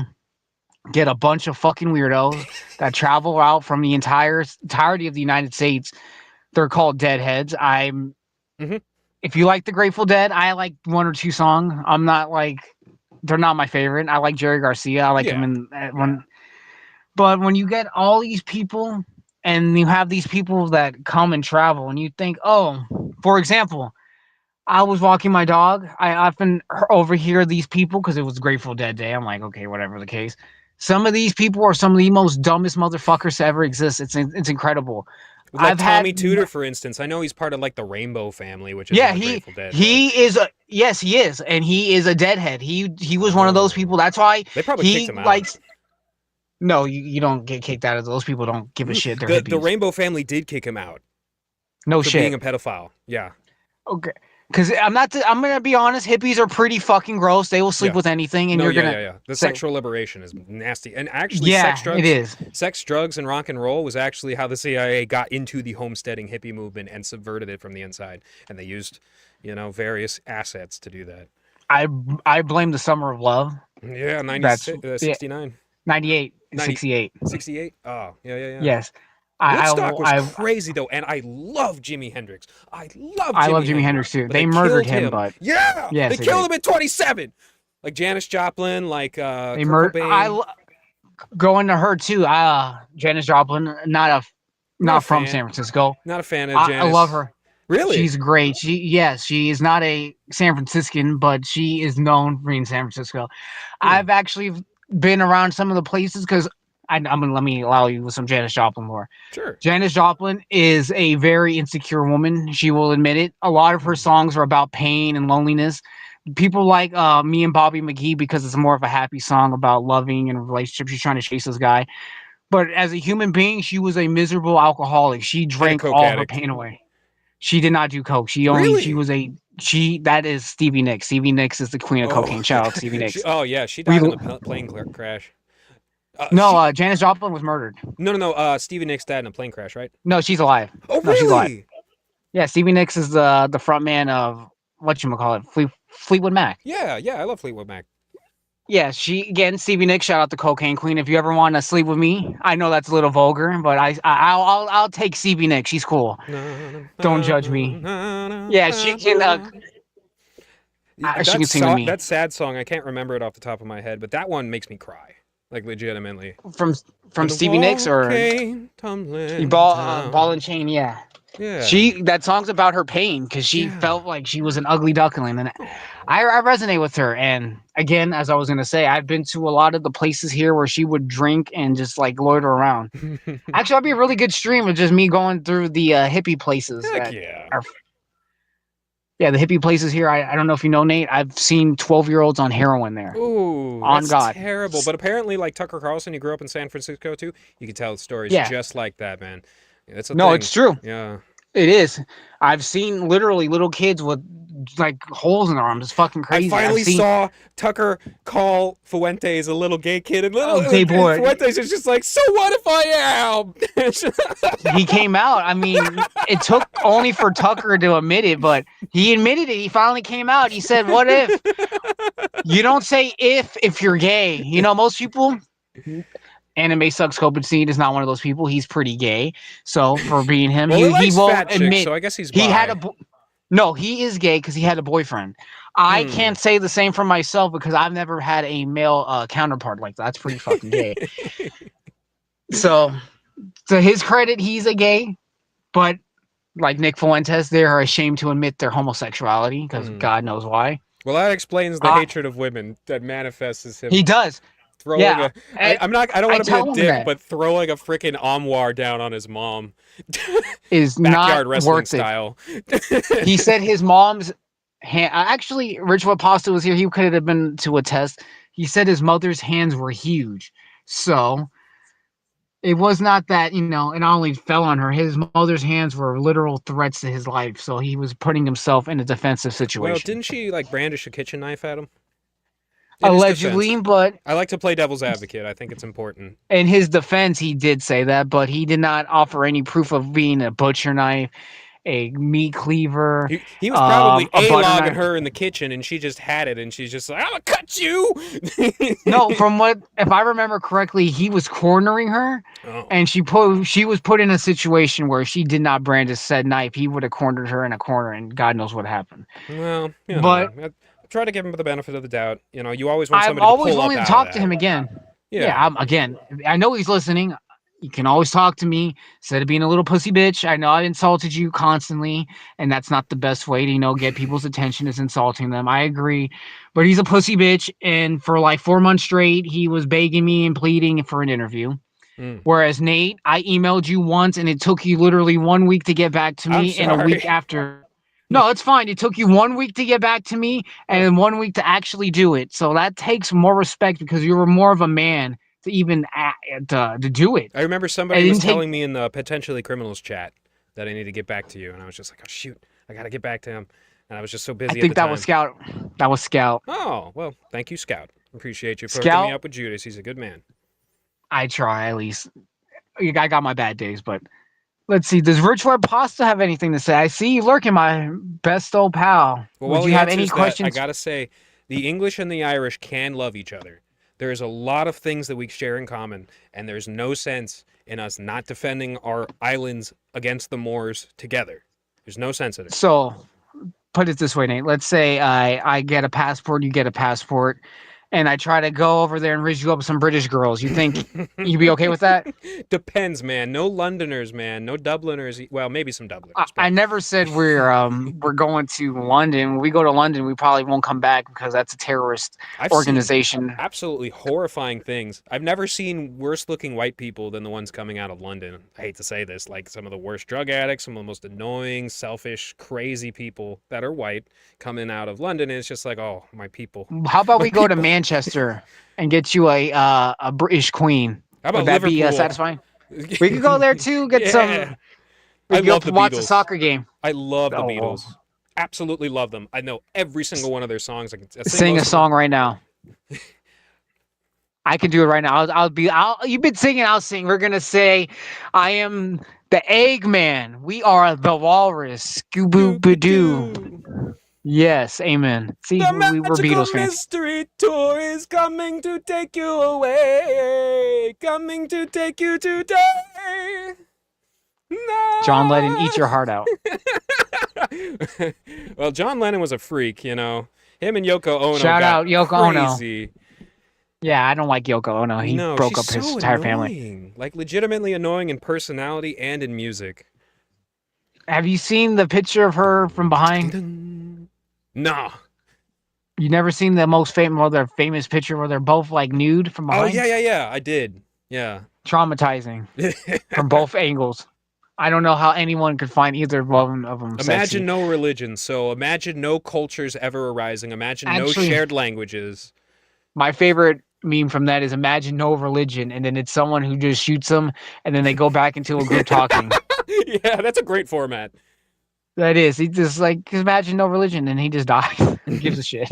get a bunch of fucking weirdos that travel out from the entirety of the United States. They're called Deadheads. Hmm. If you like the Grateful Dead, I like one or two songs. I'm not like they're not my favorite. I like Jerry Garcia. I like him Yeah. in when, but when you get all these people and you have these people that come and travel, and you think, oh, for example, I was walking my dog. I often overhear these people because it was Grateful Dead Day. I'm like, okay, whatever the case. Some of these people are some of the most dumbest motherfuckers to ever exist. It's incredible. Like I've Tommy had Tudor, for instance. I know he's part of like the Rainbow family, which isn't Yeah, the he Grateful Dead, but he is a yes, he is, and he is a deadhead. He was one of those people. oh, That's why they probably kicked he him out. likes. No, you don't get kicked out of those people. Don't give a shit. They're The hippies. Rainbow family did kick him out No for being shit. a pedophile. Yeah. Okay. Because I'm gonna be honest. Hippies are pretty fucking gross. They will sleep Yeah. with anything, and No, you're yeah, gonna yeah, yeah. The say, sexual liberation is nasty. And actually, yeah, it is. sex, drugs, and rock and roll was actually how the CIA got into the homesteading hippie movement and subverted it from the inside. And they used, various assets to do that. I I blame the summer of love. Yeah, That's 96, yeah, 69. 98, 90, 68. 68. Oh, yeah, yeah, yeah. Yes, Woodstock was I crazy though, and I love Jimi Hendrix. I love I love Jimi Jimi Hendrix, Hendrix too. but They they murdered killed him, him. but Yeah, they yes, they killed did. him at 27. Like Janis Joplin, like They Kurt murdered. Cobain. Going to her too. Janis Joplin, Not a not from fan. San Francisco. Not a fan of I love Janis. her. Really? She's great. She is not a San Franciscan, but she is known for being San Francisco. Hmm. I've actually been around some of the places because I'm gonna let me allow you with some Janis Joplin lore. Sure. Janis Joplin is a very insecure woman. She will admit it. A lot of her Hmm. songs are about pain and loneliness. People like me and Bobby McGee because it's more of a happy song about loving and relationship. She's trying to chase this guy. But as a human being, she was a miserable alcoholic. She And a drank coke all her addict. pain away. She did not do coke. She Really? was a she that is Stevie Nicks. Stevie Nicks is the queen of Oh, cocaine. Shout out Stevie she. Nicks. Oh yeah, she We died in a plane crash. no, Janis Joplin was murdered. No, no, no. Stevie Nicks died in a plane crash, right? No, she's alive. Oh No, she's alive. really? Yeah, Stevie Nicks is the front man of whatchamacallit, Fleetwood Mac. Yeah, yeah. I love Fleetwood Mac. Yeah, she again, Stevie Nicks. Shout out the Cocaine Queen. If you ever want to sleep with me, I know that's a little vulgar, but I'll take Stevie Nicks. She's cool. Don't judge me. Yeah, she That can sing to me. that sad song, I can't remember it off the top of my head, but that one makes me cry, like legitimately. From When from the Stevie Nicks wall or came tumbling Ball down. and Chain. Yeah, Yeah, that song's about her pain because she yeah. felt like she was an ugly duckling, and Aw. I resonate with her. And again, as I was gonna say, I've been to a lot of the places here where she would drink and just like loiter around. Actually, that'd be a really good stream of just me going through the hippie places Heck that yeah. are. Yeah, the hippie places here. I don't know if you know, Nate. I've seen 12-year-olds on heroin there. Ooh, On that's God. terrible. But apparently, like Tucker Carlson, he grew up in San Francisco too. You can tell stories Yeah. just like that, man. Yeah, that's a No, thing. it's true. Yeah. It is. I've seen literally little kids with like holes in their arms. It's fucking I crazy. I've finally seen saw Tucker call Fuentes a little gay kid, and gay and boy. Fuentes is just like, "So what if I am?" He came out. I mean, it took only for Tucker to admit it, but he admitted it. He finally came out. He said, "What if?" You don't say if you're gay. You know, most people. Anime sucks. Copen Seed is not one of those people. He's pretty gay. So for being him, Well, he he likes won't fat chicks, admit so I guess he's he had bi. a. No, he is gay because he had a boyfriend. I Hmm. can't say the same for myself because I've never had a male counterpart like that. That's pretty fucking gay. So, to his credit, he's a gay, but like Nick Fuentes, they are ashamed to admit their homosexuality because Hmm. God knows why. Well, that explains the Uh, hatred of women that manifests as he him does. throwing Yeah. a. I'm not. I don't I want to be a tell him dick, that but throwing a freaking armoire down on his mom, is not backyard wrestling worth it. style. He said his mom's hand. Actually, Rich Pasta was here. He could have been to attest. He said his mother's hands were huge. So it was not that, it only fell on her. His mother's hands were literal threats to his life. So he was putting himself in a defensive Well, situation. didn't she like brandish a kitchen knife at him? In his Allegedly, defense, but I like to play devil's advocate. I think it's important. in his defense, he did say that, but he did not offer any proof of being a butcher knife, a meat cleaver, He was probably a butter a-logging knife. her in the kitchen, and she just had it, and she's just like, "I'm gonna cut you." No, if I remember correctly, he was cornering her, Oh, and she was put in a situation where she did not brandish said knife. He would have cornered her in a corner, and God knows what happened. well, But I try to give him the benefit of the doubt. You always want I'm somebody to always pull up willing to out of talk to that. him again. Yeah, Yeah. again, I know he's listening. You can always talk to me instead of being a little pussy bitch. I know I insulted you constantly, and that's not the best way to, get people's attention is insulting them. I agree. But he's a pussy bitch, and for like 4 months straight, he was begging me and pleading for an interview. Mm. Whereas Nate, I emailed you once and it took you literally 1 week to get back to I'm me, and a week sorry. after. No, it's fine. It took you 1 week to get back to me and Oh. then 1 week to actually do it. So that takes more respect because you were more of a man to even to do it. I remember It somebody was didn't take. telling me in the potentially criminals chat that I need to get back to you, and I was just like, "Oh shoot, I got to get back to him. And I was just so I busy at think the that was time. Scout. That was Scout. Oh, well, thank you, Scout. Appreciate you for hooking me Scout, up with Judas. He's a good man. I try at least. I got my bad days, but let's see. Does Virtual Pasta have anything to say? I see you lurking, my best old pal. Well, Would while you he have any answers that, I questions? gotta say, the English and the Irish can love each other. There's a lot of things that we share in common, and there's no sense in us not defending our islands against the Moors together. There's no sense in it. So, put it this way, Nate. Let's say I get a passport, you get a passport, and I try to go over there and raise you up with some British girls. You think you'd be okay with that? Depends, man. No Londoners, man. No Dubliners. Well, maybe some Dubliners, I but never said we're going to London. When we go to London, we probably won't come back because that's a terrorist I've seen organization. absolutely horrifying things. I've never seen worse looking white people than the ones coming out of London. I hate to say this, like some of the worst drug addicts, some of the most annoying, selfish, crazy people that are white coming out of London. And it's just like, oh, my people. How about My we go to people. Manchester and get you a British queen? How Would about that be Liverpool? satisfying? We could go there too. Get Yeah. some. We I could go love the watch a Beatles. soccer game. I love the Oh, Beatles. Absolutely love them. I know every single one of their songs. I can sing sing a most of song them. right now. I can do it right now. You've been singing. I'll sing. We're gonna say, I am the Eggman. We are the Walrus. Scooby Doo. Scooby-Doo. Yes, amen. See, The we're magical Beatles fans. mystery tour is coming to take you away. Coming to take you today. John Lennon, eat your heart out. Well, John Lennon was a freak, you know. Him and Yoko Ono Shout got out Yoko Ono. crazy. Yeah, I don't like Yoko Ono. He No, broke she's up his so entire family. annoying. Like legitimately annoying in personality and in music. Have you seen the picture of her from behind? No. You never seen the most famous, well, their famous picture where they're both like nude from Oh behind? yeah. I did. Yeah. Traumatizing from both angles. I don't know how anyone could find either one of them sexy. Imagine no religion. So imagine no cultures ever arising. Imagine no Actually, shared languages. my favorite meme from that is imagine no religion, and then it's someone who just shoots them, and then they go back into a group talking. Yeah, that's a great format. That is. He just like imagine no religion, and he just dies. Who gives a shit?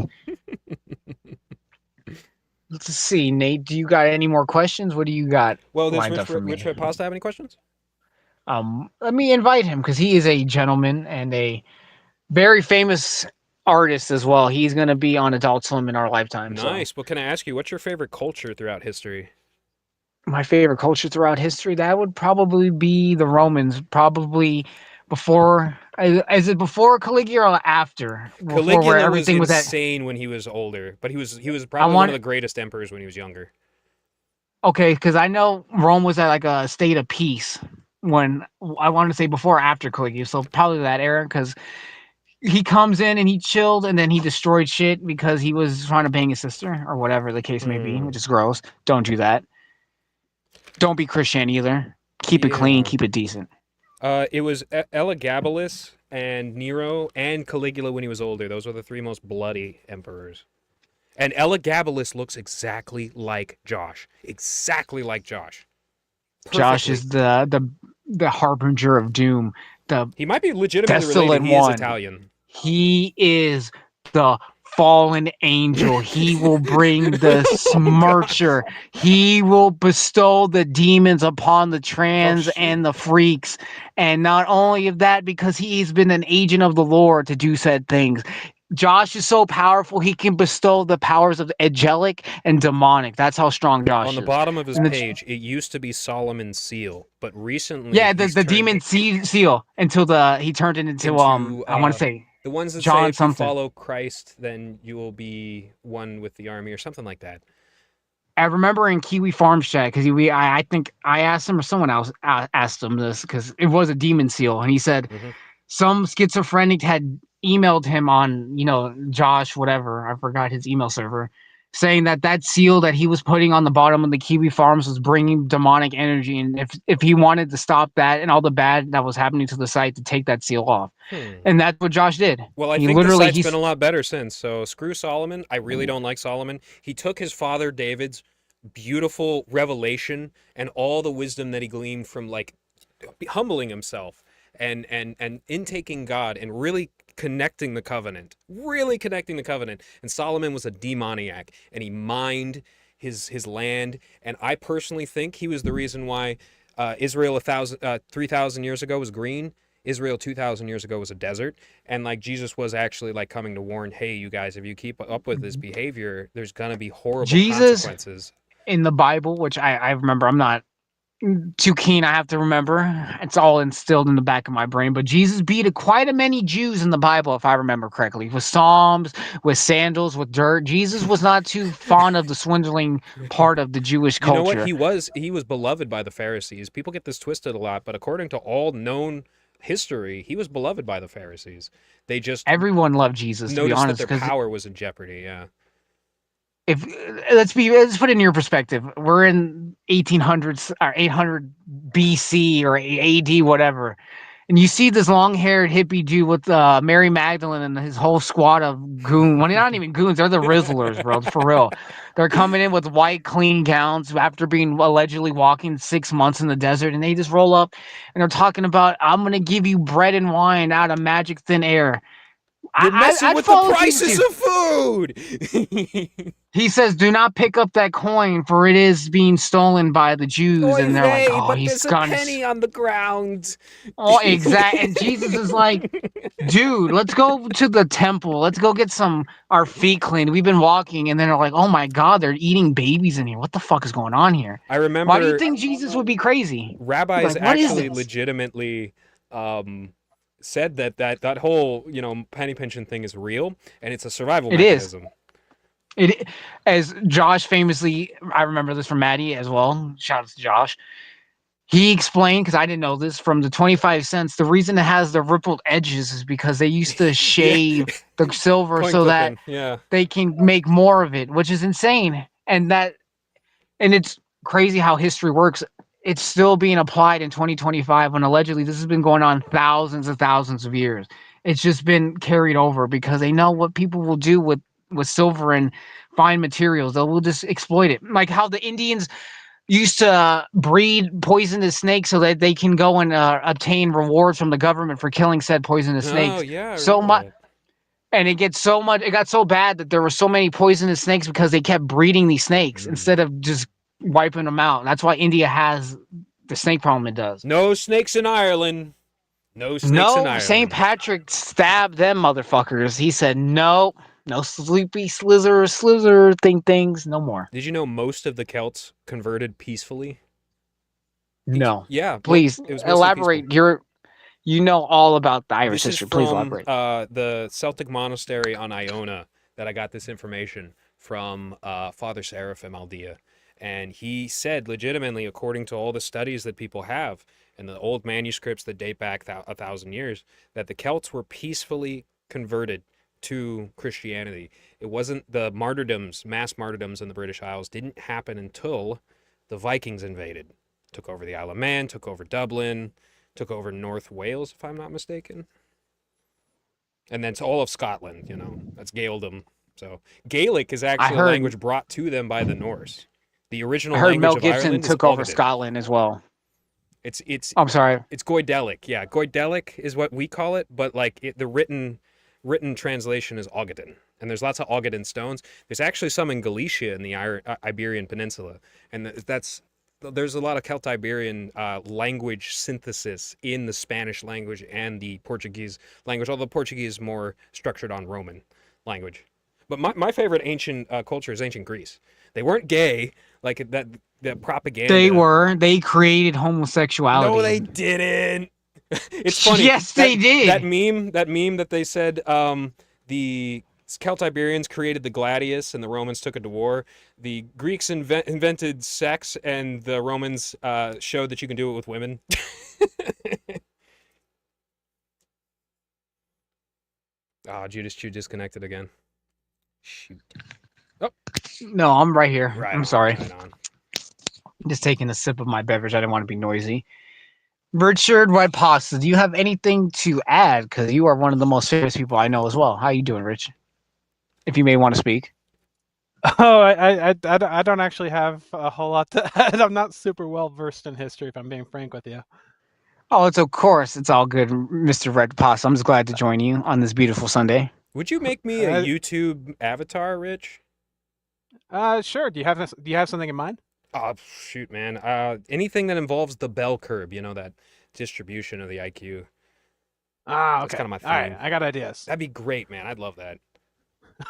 Let's see, Nate. Do you got any more questions? What do you got Well, does lined up for me? Rich Red Pasta have any questions? Let me invite him because he is a gentleman and a very famous artist as well. He's going to be on Adult Swim in our lifetime. Nice. So. Well, can I ask you, what's your favorite culture throughout history? My favorite culture throughout history, that would probably be the Romans. Probably before, is it before Caligula or after? Before where Caligula was everything was at. insane when he was older, but he was probably one of the greatest emperors when he was younger. Okay, because I know Rome was at like a state of peace when I wanted to say before or after Caligula, so probably that era because he comes in and he chilled and then he destroyed shit because he was trying to bang his sister or whatever the case may be, which is gross. Don't do that. Don't be Christian either. Keep it clean, keep it decent. It was Elagabalus and Nero and Caligula when he was older. Those were the three most bloody emperors. And Elagabalus looks exactly like Josh. Exactly like Josh. Perfectly. Josh is the harbinger of doom. He might be legitimately related. He is Italian. He is the fallen angel. He will bring the smircher. He will bestow the demons upon the trans and the freaks. And not only of that, because he's been an agent of the Lord to do said things. Josh is so powerful, he can bestow the powers of angelic and demonic. That's how strong Josh is. On the bottom of his page, it used to be Solomon's seal, but recently... Yeah, the demon seal until he turned it into I want to say... The ones that John say if something. you follow Christ, then you will be one with the army or something like that. I remember in Kiwi Farms chat because I think I asked him or someone else asked him this because it was a demon seal and he said some schizophrenic had emailed him on Josh whatever, I forgot his email server, saying that seal that he was putting on the bottom of the Kiwi Farms was bringing demonic energy, and if he wanted to stop that and all the bad that was happening to the site, to take that seal off. And that's what Josh did. Well, I think the site's been a lot better since, so screw Solomon. I really don't like Solomon. He took his father David's beautiful revelation and all the wisdom that he gleaned from like humbling himself and intaking God and really connecting the covenant, And Solomon was a demoniac, and he mined his land. And I personally think he was the reason why Israel 3,000 years ago was green. Israel 2,000 years ago was a desert, and like Jesus was actually like coming to warn, hey, you guys, if you keep up with this behavior, there's gonna be horrible Jesus consequences. in the Bible, which I remember, I'm not too keen. I have to remember. It's all instilled in the back of my brain. But Jesus beat quite a many Jews in the Bible, if I remember correctly, with psalms, with sandals, with dirt. Jesus was not too fond of the swindling part of the Jewish You know what? culture. He was beloved by the Pharisees. People get this twisted a lot, but according to all known history, he was beloved by the Pharisees. They just Everyone loved Jesus, to be noticed that honest, their because power was in jeopardy. Yeah. if let's put it in your perspective. We're in 1800s or 800 BC or AD, whatever. And you see this long-haired hippie dude with Mary Magdalene and his whole squad of goons. Well, they're not even goons; they're the Rizzlers, bro. For real, they're coming in with white, clean gowns after being allegedly walking 6 months in the desert, and they just roll up and they're talking about, "I'm gonna give you bread and wine out of magic thin air." You're messing I'd with the follow Jesus prices here. of food. He says, "Do not pick up that coin, for it is being stolen by the Jews." Oy And they're like, vey, "Oh, but he's there's a gonna." penny on the ground. Oh, exact. And Jesus is like, "Dude, let's go to the temple. Let's go get our feet cleaned. We've been walking." And then they're like, "Oh my God, they're eating babies in here. What the fuck is going on here?" I Why do you remember think Jesus would be crazy? rabbis Like, what is actually this? legitimately said that whole penny pinching thing is real, and it's a survival It is. mechanism. It, as Josh famously, I remember this from Maddie as well. Shout out to Josh. He explained, because I didn't know this, from the 25 cents, the reason it has the rippled edges is because they used to Yeah, shave the silver coin so that clipping. Yeah. they can make more of it, which is insane. And it's crazy how history works. It's still being applied in 2025 when allegedly this has been going on thousands and thousands of years. It's just been carried over because they know what people will do with silver and fine materials. They will just exploit it. Like how the Indians used to breed poisonous snakes so that they can go and obtain rewards from the government for killing said poisonous Oh snakes. yeah, I So remember much, that. and it got so bad that there were so many poisonous snakes because they kept breeding these snakes Mm. instead of just wiping them out. That's why India has the snake problem it does. No snakes in Ireland. No snakes in No, St. Ireland. Patrick stabbed them motherfuckers. He said, no, no sleepy slither things, no more. Did you know most of the Celts converted peacefully? No. Yeah, Please it was mostly peaceful. elaborate. You know all about the Irish This is history. Please from elaborate. the Celtic monastery on Iona that I got this information from Father Seraphim Aldea. And he said, legitimately, according to all the studies that people have and the old manuscripts that date back 1,000 years, that the Celts were peacefully converted to Christianity. It wasn't the martyrdoms, mass martyrdoms in the British Isles, didn't happen until the Vikings invaded, took over the Isle of Man, took over Dublin, took over North Wales, if I'm not mistaken. And then to all of Scotland, that's Gaeldom. So Gaelic is I actually a heard language brought to them by the Norse. The I original heard language Mel of Gibson Ireland is took over Ogadin. Scotland as well. It's it's I'm sorry. it's Goidelic. Yeah, Goidelic is what we call it, but like the written translation is Ogadin. And there's lots of Ogadin stones. There's actually some in Galicia in the Iberian Peninsula, and there's a lot of Celtiberian language synthesis in the Spanish language and the Portuguese language, although Portuguese is more structured on Roman language. But my favorite ancient culture is ancient Greece. They weren't gay like that propaganda. They created No, homosexuality. they didn't. It's funny Yes, that they did. that meme that they said the Celtiberians created the gladius and the Romans took it to war. The Greeks invented sex and the Romans showed that you can do it with women. Judaschu disconnected again. Shoot. Oh, No, I'm right here. right I'm on, sorry. right on. Just taking a sip of my beverage. I didn't want to be noisy. Richard White Pasta, do you have anything to add? Because you are one of the most famous people I know as well. How you doing, Rich? If you may want to speak. Oh, I don't actually have a whole lot to add. I'm not super well versed in history, if I'm being frank with you. Oh, it's of course. It's all good, Mr. Red Possum. I'm just glad to join you on this beautiful Sunday. Would you make me a Uh, YouTube avatar, Rich? Sure. Do you have something in mind? Oh, shoot, man. Anything that involves the bell curve, that distribution of the IQ. Ah, That's okay. kind of my All right, theme. I got ideas. That'd be great, man. I'd love that.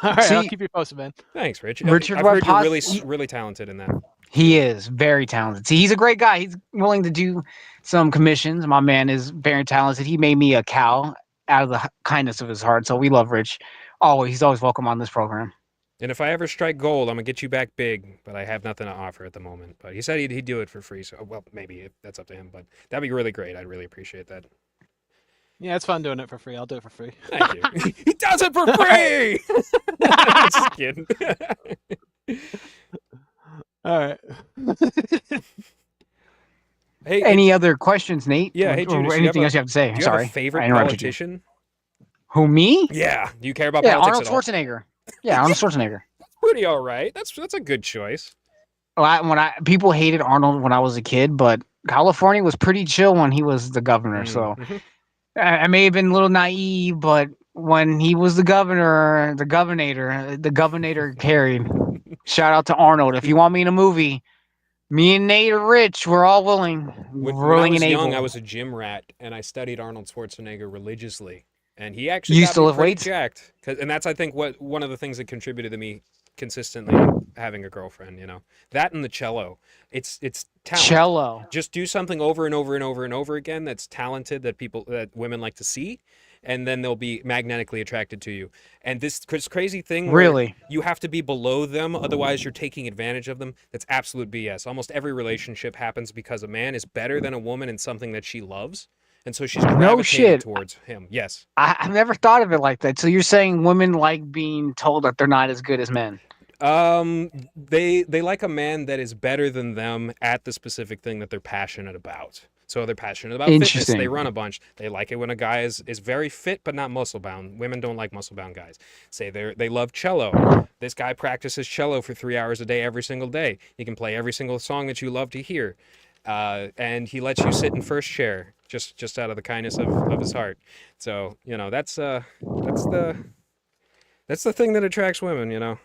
All right, I'll See, keep you posted, man. Thanks, Rich. Richard I've Red heard you're really, Possum, really talented in that. he is very talented. See, he's a great guy. He's willing to do some commissions. My man is very talented. He made me a cow out of the kindness of his heart. So we love Rich. Always, he's always welcome on this program. And if I ever strike gold, I'm gonna get you back big. But I have nothing to offer at the moment. But he said he'd do it for free. So, well, maybe that's up to him. But that'd be really great. I'd really appreciate that. Yeah, it's fun doing it for free. I'll do it for free. Thank you. He does it for free. Just kidding. All right. Hey, Any other questions, Nate? Yeah, hey, Or Judas, anything else you have to say? do you Sorry, have a favorite I interrupted you. politician? Who, me? Yeah. Do you care about Yeah, politics Arnold at all? Schwarzenegger. Yeah, Arnold Schwarzenegger. Pretty all right. That's a good choice. When people hated Arnold when I was a kid, but California was pretty chill when he was the governor. So Mhm. I may have been a little naive, but when he was the governor carried. Shout out to Arnold. If you want me in a movie, me and Nate are rich. We're all willing, When I willing was and young, able. I was a gym rat, and I studied Arnold Schwarzenegger religiously, and he actually You used got to me lift pretty weights? jacked. And that's, I think, what one of the things that contributed to me consistently having a girlfriend. That and the cello. It's talent. Cello. Just do something over and over and over and over again that's talented that women like to see, and then they'll be magnetically attracted to you. And this crazy thing where Really? you have to be below them, otherwise you're taking advantage of them. That's absolute BS. Almost every relationship happens because a man is better than a woman in something that she loves, and so she's No gravitated shit. towards him. Yes. I've never thought of it like that. So you're saying women like being told that they're not as good as men? They like a man that is better than them at the specific thing that they're passionate about. So they're passionate about fitness. They Interesting. run a bunch. They like it when a guy is very fit but not muscle bound. Women don't like muscle bound guys. Say they love cello. This guy practices cello for 3 hours a day every single day. He can play every single song that you love to hear. And he lets you sit in first chair just out of the kindness of his heart. So, that's the thing that attracts women.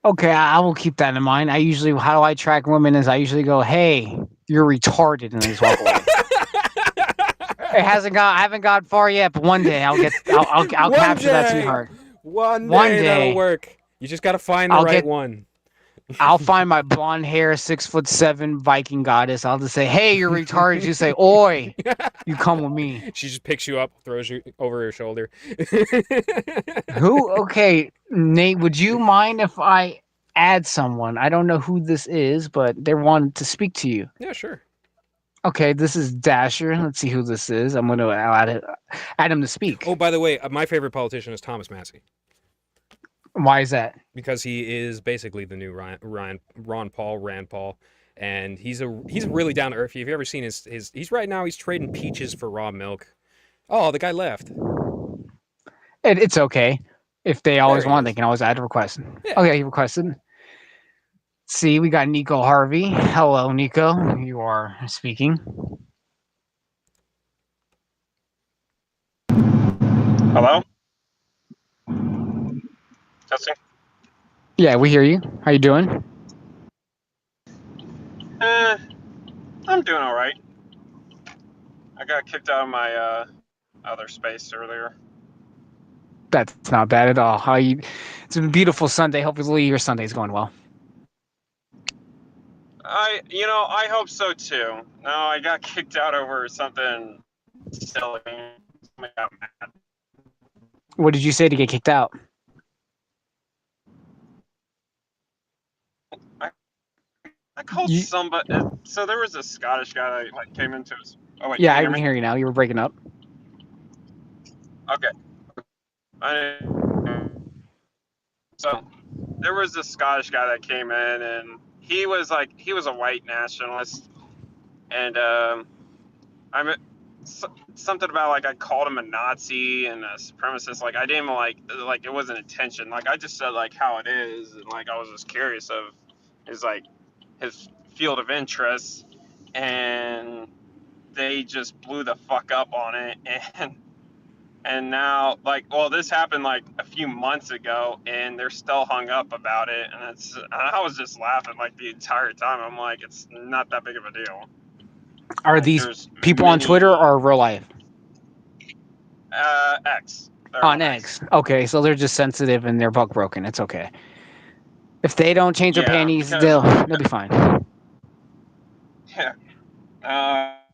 Okay, I will keep that in mind. How do I track women is I usually go, hey, you're retarded, and I just walk away. I haven't got far yet, but one day I'll One capture that day. sweetheart. One One day that'll day. work. You just got to find the I'll right get- one. I'll find my blonde hair, 6'7" Viking goddess. I'll just say, hey, you're retarded. You say, oi, you come with me. She just picks you up, throws you over her shoulder. Who? Okay, Nate, would you mind if I add someone? I don't know who this is, but they wanted to speak to you. Yeah, sure. Okay, this is Dasher. Let's see who this is. I'm going to add him to speak. Oh, by the way, my favorite politician is Thomas Massey Why is that? because he is basically the new Rand Paul, and he's really down to earth. If you've ever seen he's right now he's trading peaches for raw milk. Oh, the guy left. It's okay. If they always There he want, is. they can always add a request. Yeah. Okay, he requested. See, we got Nico Harvey. Hello, Nico. You are speaking. Hello? Testing? Yeah, we hear you. How you doing? I'm doing alright. I got kicked out of my other space earlier. That's not bad at all. It's a beautiful Sunday. Hopefully your Sunday's going well. I hope so too. No, I got kicked out over something silly. Somebody got mad. What did you say to get kicked out? I called You- somebody. So there was a Scottish guy that came into his. Oh wait, Yeah, I can you can hear me? hear you now. You were breaking up. Okay. So there was this Scottish guy that came in, and he was a white nationalist, and something about I called him a Nazi and a supremacist. I didn't even it wasn't intention. I just said how it is, and I was just curious of his his field of interest, and they just blew the fuck up on it, and now, like, well, this happened like a few months ago, and they're still hung up about it, and I was just laughing like the entire time. I'm like, it's not that big of a deal. Are Like, these there's people on Twitter or real life? X. They're On X. Okay, so they're just sensitive and they're bug broken. It's okay. If they don't change their Yeah, panties, because they'll be fine. yeah,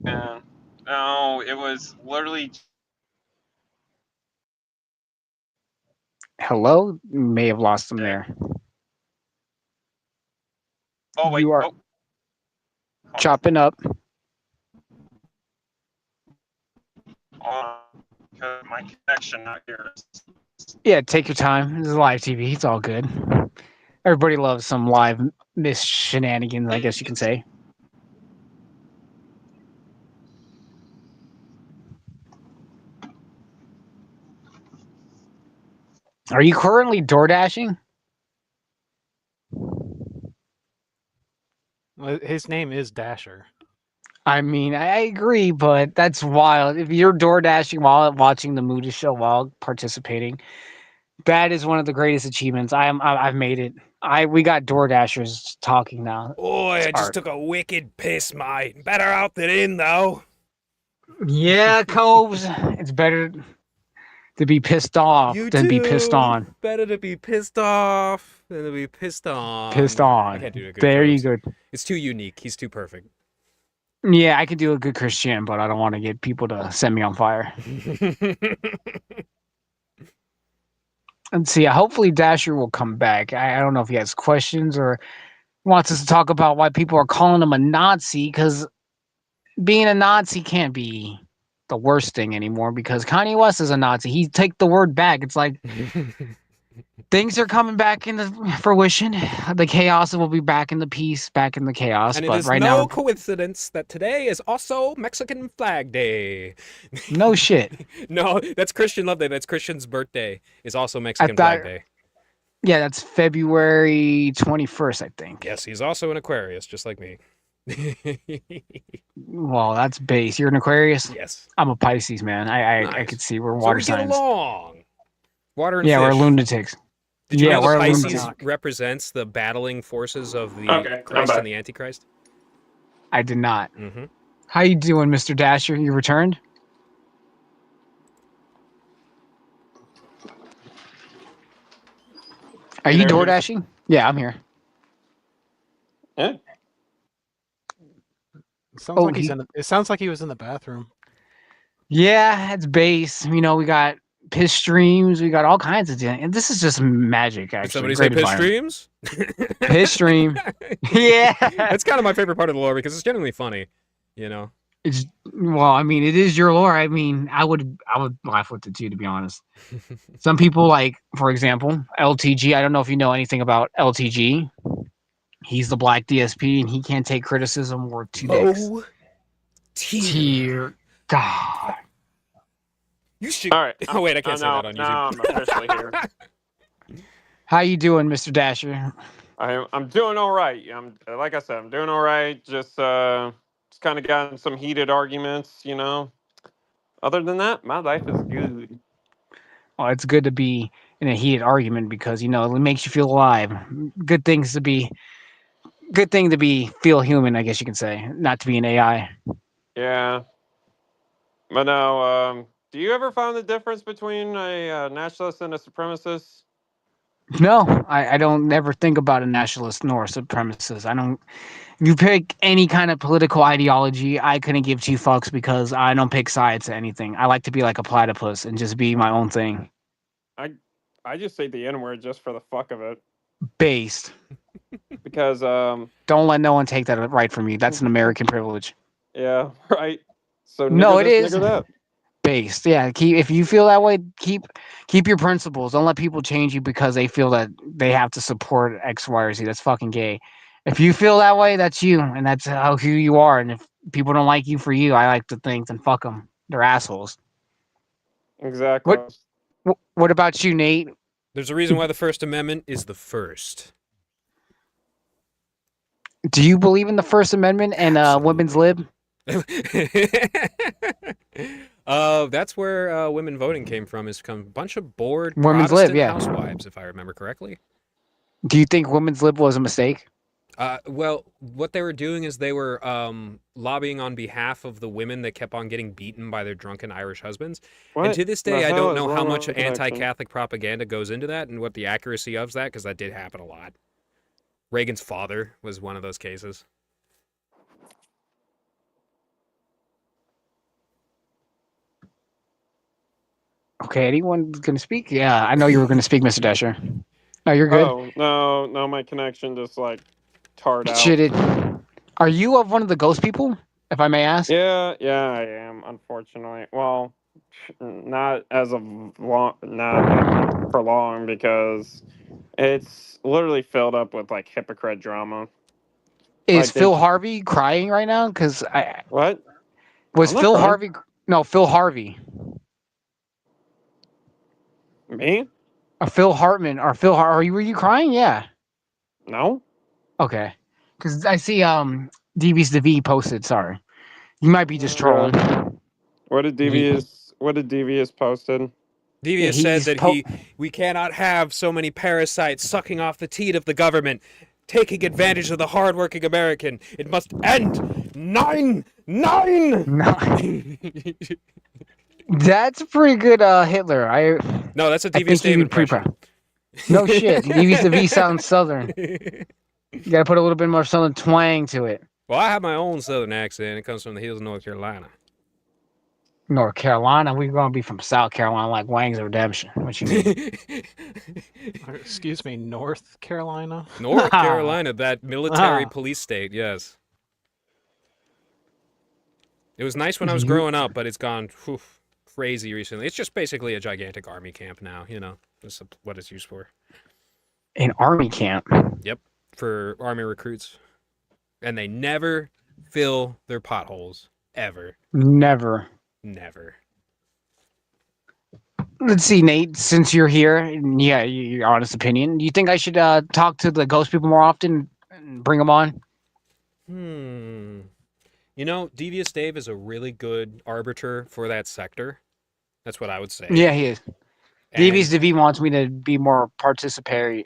man. No, it was literally. Hello? May have lost them there. Oh wait. You are Oh, hold on. chopping up. Hold on. 'Cause my connection out here is. Yeah, take your time. This is live TV. It's all good. Everybody loves some live miss shenanigans, I guess you can say. Are you currently door dashing? Well, his name is Dasher. I mean, I agree, but that's wild. If you're door dashing while watching the Moody show while participating, that is one of the greatest achievements. I've made it. We got door dashers talking now. Boy, It's I just art. took a wicked piss, mate. Better out than in, though. Yeah, Coves. It's better to be pissed off You than be pissed too. on. Better to be pissed off than to be pissed on. Pissed I on. can't do a good There you Coves. go. It's too unique. He's too perfect. Yeah, I could do a good Christian, but I don't want to get people to set me on fire. And see, hopefully Dasher will come back. I don't know if he has questions or wants us to talk about why people are calling him a Nazi, because being a Nazi can't be the worst thing anymore, because Kanye West is a Nazi. He take the word back. It's like things are coming back into fruition. The chaos will be back in the peace, back in the chaos. And it but is right no now, coincidence that today is also Mexican Flag Day. no shit. No, that's Christian Love Day. That's Christian's birthday. Is also Mexican thought- Flag Day. Yeah, that's February 21st, I think. Yes, he's also an Aquarius, just like me. Well, that's base. You're an Aquarius? Yes. I'm a Pisces, man. I Nice. could see we're So water we get signs. along. Water and Yeah, fish. we're lunatics. Did you Yeah, know we're the a Pisces lunatic. represents the battling forces of the Okay, I'm Christ back. and the Antichrist? I did not. Mm-hmm. How you doing, Mr. Dasher? You returned? Are you there, door dude? dashing? Yeah, I'm here. Yeah. It sounds Oh, like it sounds like he was in the bathroom. Yeah, it's base. You know, we got piss streams. We got all kinds of things. And this is just magic, Did actually. somebody Great say piss environment. streams? Piss stream. Yeah. That's kind of my favorite part of the lore because it's genuinely funny, you know. Well, I mean, it is your lore. I mean, I would laugh with it too, to be honest. Some people, like, for example, LTG. I don't know if you know anything about LTG. He's the black DSP, and he can't take criticism worth two dicks. Oh, tear. Dear God. You should. All right. Oh wait, I can't say that on now YouTube. I'm officially here. How you doing, Mr. Dasher? I'm doing all right. Like I said, I'm doing all right. Just kind of got in some heated arguments, you know. Other than that, my life is good. Well, it's good to be in a heated argument because, you know, it makes you feel alive. Good thing to be feel human, I guess you can say, not to be an AI. Yeah. But no, do you ever find the difference between a nationalist and a supremacist? No, I don't never think about a nationalist nor a supremacist. I don't. If you pick any kind of political ideology, I couldn't give two fucks because I don't pick sides to anything. I like to be like a platypus and just be my own thing. I just say the N word just for the fuck of it. Based. Because Don't let no one take that right from you. That's an American privilege. yeah, right. So No, nigger it this, is. nigger that. Based. Yeah. If you feel that way, keep your principles. Don't let people change you because they feel that they have to support X, Y, or Z. That's fucking gay. If you feel that way, that's you, and that's who you are. And if people don't like you for you, I like to think, then fuck them. They're assholes. Exactly. What about you, Nate? There's a reason why the First Amendment is the first. Do you believe in the First Amendment and women's lib? That's where women voting came from. Is from a bunch of bored Women's Protestant Lib, yeah. housewives, if I remember correctly. Do you think women's lib was a mistake? Well, what they were doing is they were lobbying on behalf of the women that kept on getting beaten by their drunken Irish husbands. What And to this the day, I hell don't is know how wrong much with the connection? anti-Catholic propaganda goes into that and what the accuracy of that, because that did happen a lot. Reagan's father was one of those cases. Okay, anyone gonna speak? Yeah, I know you were gonna speak, Mr. Dasher. No, you're good. Oh no, my connection just like tarred out. Should it? Are you of one of the ghost people, if I may ask? Yeah, I am. Unfortunately, well, not as of long, not for long, because it's literally filled up with like hypocrite drama. Is Like they, Phil Harvey crying right now? Because what? was I'm not Phil crying. Harvey? No, Phil Harvey. Me? Phil Hartman or Are you? Were you crying? Yeah. No. Okay. Because I see DB's the V posted. Sorry, you might be just Really? trolling. What did Devious posted? Devious Yeah, said he's that we cannot have so many parasites sucking off the teat of the government, taking advantage of the hardworking American. It must end. Nine. No, that's pretty good. Hitler. No, that's a I Devious think he'd Dave be pretty impression. proud. No shit. DB's the V sounds southern. You gotta put a little bit more southern twang to it. Well, I have my own southern accent. It comes from the hills of North Carolina. North Carolina. We're gonna be from South Carolina, like Wang's Redemption. What you mean? Excuse me, North Carolina? North Carolina, that military Ah. police state, yes. It was nice when I was growing up, but it's gone crazy recently. It's just basically a gigantic army camp now, you know. That's what it's used for. An army camp. Yep, for army recruits. And they never fill their potholes. Ever. Never. Never. Let's see, Nate. Since you're here, and yeah, your honest opinion. Do you think I should talk to the ghost people more often and bring them on? You know, Devious Dave is a really good arbiter for that sector. That's what I would say. Yeah, he is. And- DB's the V wants me to be more participation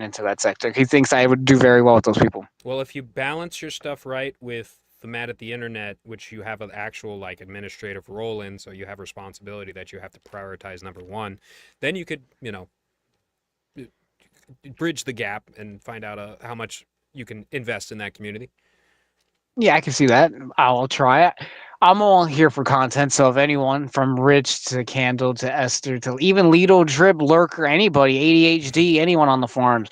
into that sector. He thinks I would do very well with those people. Well, if you balance your stuff right with the Matt at the Internet, which you have an actual like administrative role in, so you have responsibility that you have to prioritize number one, then you could, you know, bridge the gap and find out how much you can invest in that community. Yeah, I can see that. I'll try it. I'm all here for content, so if anyone from Rich to Candle to Esther to even Lido, Drip, Lurker, anybody, ADHD, anyone on the forums,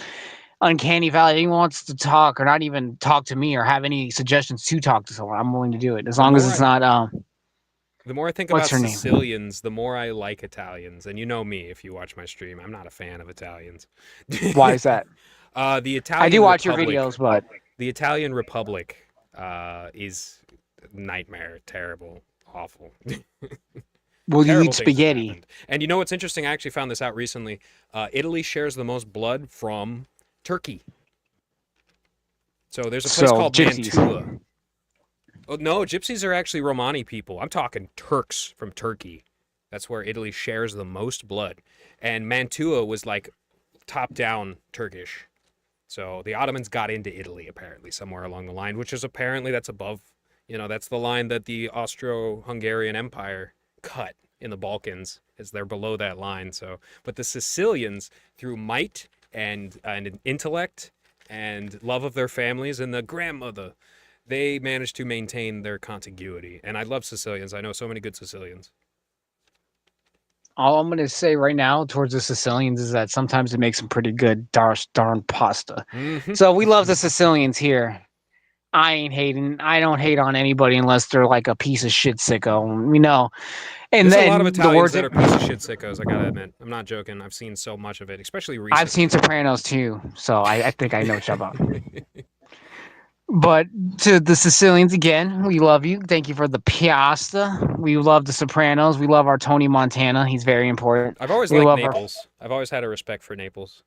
Uncanny Valley, anyone wants to talk or not even talk to me or have any suggestions to talk to someone, I'm willing to do it. As long as it's not The more I think about what's her name? Sicilians, the more I like Italians. And you know me, if you watch my stream, I'm not a fan of Italians. Why is that? The Italian I do watch Republic, your videos, but the Italian Republic is nightmare, terrible, awful. will you Terrible eat things have spaghetti? happened. And you know what's interesting? I actually found this out recently. Italy shares the most blood from Turkey. So there's a place called gypsies. Mantua. Oh, no, gypsies are actually Romani people. I'm talking Turks from Turkey. That's where Italy shares the most blood. And Mantua was like top down Turkish. So the Ottomans got into Italy apparently somewhere along the line, which is apparently that's above, you know, that's the line that the Austro-Hungarian Empire cut in the Balkans, is they're below that line. So, but the Sicilians, through might and intellect and love of their families and the grandmother, they managed to maintain their contiguity. And I love Sicilians. I know so many good Sicilians. All I'm gonna say right now towards the Sicilians is that sometimes it makes some pretty good darn pasta. Mm-hmm. So we love the Sicilians here. I ain't hating. I don't hate on anybody unless they're like a piece of shit sicko. You know. And There's then a lot of the Italians words that are piece of shit sickos, I gotta admit. I'm not joking. I've seen so much of it, especially recently. I've seen Sopranos too, so I think I know what you're about. But to the Sicilians again, we love you. Thank you for the piasta. We love the Sopranos. We love our Tony Montana. He's very important. I've always We liked love our- Naples. I've always had a respect for Naples.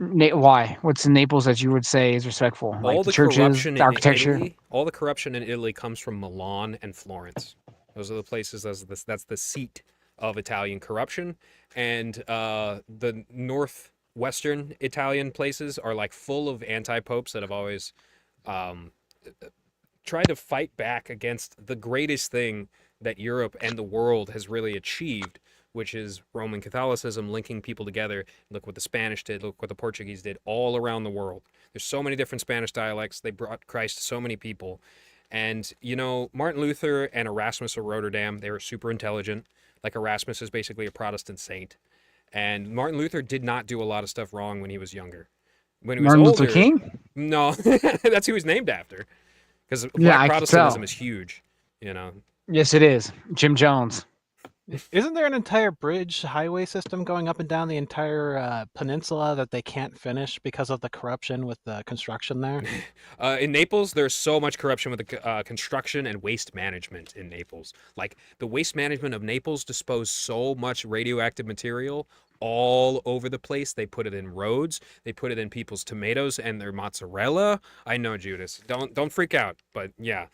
Why? What's in Naples that you would say is respectful? Like All the the churches, corruption the in architecture? Italy, all the corruption in Italy comes from Milan and Florence. Those are the places. That's the seat of Italian corruption, and the northwestern Italian places are like full of anti-popes that have always um, tried to fight back against the greatest thing that Europe and the world has really achieved, which is Roman Catholicism linking people together. Look what the Spanish did, look what the Portuguese did all around the world. There's so many different Spanish dialects. They brought Christ to so many people. And, you know, Martin Luther and Erasmus of Rotterdam, they were super intelligent. Like Erasmus is basically a Protestant saint. And Martin Luther did not do a lot of stuff wrong when he was younger. When he was Martin Luther older, King? no, that's who he was named after. Because Yeah, black I could tell. Protestantism is huge, you know. Yes, it is. Jim Jones. Isn't there an entire bridge highway system going up and down the entire peninsula that they can't finish because of the corruption with the construction there? In Naples, there's so much corruption with the construction and waste management in Naples. Like the waste management of Naples disposed so much radioactive material all over the place. They put it in roads. They put it in people's tomatoes and their mozzarella. I know, Judas. Don't freak out. But yeah,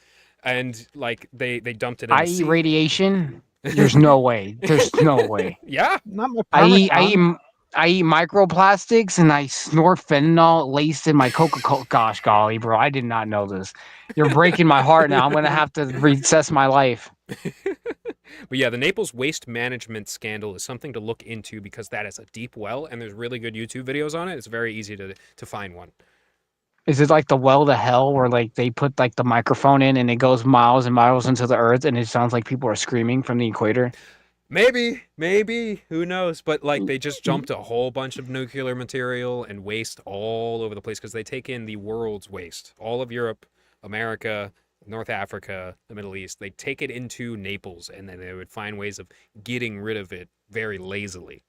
and like they dumped it in the I.e. sea. radiation. There's no way. There's no way. Yeah. Not my I eat, I Parmesan. eat, I eat microplastics and I snort fentanyl laced in my Coca-Cola. Gosh, golly, bro, I did not know this. You're breaking my heart now. I'm gonna have to reassess my life. But yeah, the Naples waste management scandal is something to look into because that is a deep well, and there's really good YouTube videos on it. It's very easy to find one. Is it like the well to hell where like they put like the microphone in and it goes miles and miles into the earth and it sounds like people are screaming from the equator? Maybe, who knows? But like they just dumped a whole bunch of nuclear material and waste all over the place because they take in the world's waste, all of Europe, America, North Africa, the Middle East. They take it into Naples, and then they would find ways of getting rid of it very lazily.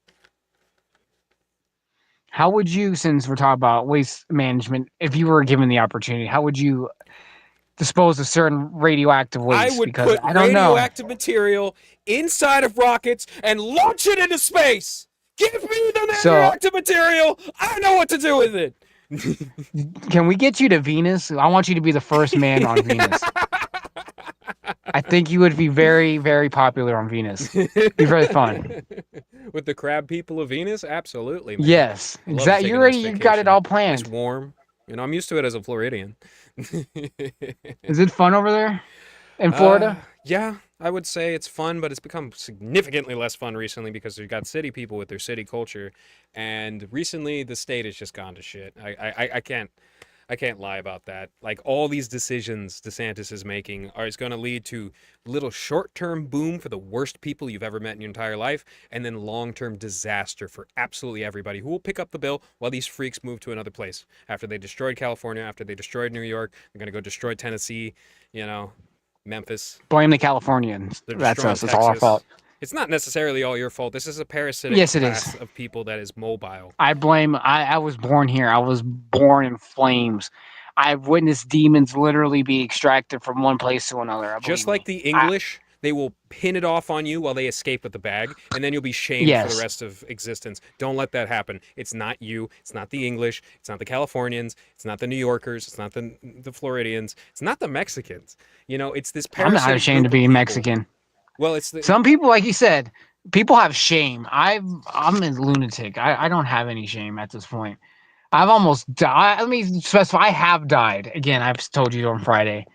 How would you, since we're talking about waste management, if you were given the opportunity, how would you dispose of certain radioactive I waste? would Because put I don't know. radioactive material inside of rockets and launch it into space. Give me the So- radioactive material. I know what to do with it. Can we get you to Venus? I want you to be the first man on Venus. I think you would be very, very popular on Venus. Be very fun. With the crab people of Venus, absolutely. Man. Yes, I love exactly. taking You this already got it vacation. all It's planned. warm. You know, I'm used to it as a Floridian. Is it fun over there in Florida? Yeah, I would say it's fun, but it's become significantly less fun recently because you've got city people with their city culture, and recently the state has just gone to shit. I can't lie about that. Like all these decisions DeSantis is making is going to lead to little short-term boom for the worst people you've ever met in your entire life, and then long-term disaster for absolutely everybody who will pick up the bill while these freaks move to another place. After they destroyed California, after they destroyed New York, they're going to go destroy Tennessee, you know, Memphis. Blame the Californians. They're That's destroying us. It's all our Texas. fault. It's not necessarily all your fault. This is a parasitic Yes, it class is. of people that is mobile. I blame. I was born here. I was born in flames. I've witnessed demons literally be extracted from one place to another. Just believe like me. the English, they will pin it off on you while they escape with the bag, and then you'll be shamed for Yes. the rest of existence. Don't let that happen. It's not you. It's not the English. It's not the Californians. It's not the New Yorkers. It's not the Floridians. It's not the Mexicans. You know, it's this I'm parasitic not ashamed to group of be people. Mexican. Well, it's the Some people, like you said, people have shame. I'm a lunatic. I don't have any shame at this point. I've almost died. Let me specify. I have died. Again, I've told you on Friday.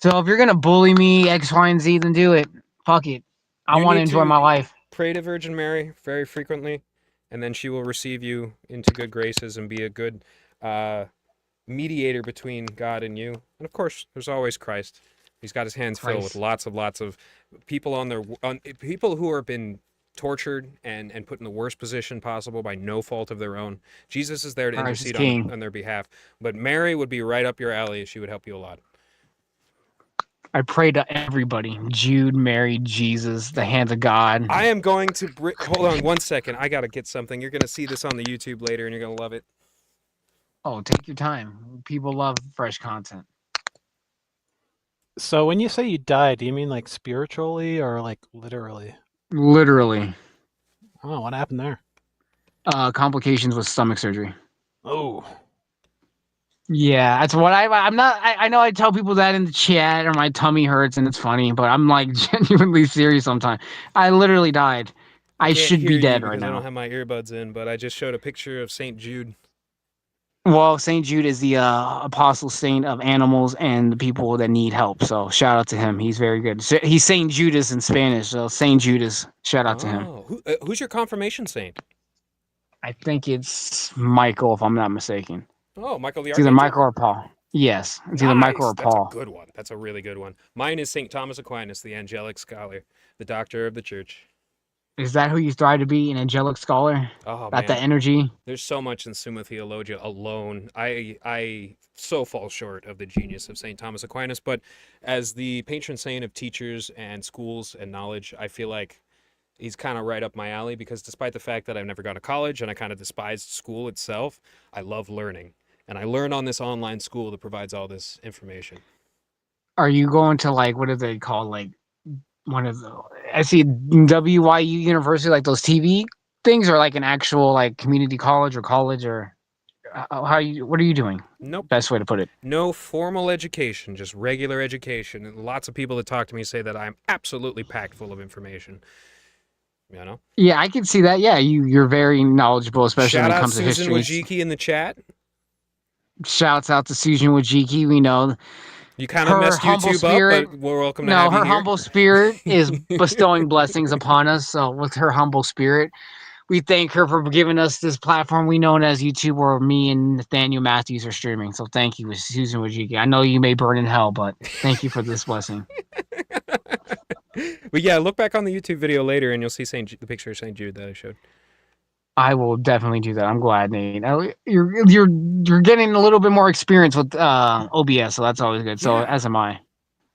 So if you're gonna bully me, X, Y, and Z, then do it. Fuck it. I You want to need enjoy to my life. pray to Virgin Mary very frequently, and then she will receive you into good graces and be a good mediator between God and you. And of course, there's always Christ. He's got his hands filled with Christ. lots of people on people who have been tortured and put in the worst position possible by no fault of their own. Jesus is there to Christ is intercede king. on their behalf. But Mary would be right up your alley. She would help you a lot. I pray to everybody. Jude, Mary, Jesus, the hands of God. I am going to hold on one second. I gotta get something. You're gonna see this on the YouTube later, and you're gonna love it. Oh, take your time. People love fresh content. So when you say you died, do you mean like spiritually or like literally? Literally. Oh, what happened there? Complications with stomach surgery. Oh, Yeah, that's what I'm not. I know I tell people that in the chat, or my tummy hurts, and it's funny, but I'm like genuinely serious sometimes. I literally died. I I can't should hear be you dead right because I don't now. have my earbuds in, but I just showed a picture of St. Jude. Well, Saint Jude is the apostle saint of animals and the people that need help. So shout out to him. He's very good. He's Saint Judas in Spanish. So Saint Judas. Shout out to him. Oh, who's your confirmation saint? I think it's Michael, if I'm not mistaken. Oh, Michael the It's either Archangel? Michael or Paul. Yes, it's either Michael Nice. or That's a Paul. good one. That's a really good one. Mine is St. Thomas Aquinas, the angelic scholar, the doctor of the church. Is that who you strive to be, an angelic scholar? Oh, Got that man. energy? There's so much in Summa Theologia alone. I so fall short of the genius of St. Thomas Aquinas, but as the patron saint of teachers and schools and knowledge, I feel like he's kind of right up my alley because despite the fact that I've never gone to college and I kind of despised school itself, I love learning. And I learn on this online school that provides all this information. Are you going to like what do they call like one of the I see WYU University like those TV things or like an actual like community college or how you what are you doing? Nope. Best way to put it. No formal education, just regular education. And lots of people that talk to me say that I'm absolutely packed full of information. You know? Yeah, I can see that. Yeah, you're very knowledgeable, especially Shout when it out comes to Susan history. Wojcicki in the chat. Shouts out to Susan Wojcicki. We know You kind of her messed humble YouTube spirit. up, but we're welcome to No, have you her here. humble spirit is bestowing blessings upon us. So with her humble spirit, we thank her for giving us this platform we know as YouTube where me and Nathaniel Matthews are streaming. So thank you, Susan Wojcicki. I know you may burn in hell, but thank you for this blessing. But yeah, look back on the YouTube video later and you'll see the picture of St. Jude that I showed. I will definitely do that. I'm glad, Nate. You're getting a little bit more experience with OBS, so that's always good. So Yeah. as am I.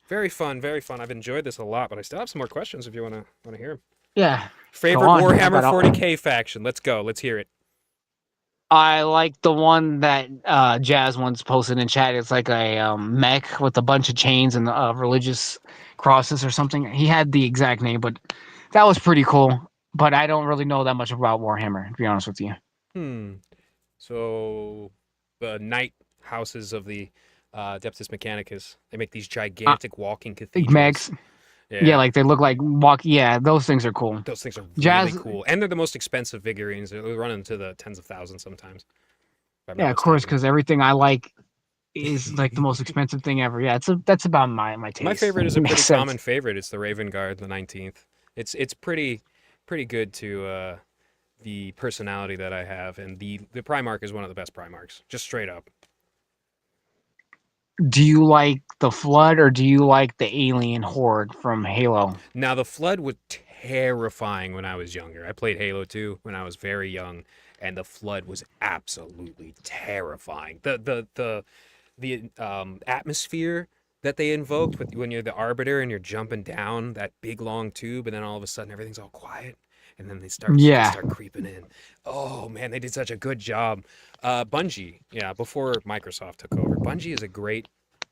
Very fun, very fun. I've enjoyed this a lot, but I still have some more questions if you want to hear them. Yeah. Favorite on. Warhammer How about 40K faction? Let's go. Let's hear it. I like the one that Jazz once posted in chat. It's like a mech with a bunch of chains and religious crosses or something. He had the exact name, but that was pretty cool. But I don't really know that much about Warhammer, to be honest with you. So the night houses of the Adeptus Mechanicus, they make these gigantic walking cathedrals. Mechs. Yeah, like they look like Yeah, those things are cool. Those things are Jazz, really cool, and they're the most expensive figurines. They run into the tens of thousands sometimes. Yeah, of course, because everything I like is like the most expensive thing ever. Yeah, that's about my taste. My favorite is a Makes pretty sense. common favorite. It's the Raven Guard, the 19th. It's pretty good to the personality that I have, and the Primarch is one of the best Primarchs, just straight up. Do you like the Flood or do you like the Alien Horde from Halo? Now, the Flood was terrifying when I was younger. I played Halo 2 when I was very young, and the Flood was absolutely terrifying. The atmosphere that they invoked when you're the Arbiter and you're jumping down that big long tube, and then all of a sudden everything's all quiet, and then they start creeping in. Oh man, they did such a good job. Bungie, before Microsoft took over, Bungie is a great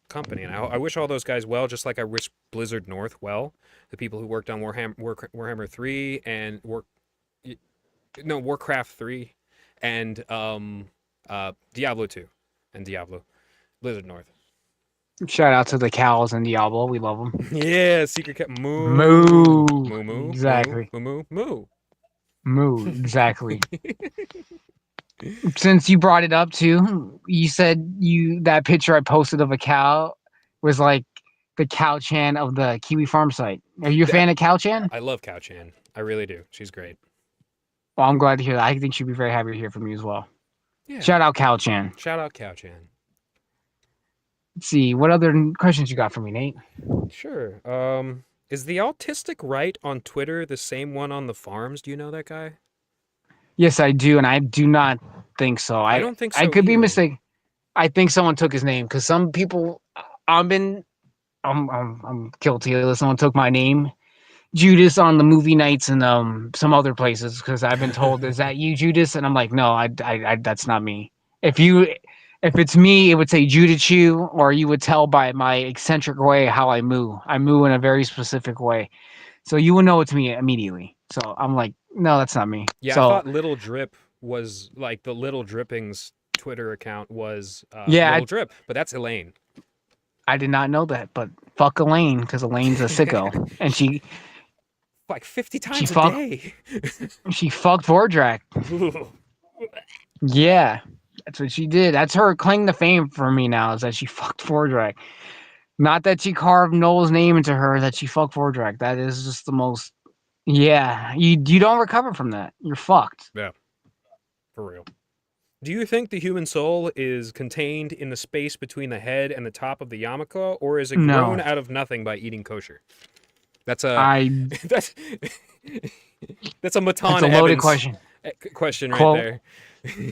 company, and I wish all those guys well, just like I wish Blizzard North well. The people who worked on Warhammer 3 and Warcraft 3 and Diablo 2 and Diablo. Blizzard North. Shout out to the cows in Diablo. We love them. Yeah, Secret Cat. Moo. Moo. Moo moo. Exactly. Moo moo. Moo. Moo. Exactly. Since you brought it up too, you said that picture I posted of a cow was like the Cow Chan of the Kiwi Farm site. Are you a fan of Cow Chan? I love Cow Chan. I really do. She's great. Well, I'm glad to hear that. I think she'd be very happy to hear from you as well. Yeah. Shout out Cow Chan. Shout out Cow Chan. Let's see, what other questions you got for me, Nate? Sure. Is the autistic right on Twitter the same one on the farms? Do you know that guy? Yes, I do, and I do not think so. I don't think so I could be either. mistaken. I think someone took his name because some people. I'm guilty. Someone took my name, Judas, on the movie nights and some other places because I've been told, "Is that you, Judas?" And I'm like, "No, I that's not me." If it's me, it would say Judaschu, or you would tell by my eccentric way how I moo. I moo in a very specific way, so you would know it's me immediately. So I'm like, no, that's not me. Yeah, so, I thought Little Drip was like the Little Drippings Twitter account was Yeah, Little Drip, but that's Elaine. I did not know that, but fuck Elaine, because Elaine's a sicko, and Like 50 she times a fucked day. she fucked Vordrak. Yeah, that's what she did. That's her claim to fame for me now, is that she fucked Vordrak. Not that she carved Noel's name into her, that she fucked Vordrak. That is just the most. Yeah, you don't recover from that. You're fucked. Yeah, for real. Do you think the human soul is contained in the space between the head and the top of the yarmulke, or is it grown No. out of nothing by eating kosher? That's a I. that's that's a Matan That's a loaded Evans question. question right Quote, there.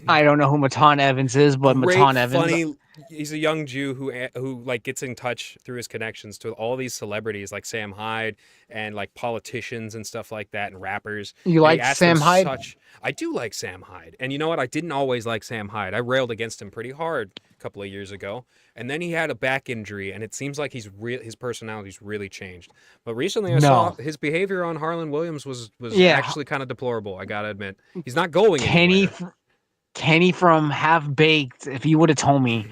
I don't know who Matan Evans is, but Great, Matan Evans. funny. He's a young Jew who like gets in touch through his connections to all these celebrities like Sam Hyde and like politicians and stuff like that and rappers. You And like he asks them Sam Hyde? I do like Sam Hyde, and you know what? I didn't always like Sam Hyde. I railed against him pretty hard a couple of years ago, and then he had a back injury, and it seems like his personality's really changed. But recently, I saw his behavior on Harlan Williams was actually kind of deplorable. I gotta admit, he's not going anywhere. Kenny from Half Baked, if he would have told me,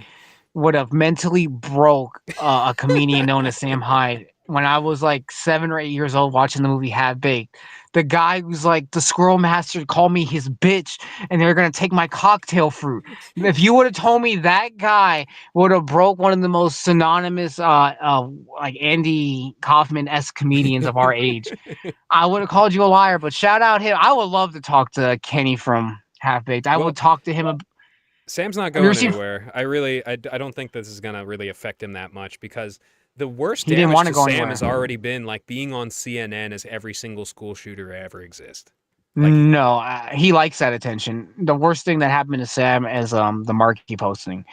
would have mentally broke a comedian known as Sam Hyde when I was like 7 or 8 years old watching the movie Half Baked. The guy who's like, the squirrel master called me his bitch and they're going to take my cocktail fruit. If you would have told me that guy would have broke one of the most synonymous like Andy Kaufman-esque comedians of our age, I would have called you a liar. But shout out him. I would love to talk to Kenny from Half Baked. I would talk to him. Sam's not going anywhere. I don't think this is gonna really affect him that much because the worst damage to Sam has already been like being on CNN as every single school shooter ever exist. Like, no, he likes that attention. The worst thing that happened to Sam is the Markey posting.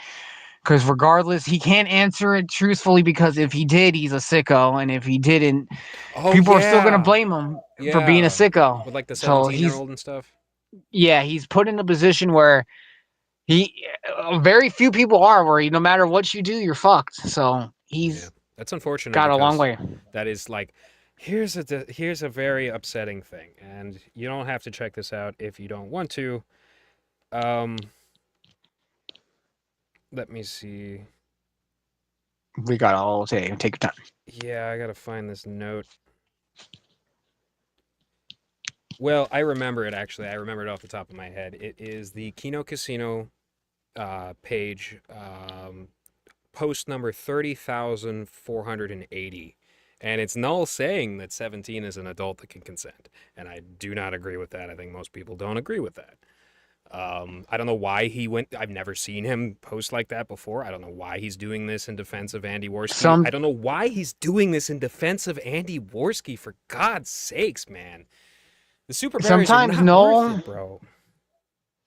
Because regardless, he can't answer it truthfully because if he did, he's a sicko, and if he didn't, people are still gonna blame him for being a sicko. With like the 17-year-old and stuff. Yeah, he's put in a position where very few people are where no matter what you do, you're fucked. So he's that's unfortunate. Got a long way. That is like, here's a very upsetting thing, and you don't have to check this out if you don't want to. Let me see. We got all day. Take your time. Yeah, I gotta find this note. Well, I remember it actually. I remember it off the top of my head. It is the Kino Casino page, post number 30,480. And it's Null saying that 17 is an adult that can consent. And I do not agree with that. I think most people don't agree with that. I don't know why he went. I've never seen him post like that before. I don't know why he's doing this in defense of Andy Worski. I don't know why he's doing this in defense of Andy Worski, for God's sakes, man. The Super Berries sometimes are not worth it, bro.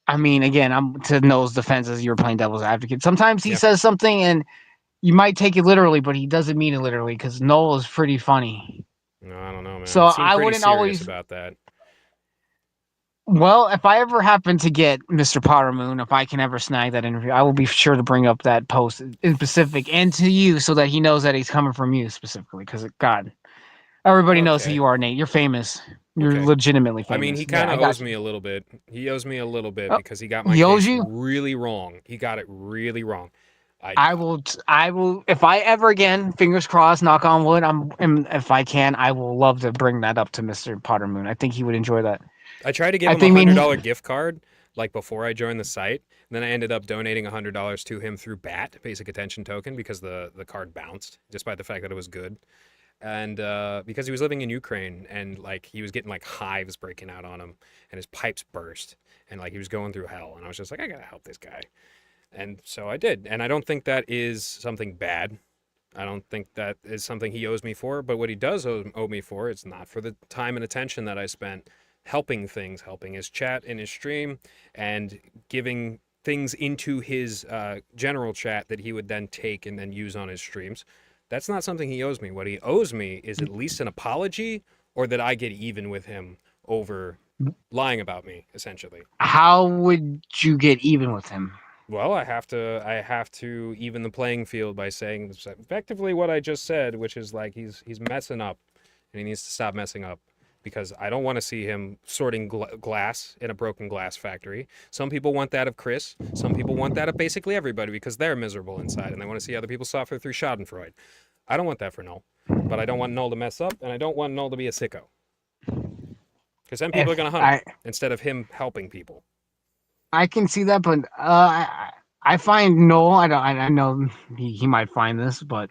I mean, again, I'm to Noel's defense as you're playing devil's advocate. Sometimes he says something and you might take it literally, but he doesn't mean it literally because Noel is pretty funny. No, I don't know, man. So I wouldn't always about that. Well, if I ever happen to get Mr. Pottermoon, if I can ever snag that interview, I will be sure to bring up that post in specific and to you so that he knows that he's coming from you specifically. Because, God, everybody knows who you are, Nate. You're famous. You're legitimately famous. I mean, he kind of owes me a little bit. He owes me a little bit because he got my case really wrong. He got it really wrong. I will, if I ever again, fingers crossed, knock on wood, if I can, I will love to bring that up to Mr. Pottermoon. I think he would enjoy that. I tried to give him a $100 gift card like before I joined the site, and then I ended up donating $100 to him through BAT, Basic Attention Token, because the card bounced, despite the fact that it was good. And because he was living in Ukraine and like he was getting like hives breaking out on him and his pipes burst and like he was going through hell, and I was just like, I gotta help this guy. And so I did. And I don't think that is something bad. I don't think that is something he owes me for, but what he does owe me for, it's not for the time and attention that I spent helping his chat in his stream and giving things into his general chat that he would then take and then use on his streams. That's not something he owes me. What he owes me is at least an apology or that I get even with him over lying about me, essentially. How would you get even with him? Well, I have to even the playing field by saying effectively what I just said, which is like he's messing up and he needs to stop messing up. because I don't want to see him sorting glass in a broken glass factory. Some people want that of Chris. Some people want that of basically everybody because they're miserable inside and they want to see other people suffer through Schadenfreude. I don't want that for Null, but I don't want Null to mess up, and I don't want Null to be a sicko. Because then people are going to hunt him instead of him helping people. I can see that, but I find Noel. I know he might find this, but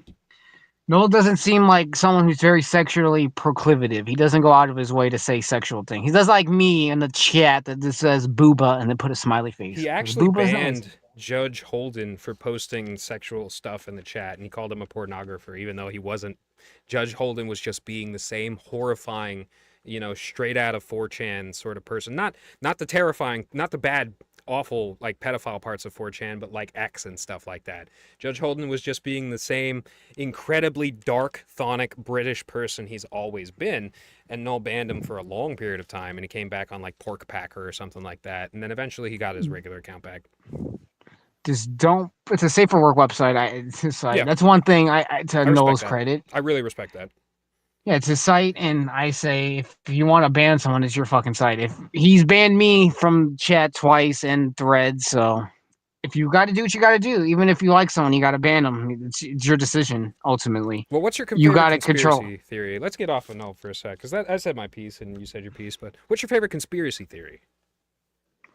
Noel doesn't seem like someone who's very sexually proclivative. He doesn't go out of his way to say sexual things. He does like me in the chat that just says booba and then put a smiley face. He actually Booba's banned nice. Judge Holden for posting sexual stuff in the chat, and he called him a pornographer, even though he wasn't. Judge Holden was just being the same horrifying, straight out of 4chan sort of person. Not the terrifying, not the bad, awful, like pedophile parts of 4chan, but like X and stuff like that. Judge Holden was just being the same incredibly dark, chthonic British person he's always been, and Null banned him for a long period of time, and he came back on like Pork Packer or something like that, and then eventually he got his regular account back. Just don't. It's a safer work website. It's his site. Yeah. That's one thing. To Noel's credit. I really respect that. Yeah, it's his site, and I say if you want to ban someone, it's your fucking site. If he's banned me from chat twice and threads, so if you got to do what you got to do, even if you like someone, you got to ban them. It's your decision ultimately. Well, what's your conspiracy theory? Let's get off of Null for a sec, because I said my piece and you said your piece. But what's your favorite conspiracy theory?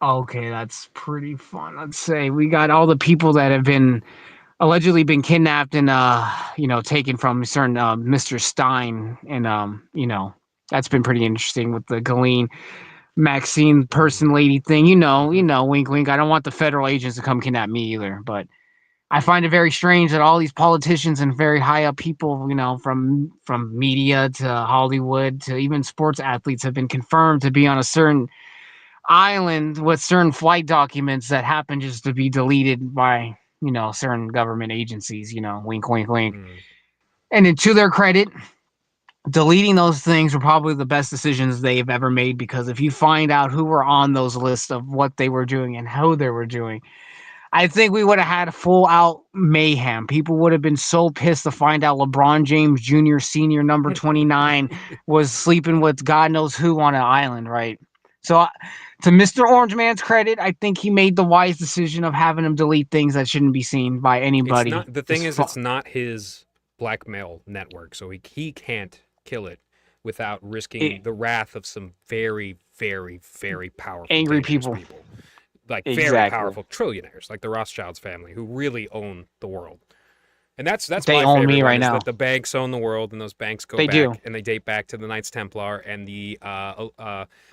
Okay, that's pretty fun. Let's say we got all the people that have been allegedly been kidnapped and taken from certain Mr. Stein, and that's been pretty interesting with the Galene Maxine person lady thing. Wink wink. I don't want the federal agents to come kidnap me either, but I find it very strange that all these politicians and very high up people, from media to Hollywood to even sports athletes have been confirmed to be on a certain island with certain flight documents that happen just to be deleted by certain government agencies, wink wink wink. And then to their credit, deleting those things were probably the best decisions they've ever made, because if you find out who were on those lists of what they were doing and how they were doing, I think we would have had a full out mayhem. People would have been so pissed to find out LeBron James Jr. Senior number 29 was sleeping with God knows who on an island, right? So to Mr. Orange Man's credit, I think he made the wise decision of having him delete things that shouldn't be seen by anybody. The thing is, it's not his blackmail network, so he can't kill it without risking the wrath of some very, very, very powerful, angry people. Like very powerful trillionaires, like the Rothschilds family, who really own the world. And that's they my own favorite me right one, now. That the banks own the world, and those banks go back and they date back to the Knights Templar and the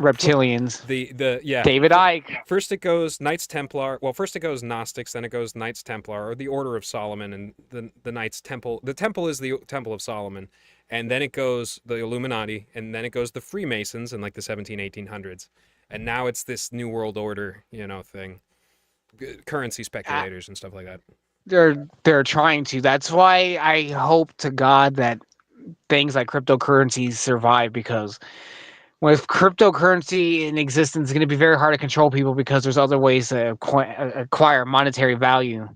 reptilians. The David Icke. First it goes Knights Templar. Well, first it goes Gnostics, then it goes Knights Templar, or the Order of Solomon, and the Knights Temple. The Temple is the Temple of Solomon, and then it goes the Illuminati, and then it goes the Freemasons in like the 1800s, and now it's this New World Order, thing, currency speculators and stuff like that. They're trying to. That's why I hope to God that things like cryptocurrencies survive, because with cryptocurrency in existence, it's going to be very hard to control people, because there's other ways to acquire monetary value,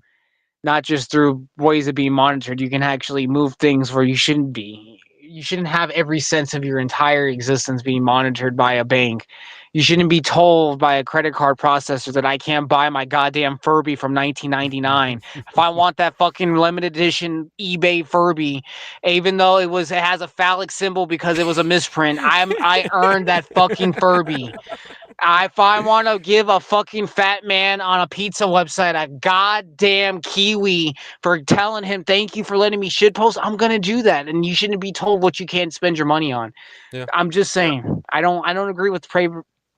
not just through ways of being monitored. You can actually move things where you shouldn't be. You shouldn't have every sense of your entire existence being monitored by a bank. You shouldn't be told by a credit card processor that I can't buy my goddamn Furby from 1999. If I want that fucking limited edition eBay Furby, even though it has a phallic symbol because it was a misprint, I earned that fucking Furby. If I want to give a fucking fat man on a pizza website a goddamn kiwi for telling him thank you for letting me shitpost, I'm gonna do that, and you shouldn't be told what you can't spend your money on. Yeah. I'm just saying, I don't agree with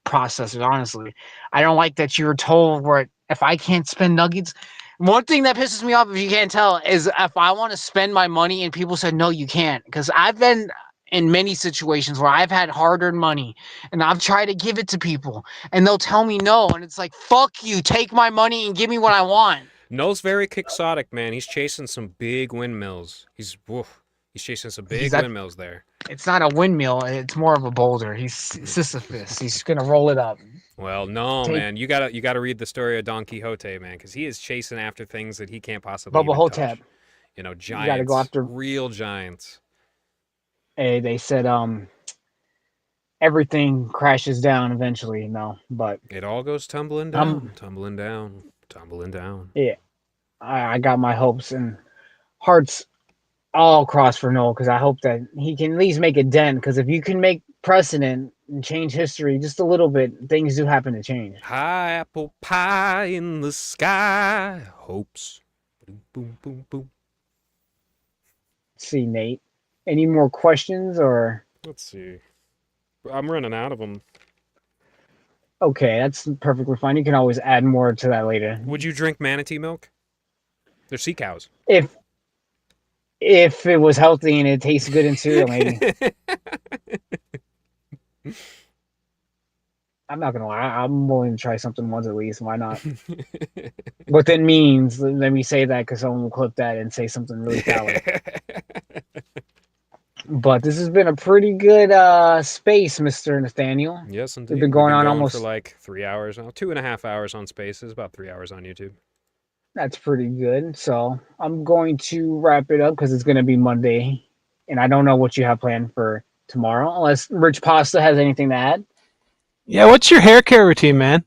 processors, honestly. I don't like that you were told where if I can't spend nuggets. One thing that pisses me off, if you can't tell, is if I want to spend my money and people said no, you can't, because I've been in many situations where I've had hard-earned money and I've tried to give it to people and they'll tell me no, and it's like, fuck you, take my money and give me what I want. Noel's very quixotic, man. He's chasing some big windmills. He's chasing some big windmills there. It's not a windmill, it's more of a boulder. He's Sisyphus. He's gonna roll it up. Well, no, man. You gotta read the story of Don Quixote, man, because he is chasing after things that he can't possibly Bubba Hotep. Touch. Giants. You gotta go after real giants. They said everything crashes down eventually. No, but It all goes tumbling down, tumbling down, tumbling down. yeah, I got my hopes and hearts all crossed for Noel because I hope that he can at least make a dent. Because if you can make precedent and change history just a little bit, things do happen to change. High apple pie in the sky, hopes. Boom, boom, boom, boom. Let's see, Nate, any more questions or? Let's see. I'm running out of them. Okay, that's perfectly fine. You can always add more to that later. Would you drink manatee milk? They're sea cows. If it was healthy and it tastes good in cereal, maybe. I'm not gonna lie. I'm willing to try something once at least. Why not? Within means. Let me say that because someone will clip that and say something really phallic. But this has been a pretty good space, Mr. Nathaniel. Yes, indeed. We've been going on for almost like 3 hours now. 2.5 hours on Spaces, about 3 hours on YouTube. That's pretty good. So I'm going to wrap it up because it's going to be Monday, and I don't know what you have planned for tomorrow, unless Rich Pasta has anything to add. Yeah, what's your hair care routine, man?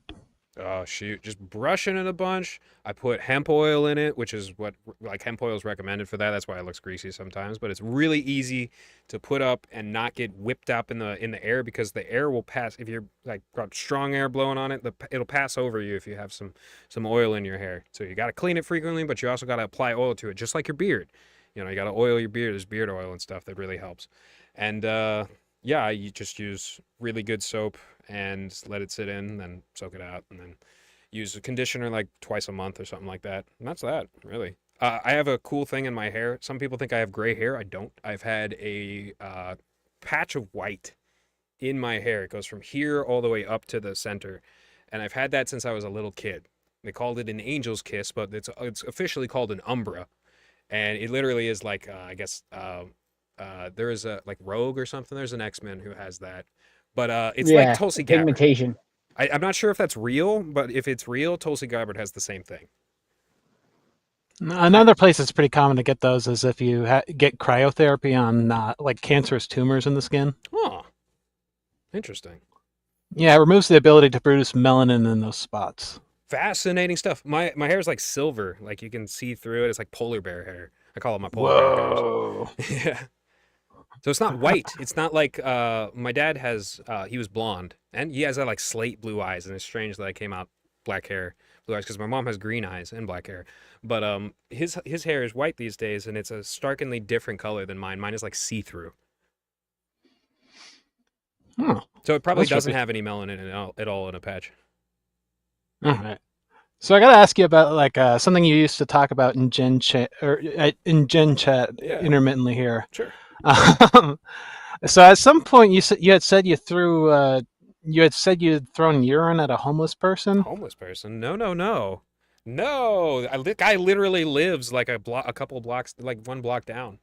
Oh, shoot. Just brushing it a bunch. I put hemp oil in it, which is what, like, hemp oil is recommended for that. That's why it looks greasy sometimes. But it's really easy to put up and not get whipped up in the air because the air will pass. If you're, like, got strong air blowing on it, it'll pass over you if you have some oil in your hair. So you got to clean it frequently, but you also got to apply oil to it, just like your beard. You know, you got to oil your beard. There's beard oil and stuff that really helps. And, yeah, you just use really good soap and let it sit in, then soak it out, and then use a conditioner like twice a month or something like that. And that's that, really. I have a cool thing in my hair. Some people think I have gray hair. I don't. I've had a patch of white in my hair. It goes from here all the way up to the center. And I've had that since I was a little kid. They called it an angel's kiss, but it's officially called an umbra. And it literally is like, I guess, there is a, like, Rogue or something. There's an X-Men who has that. But it's like Tulsi Gabbard. Pigmentation. I'm not sure if that's real, but if it's real, Tulsi Gabbard has the same thing. Another place that's pretty common to get those is if you get cryotherapy on like cancerous tumors in the skin. Oh, interesting. Yeah, it removes the ability to produce melanin in those spots. Fascinating stuff. My hair is like silver, like you can see through it. It's like polar bear hair. I call it my polar bear hairs. Yeah. So it's not white. It's not like my dad has. He was blonde, and he has that like slate blue eyes, and it's strange that I came out black hair, blue eyes, because my mom has green eyes and black hair. But his hair is white these days, and it's a starkly different color than mine. Mine is like see through. Oh, so it probably doesn't have any melanin at all in a patch. All right. So I got to ask you about like something you used to talk about in Gen Chat intermittently here. Sure. So at some point you had said you'd thrown urine at a homeless person. Homeless person? No. Guy literally lives like a couple blocks, like 1 block down.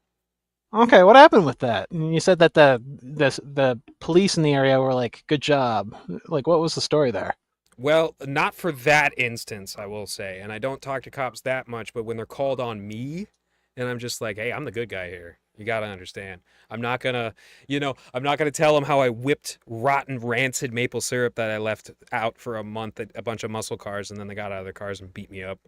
Okay, what happened with that? And you said that the police in the area were like, "Good job." Like, what was the story there? Well, not for that instance, I will say. And I don't talk to cops that much, but when they're called on me, and I'm just like, hey, I'm the good guy here. You got to understand. I'm not going to tell them how I whipped rotten, rancid maple syrup that I left out for a month at a bunch of muscle cars, and then they got out of their cars and beat me up.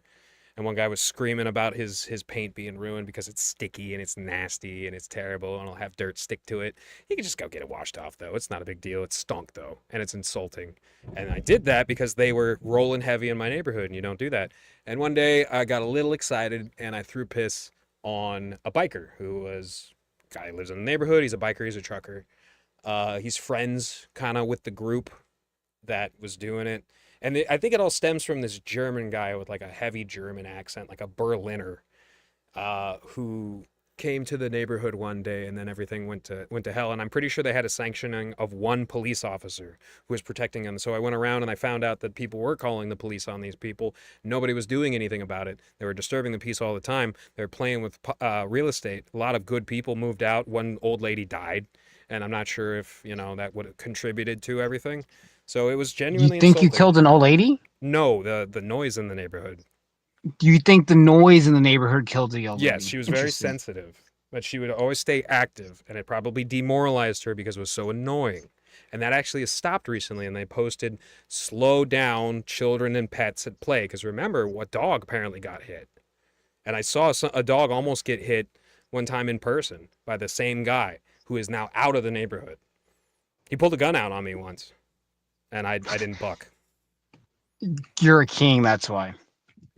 And one guy was screaming about his paint being ruined because it's sticky and it's nasty and it's terrible and it'll have dirt stick to it. You can just go get it washed off, though. It's not a big deal. It stunk, though, and it's insulting. And I did that because they were rolling heavy in my neighborhood, and you don't do that. And one day I got a little excited, and I threw piss on a biker who was a guy who lives in the neighborhood. He's a biker. He's a trucker. He's friends kind of with the group that was doing it. And I think it all stems from this German guy with like a heavy German accent, like a Berliner, who came to the neighborhood one day, and then everything went to hell. And I'm pretty sure they had a sanctioning of one police officer who was protecting them. So I went around and I found out that people were calling the police on these people. Nobody was doing anything about it. They were disturbing the peace all the time. They were playing with real estate. A lot of good people moved out. One old lady died, and I'm not sure if that would have contributed to everything. So it was genuinely. You think insulting. you killed an old lady? No, the noise in the neighborhood. Do you think the noise in the neighborhood killed the old lady? Yes, she was very sensitive, but she would always stay active, and it probably demoralized her because it was so annoying. And that actually has stopped recently, and they posted, slow down children and pets at play. Because remember, what dog apparently got hit. And I saw a dog almost get hit one time in person by the same guy who is now out of the neighborhood. He pulled a gun out on me once, and I didn't buck. You're a king, that's why.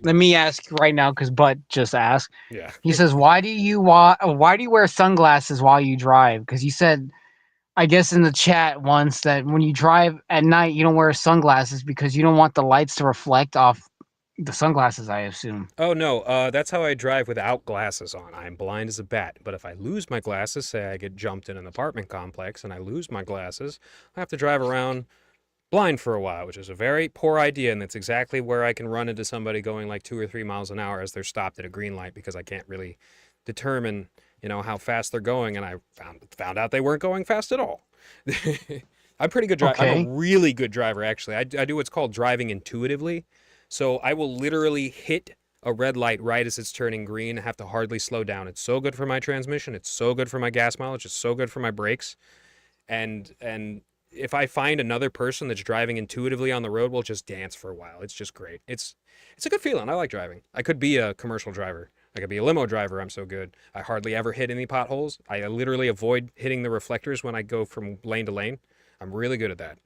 Let me ask right now, because Butt just asked. Yeah. He says, why do you wear sunglasses while you drive? Because you said, I guess in the chat once, that when you drive at night, you don't wear sunglasses because you don't want the lights to reflect off the sunglasses, I assume. Oh, no, that's how I drive without glasses on. I'm blind as a bat. But if I lose my glasses, say I get jumped in an apartment complex and I lose my glasses, I have to drive around blind for a while, which is a very poor idea, and that's exactly where I can run into somebody going like 2 or 3 miles an hour as they're stopped at a green light because I can't really determine, how fast they're going, and I found out they weren't going fast at all. I'm pretty good driver. Okay. I'm a really good driver, actually. I do what's called driving intuitively. So I will literally hit a red light right as it's turning green and have to hardly slow down. It's so good for my transmission. It's so good for my gas mileage. It's so good for my brakes. And if I find another person that's driving intuitively on the road, we'll just dance for a while. It's just great. It's a good feeling. I like driving. I could be a commercial driver. I could be a limo driver. I'm so good. I hardly ever hit any potholes. I literally avoid hitting the reflectors when I go from lane to lane. I'm really good at that.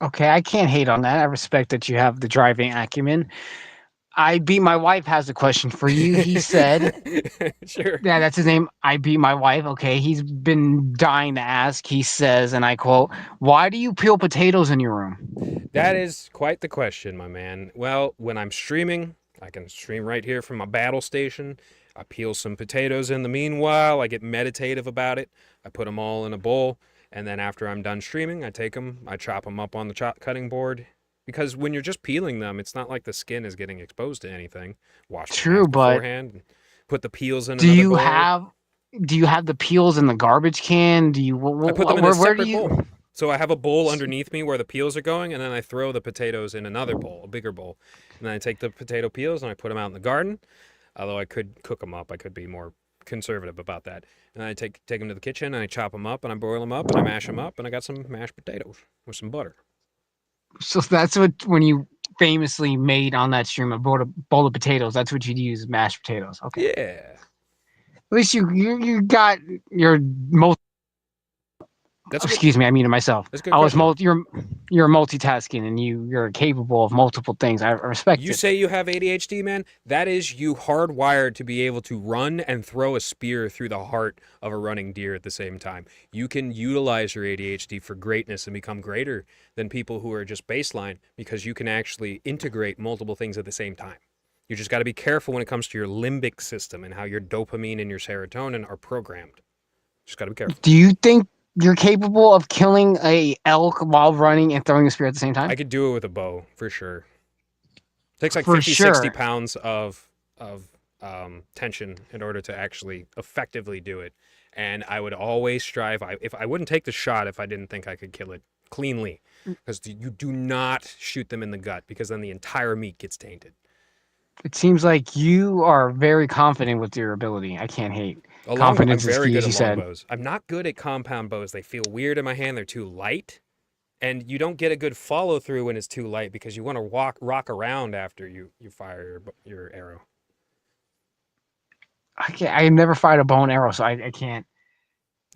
Okay, I can't hate on that. I respect that you have the driving acumen. My wife has a question for you. He said, Sure. yeah, that's his name. I beat my wife. Okay, he's been dying to ask. He says, and I quote, "Why do you peel potatoes in your room?" That is quite the question, my man. Well, when I'm streaming, I can stream right here from my battle station. I peel some potatoes in the meanwhile. I get meditative about it. I put them all in a bowl. And then after I'm done streaming, I take them, I chop them up on the cutting board. Because when you're just peeling them, it's not like the skin is getting exposed to anything. Wash them True, but beforehand. Put the peels in do another you bowl. have the peels in the garbage can? Do you? I put them in a separate do you? bowl. So I have a bowl underneath me where the peels are going, and then I throw the potatoes in another bowl, a bigger bowl. And then I take the potato peels and I put them out in the garden. Although I could cook them up, I could be more conservative about that. And I take them to the kitchen and I chop them up and I boil them up and I mash them up and I got some mashed potatoes with some butter. So that's what when you famously made on that stream a bowl of potatoes. That's what you'd use, mashed potatoes. Okay. Yeah. At least you got your most. Excuse me, I muted myself. That's a good I was question. you're multitasking and you're capable of multiple things. I respect You it. say you have ADHD, man? That is you hardwired to be able to run and throw a spear through the heart of a running deer at the same time. You can utilize your ADHD for greatness and become greater than people who are just baseline because you can actually integrate multiple things at the same time. You just got to be careful when it comes to your limbic system and how your dopamine and your serotonin are programmed. Just got to be careful. Do you think you're capable of killing a elk while running and throwing a spear at the same time? I could do it with a bow, for sure. It takes like For 50, sure. 60 pounds of tension in order to actually effectively do it. And I would always strive, if I wouldn't take the shot if I didn't think I could kill it cleanly. Because you do not shoot them in the gut because then the entire meat gets tainted. It seems like you are very confident with your ability. I can't hate. Confidence I'm is very key, good as you at said. longbows. I'm not good at compound bows. They feel weird in my hand. They're too light. And you don't get a good follow through when it's too light because you want to rock around after you fire your arrow. I never fired a bow and arrow, so I can't.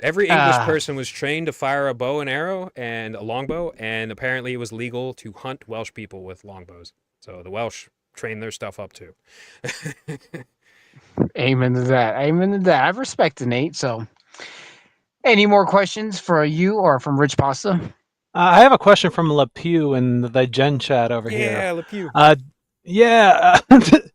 Every English person was trained to fire a bow and arrow and a longbow, and apparently it was legal to hunt Welsh people with longbows. So the Welsh trained their stuff up too. Amen to that. Amen to that. I respect it, Nate. So, any more questions for you or from Rich Pasta? I have a question from LePew in the Gen chat over here. Yeah, LePew.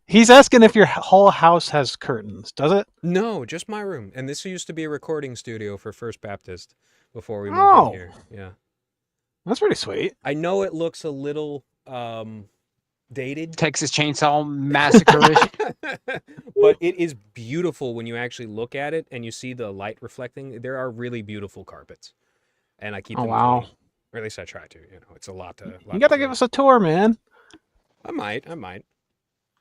He's asking if your whole house has curtains. Does it? No, just my room. And this used to be a recording studio for First Baptist before we moved in here. Yeah. That's pretty sweet. I know it looks a little dated. Texas Chainsaw Massacre-ish. But it is beautiful when you actually look at it and you see the light reflecting. There are really beautiful carpets. And I keep them clean. Or at least I try to. It's a lot to... You got to give us a tour, man. I might.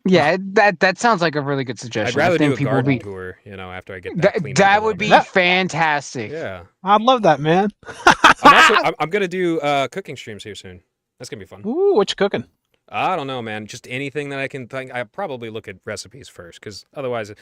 Yeah, that sounds like a really good suggestion. I'd rather do a people garden tour, after I get that cleaned up that a would be little bit. fantastic. Yeah. I'd love that, man. I'm gonna do cooking streams here soon. That's gonna be fun. Ooh, what you cooking? I don't know, man. Just anything that I can think. I probably look at recipes first, because otherwise.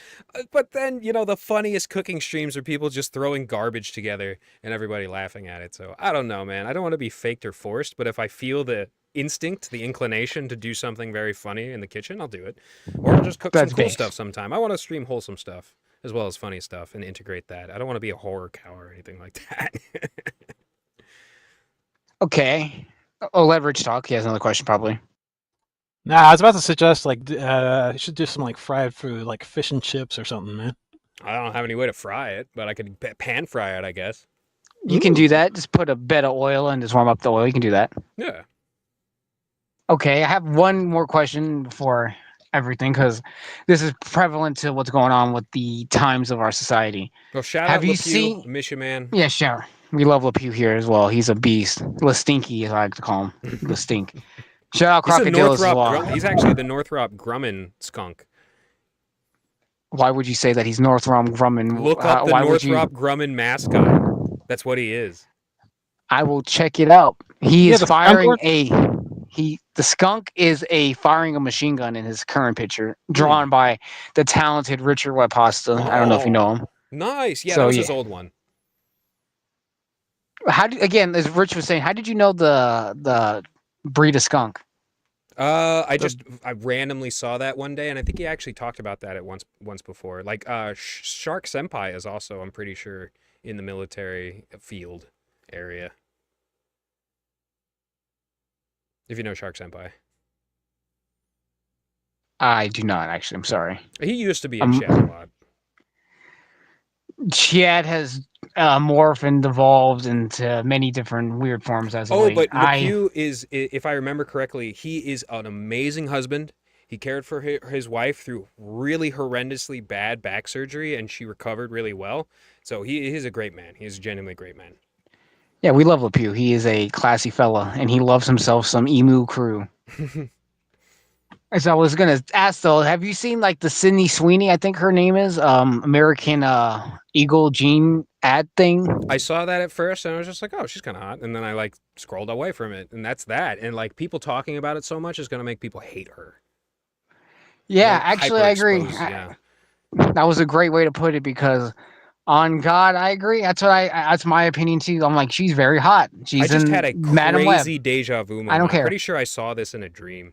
But then the funniest cooking streams are people just throwing garbage together and everybody laughing at it. So I don't know, man. I don't want to be faked or forced, but if I feel the instinct, the inclination to do something very funny in the kitchen, I'll do it. Or I'll just cook some cool stuff sometime. I want to stream wholesome stuff as well as funny stuff and integrate that. I don't want to be a horror cow or anything like that. Okay. Oh, leverage talk. He has another question, probably. Nah, I was about to suggest you should do some like fried food, like fish and chips or something, man. I don't have any way to fry it, but I could pan fry it, I guess. You can do that. Just put a bed of oil and just warm up the oil. You can do that. Yeah. Okay, I have one more question for everything, because this is prevalent to what's going on with the times of our society. Well, shout Have out you LePew, seen- miss you, man. Yeah, sure. We love LePew here as well. He's a beast. LeStinky, as I like to call him. LeStink. Shout out He's a Crocodiles as Northrop well. He's actually the Northrop Grumman skunk. Why would you say that he's Northrop Grumman? Look up the why would Northrop Grumman mascot. That's what he is. I will check it out. He Yeah, is the firing skunk the skunk is firing a machine gun in his current picture, drawn by the talented Richard Webpasta. I don't know if you know him. Nice. Yeah, So, that was yeah. his old one. Again, as Rich was saying, how did you know the breed of skunk? I randomly saw that one day, and I think he actually talked about that at once before. Like, Shark Senpai is also, I'm pretty sure, in the military field area. If you know Shark Senpai. I do not, actually. I'm sorry. He used to be in chat a lot. Chad has morphed and evolved into many different weird forms as of late. But LePew is, if I remember correctly, he is an amazing husband. He cared for his wife through really horrendously bad back surgery, and she recovered really well. So he's a great man. He's a genuinely great man. Yeah, we love LePew. He is a classy fella, and he loves himself some emu crew. So I was gonna ask though, have you seen like the Sydney Sweeney? I think her name is American Eagle Jean ad thing. I saw that at first, and I was just like, "Oh, she's kind of hot," and then I scrolled away from it, and that's that. And people talking about it so much is gonna make people hate her. Yeah, actually, I agree. Yeah. That was a great way to put it, because on God, I agree. That's my opinion too. I'm like, she's very hot. I just had a Madam Web. crazy deja vu moment. I don't care. I'm pretty sure I saw this in a dream.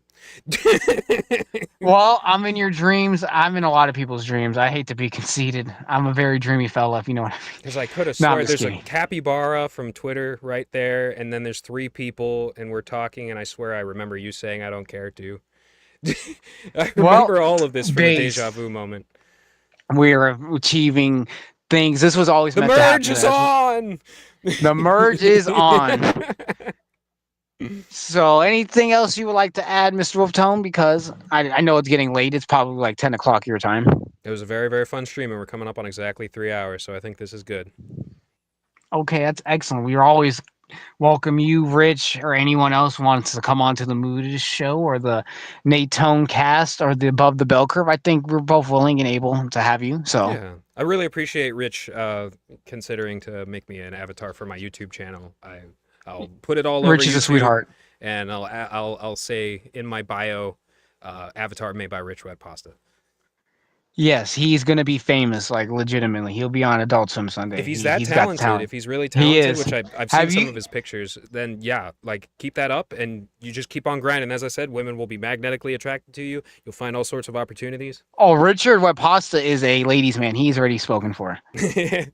Well, I'm in your dreams. I'm in a lot of people's dreams. I hate to be conceited. I'm a very dreamy fella, if you know what I mean. Because I could have No, I'm sworn just there's kidding. a capybara from Twitter right there, and then there's 3 people, and we're talking, and I swear I remember you saying I don't care too. I remember all of this from a deja vu moment. We're achieving things. This was always The meant to happen. merge is on! The merge is on. So, anything else you would like to add, Mr. Wolftone? Because I know it's getting late. It's probably like 10 o'clock your time. It was a very, very fun stream, and we're coming up on exactly 3 hours, so I think this is good. Okay, that's excellent. We always welcome you, Rich, or anyone else who wants to come on to the Mood Show or the Natetone cast or the Above the Bell Curve. I think we're both willing and able to have you. So Yeah, I really appreciate Rich considering to make me an avatar for my YouTube channel. I'll put it all over Rich is YouTube, a sweetheart. and I'll say in my bio, avatar made by Rich Webpasta. Yes, he's gonna be famous, like legitimately. He'll be on Adult Swim Sunday. If he's got the talented, talent. if he's really talented, is. which I've seen Have some you- of his pictures, then yeah, keep that up, and you just keep on grinding. As I said, women will be magnetically attracted to you. You'll find all sorts of opportunities. Oh, Richard Webpasta is a ladies' man. He's already spoken for.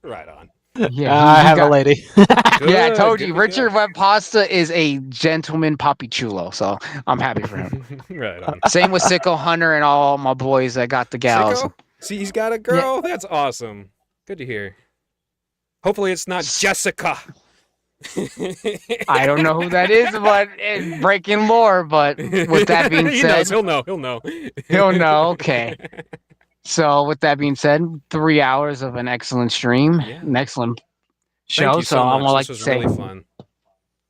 Right on. Yeah, I have a lady. Yeah, I Good, told good you. to Richard Webpasta is a gentleman papi chulo, so I'm happy for him. Right on. Same with Sicko Hunter and all my boys that got the gals. Sicko? See, he's got a girl. That's awesome. Good to hear. Hopefully, it's not Jessica. I don't know who that is, but it's breaking lore. But with that being He said, knows, he'll know. He'll know. he'll know. Okay. So with that being said, 3 hours of an excellent stream, Yeah. an excellent show. Thank you so I'm much. gonna like This to was say, really fun.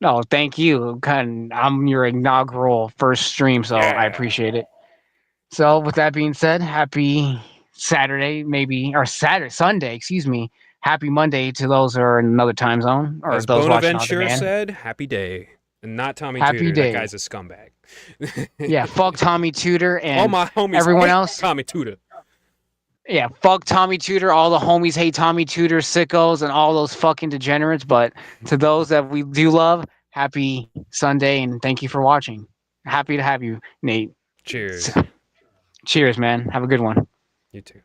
no, thank you. I'm your inaugural first stream, so I Yeah. appreciate it. So with that being said, happy Saturday, maybe, or Sunday, excuse me. happy Monday to those who are in another time zone or As those watching on Bonaventure demand. said, happy day. And not Tommy Happy Tudor. day. That guy's a scumbag. Yeah, fuck Tommy Tudor and All my homies everyone hate else. Tommy Tudor. Yeah, fuck Tommy Tudor. All the homies hate Tommy Tudor, sickos, and all those fucking degenerates. But to those that we do love, happy Sunday and thank you for watching. Happy to have you, Nate. Cheers. Cheers, man. Have a good one. You too.